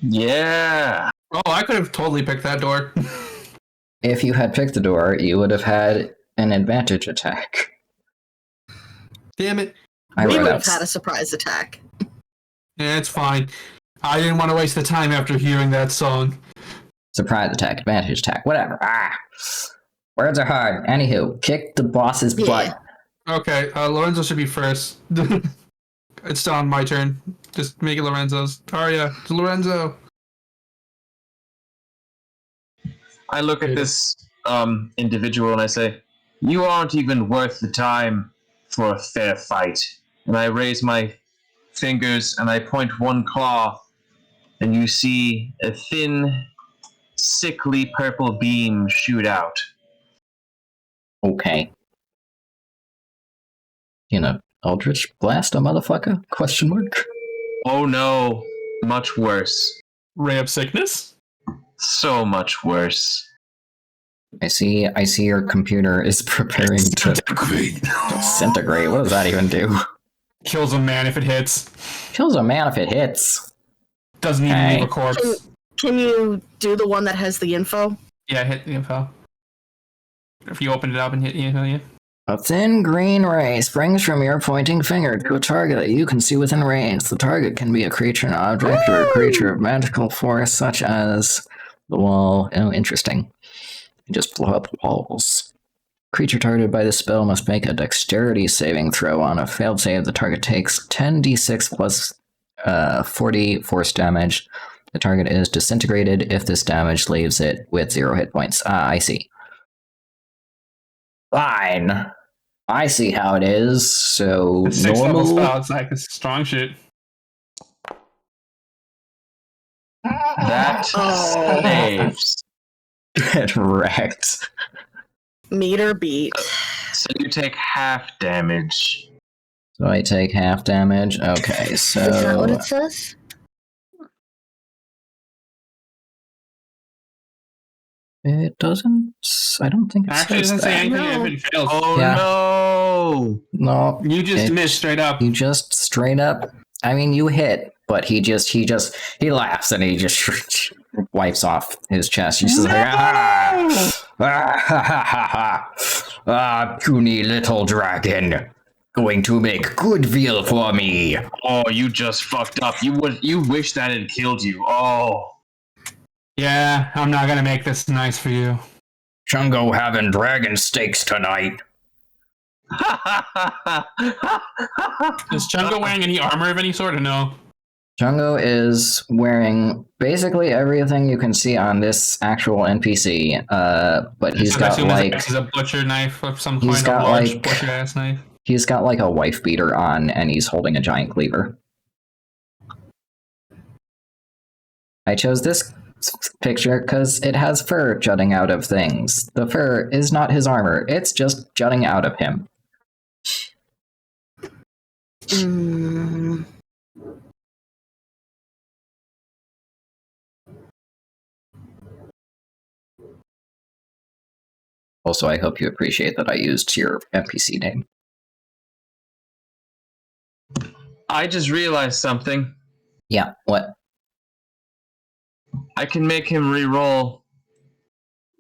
Yeah. Oh, I could have totally picked that door. If you had picked the door, you would have had an advantage attack. Damn it. I We wrote would out have had a surprise attack. Yeah, it's fine. I didn't want to waste the time after hearing that song. Surprise attack, advantage attack, whatever. Words are hard. Anywho, kick the boss's butt. Okay, Lorenzo should be first. It's still on my turn. Just make it Lorenzo's. Taria, it's Lorenzo. I look at this individual and I say, "You aren't even worth the time for a fair fight." And I raise my fingers and I point one claw, and you see a thin, sickly purple beam shoot out. Okay. Eldritch blast a motherfucker? Question mark. Oh no, much worse. Ray of sickness? So much worse. I see your computer is preparing to disintegrate. What does that even do? Kills a man if it hits. Kills a man if it hits. Doesn't even leave a corpse. Can you do the one that has the info? Yeah, hit the info. If you open it up and hit the info, yeah. A thin green ray springs from your pointing finger to a target that you can see within range. The target can be a creature, an object, or a creature of magical force, such as the wall. Oh, interesting. You just blow up walls. Creature targeted by the spell must make a dexterity saving throw. On a failed save, the target takes 10d6 plus 40 force damage. The target is disintegrated if this damage leaves it with 0 hit points. I see. Fine. I see how it is. So It's 6th level normal. spell. It's like it's strong shit. That saves. Get wrecked. Meter beat. So you take half damage. So I take half damage. Okay, so Is that what it says? it doesn't. I don't think it Actually, it says doesn't say that. anything if it fails. Oh Yeah. no! No, You just missed straight up. you just straight up. I mean, you hit, but he laughs and he just wipes off his chest. He's just like, puny little dragon, going to make good veal for me. Oh, you just fucked up. You wish that had killed you. Oh. Yeah, I'm not gonna make this nice for you. Chungo having dragon steaks tonight. Is Chungo wearing any armor of any sort or no? Chungo is wearing basically everything you can see on this actual NPC, but he's So I got assume like this is a butcher knife of some he's kind, got, a large like- butcher ass knife. he's got like a wife beater on, and he's holding a giant cleaver. I chose this picture because it has fur jutting out of things. The fur is not his armor; it's just jutting out of him. Mm. Also, I hope you appreciate that I used your NPC name. I just realized something. Yeah, what? I can make him re-roll.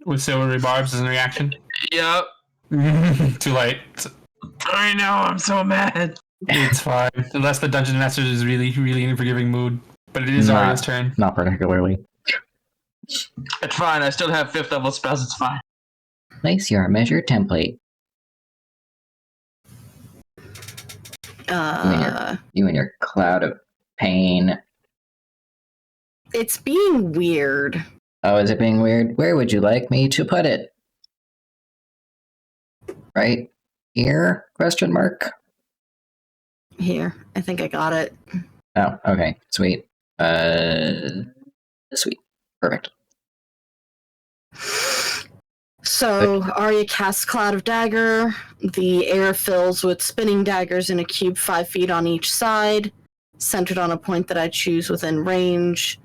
With silvery barbs as a reaction. Yep. Too late. I know, I'm so mad. It's fine. Unless the dungeon master is really, really in a forgiving mood. But it is Nah. Arya's turn. Not particularly. It's fine, I still have 5th level spells, it's fine. Place your measure template. You and your cloud of pain. It's being weird. Oh, is it being weird? Where would you like me to put it? Right here? Question mark. Here, I think I got it. Oh, okay. Sweet. Sweet. Perfect. So Arya casts Cloud of Dagger. The air fills with spinning daggers in a cube 5 feet on each side, centered on a point that I choose within range.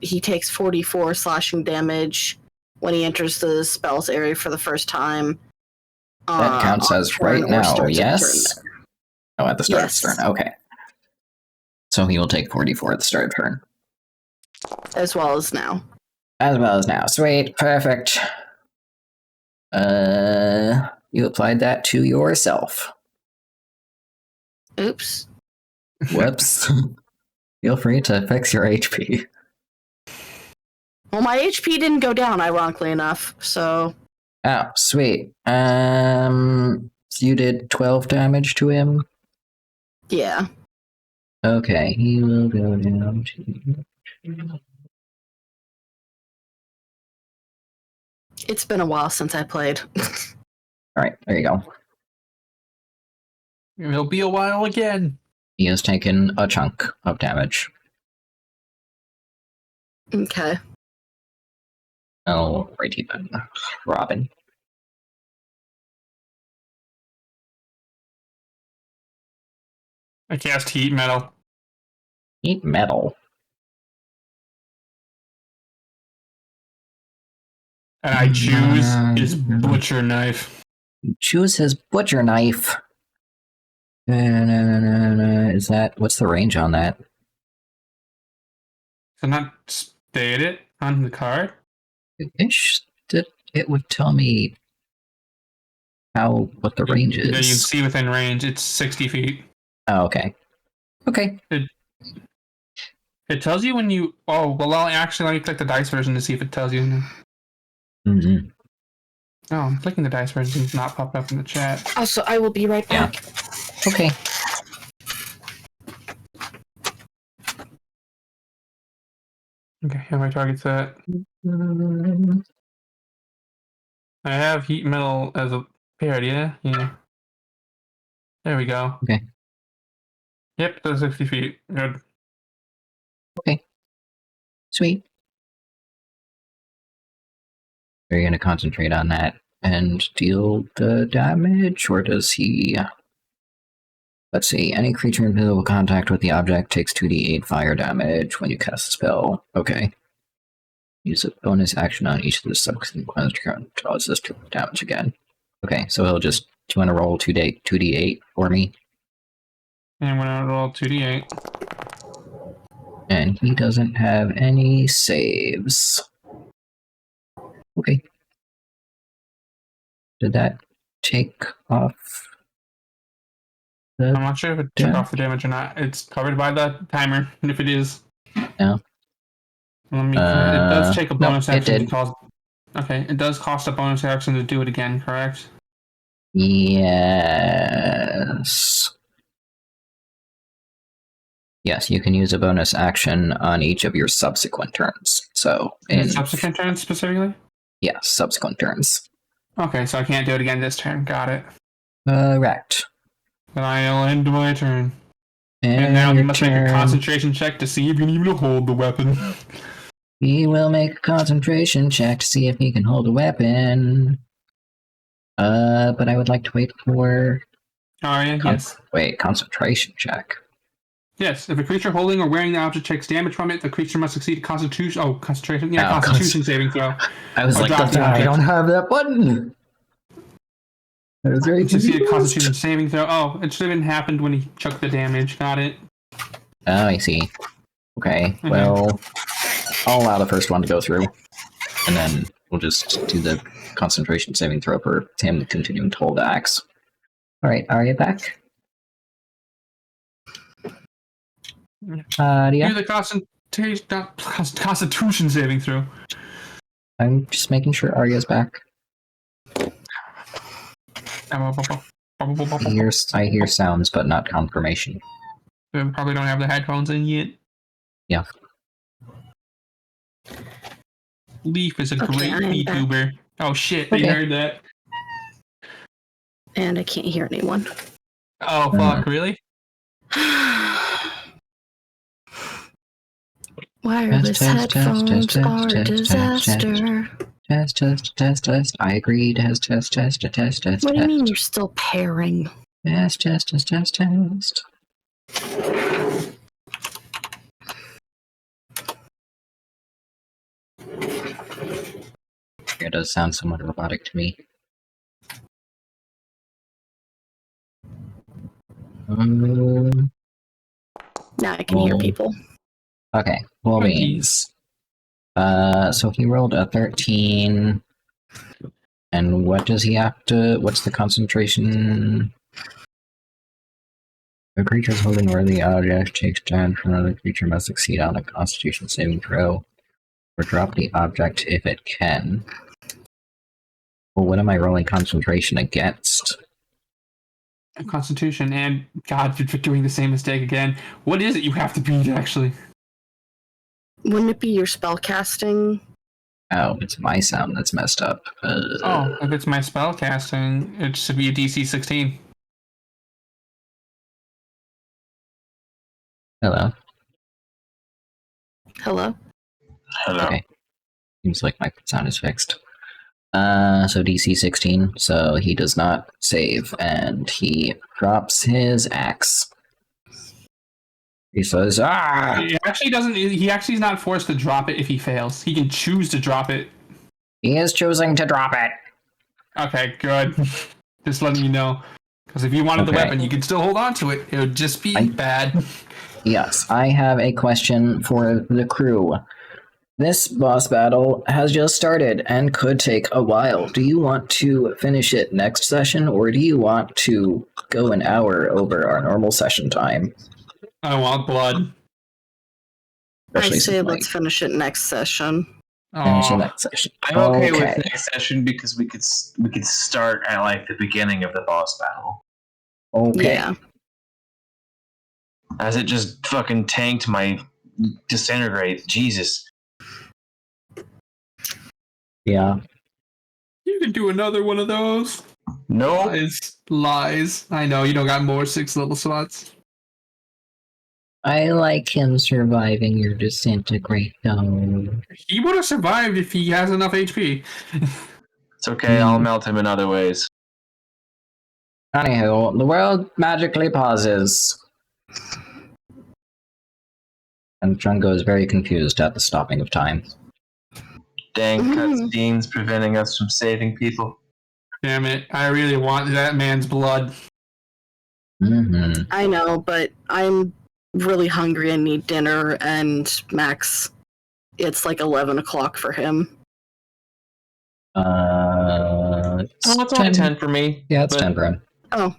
He takes 44 slashing damage when he enters the spell's area for the first time. That counts on as turn right or now, starts a yes? turn. Oh, at the start Yes. of the turn. Okay. So he will take 44 at the start of turn. As well as now. As well as now. Sweet. Perfect. You applied that to yourself. Oops. Whoops. Feel free to fix your HP. Well, my HP didn't go down, ironically enough, so... Oh, sweet. So you did 12 damage to him? Yeah. Okay, he will go down to... It's been a while since I played. Alright, there you go. It'll be a while again. He has taken a chunk of damage. Okay. Alrighty then. Robin. I cast heat metal. Heat metal. And I choose his butcher knife. You choose his butcher knife. Is that... What's the range on that? So not state it on the card? I wish that it would tell me what the range is. Yeah, you can see within range. It's 60 feet. Oh, okay. Okay. It tells you when you... Oh, well, actually, let me click the dice version to see if it tells you. Mm-hmm. Oh, I'm clicking the dice version. It's not popped up in the chat. Also, I will be right back. Okay. Okay, how my target's at? I have heat metal as a paired, yeah? Yeah. There we go. Okay. Yep, that's 60 feet. Good. Okay. Sweet. Are you going to concentrate on that and deal the damage, or does he... Let's see. Any creature in physical contact with the object takes 2d8 fire damage when you cast the spell. Okay. Use a bonus action on each of the subsequent to cause this damage again. Okay, so he'll just... Do you want to roll 2d8 for me? And when I roll 2d8. And he doesn't have any saves. Okay. Did that take off the... I'm not sure if it took off the damage or not. It's covered by the timer, and if it is... No. Let me... it does take a bonus nope, action it to did. cause... Okay, it does cost a bonus action to do it again, correct? Yes. Yes, you can use a bonus action on each of your subsequent turns. So, in Subsequent turns specifically? Yeah, subsequent turns. Okay, so I can't do it again this turn. Got it. Correct. Then I'll end my turn. And now you must make a concentration check to see if you can even hold the weapon. He will make a concentration check to see if he can hold a weapon. But I would like to wait for... Oh, yeah, yes. Wait, concentration check. Yes, if a creature holding or wearing the object takes damage from it, the creature must succeed a constitution... Oh, concentration? Yeah, constitution saving throw. I was like, I don't have that button! That was very Succeed a constitution saving throw. Oh, it should have been happened when he chucked the damage. Got it. Oh, I see. Okay, well, I'll allow the first one to go through. And then we'll just do the concentration saving throw for him continuing to hold the axe. Alright, Arya back. Do the constitution saving throw. I'm just making sure Arya's back. I hear sounds, but not confirmation. We probably don't have the headphones in yet. Yeah. Leaf is a great VTuber. Oh shit, they heard that. And I can't hear anyone. Oh fuck, really? Wireless headphones are a disaster. Test. I agree. Test. What do you mean you're still pairing? Test. It does sound somewhat robotic to me. Now I can hear people. Okay, well beans. So he rolled a 13. And what does he have to... What's the concentration? A creature's holding worthy object takes damage from another creature must succeed on a Constitution saving throw, or drop the object if it can. Well, what am I rolling concentration against? Constitution, and God, you're doing the same mistake again. What is it you have to beat, actually? Wouldn't it be your spell casting? Oh, it's my sound that's messed up. Oh, if it's my spell casting, it should be a DC 16. Hello. Hello? Hello. Okay. Seems like my sound is fixed. So DC 16, so he does not save, and he drops his axe. He says, "Ah!" He actually doesn't. He actually is not forced to drop it if he fails. He can choose to drop it. He is choosing to drop it. Okay, good. Just letting you know. Because if you wanted the Okay. weapon, you could still hold on to it. It would just be bad. Yes, I have a question for the crew. This boss battle has just started and could take a while. Do you want to finish it next session, or do you want to go an hour over our normal session time? I want blood. I Especially say since, let's finish it next session. finish the Oh, next session. I'm okay with next session because we could start at like the beginning of the boss battle, Okay. Yeah. as it just fucking tanked my disintegrate. Jesus. Yeah. you can do another one of those. No. Lies. I know you don't got more 6 level slots. I like him surviving your disintegrate, though. He would have survived if he has enough HP. It's okay. I'll melt him in other ways. Anywho, the world magically pauses. And Jungo is very confused at the stopping of time. Dang cutscenes preventing us from saving people. Damn it! I really want that man's blood. Mm-hmm. I know, but I'm really hungry and need dinner, and Max, it's like 11 o'clock for him. It's only 10 for me. Yeah, it's but 10 for him. Oh,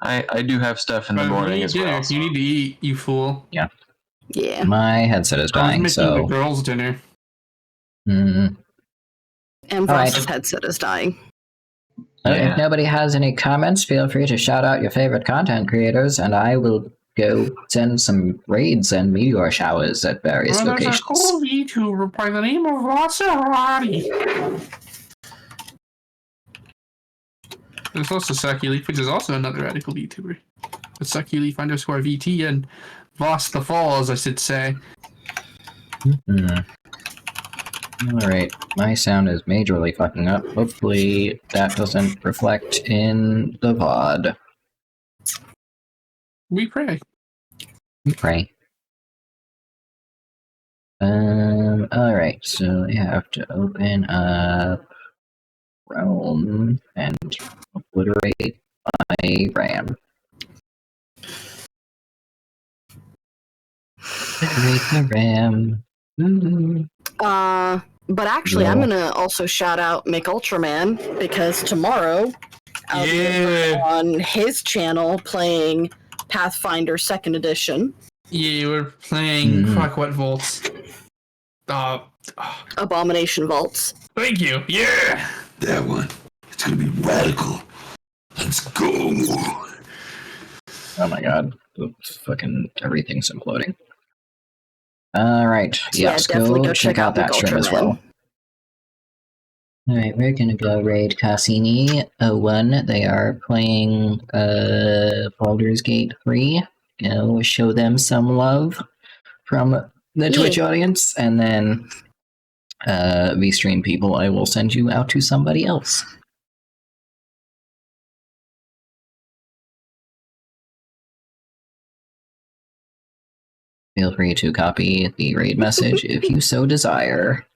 I do have stuff in the But you morning need as dinner. well. You need to eat, you fool. yeah. My headset is I was dying, making so... the girls' dinner. Mm. And All right. Voss's headset is dying. Yeah. If nobody has any comments, feel free to shout out your favorite content creators, and I will go send some raids and meteor showers at various Well, there's a locations. cool VTuber by the name of Maserati. There's also Saki Leaf, which is also another radical VTuber. But Saki Leaf _ VT and Voss the Falls, I should say. Alright, my sound is majorly fucking up. Hopefully that doesn't reflect in the VOD. We pray. We pray. Alright, so I have to open up Chrome and obliterate my RAM. Obliterate the RAM. But actually, No. I'm gonna also shout out Mick Ultraman, because tomorrow I'll be on his channel playing Pathfinder 2nd Edition. Yeah, we're playing Mhm. fuck what Volts. Abomination Vaults. Thank you. Yeah, that one. It's gonna be radical. Let's go. Oh my god. Oops, fucking everything's imploding. Alright, Yeah, yes, definitely go go check check out out that Big stream as Ultraman. well. Alright, we're gonna go raid Cassini 01. They are playing Baldur's Gate 3. Go show them some love from the Twitch audience, and then VStream people, I will send you out to somebody else. Feel free to copy the raid message if you so desire.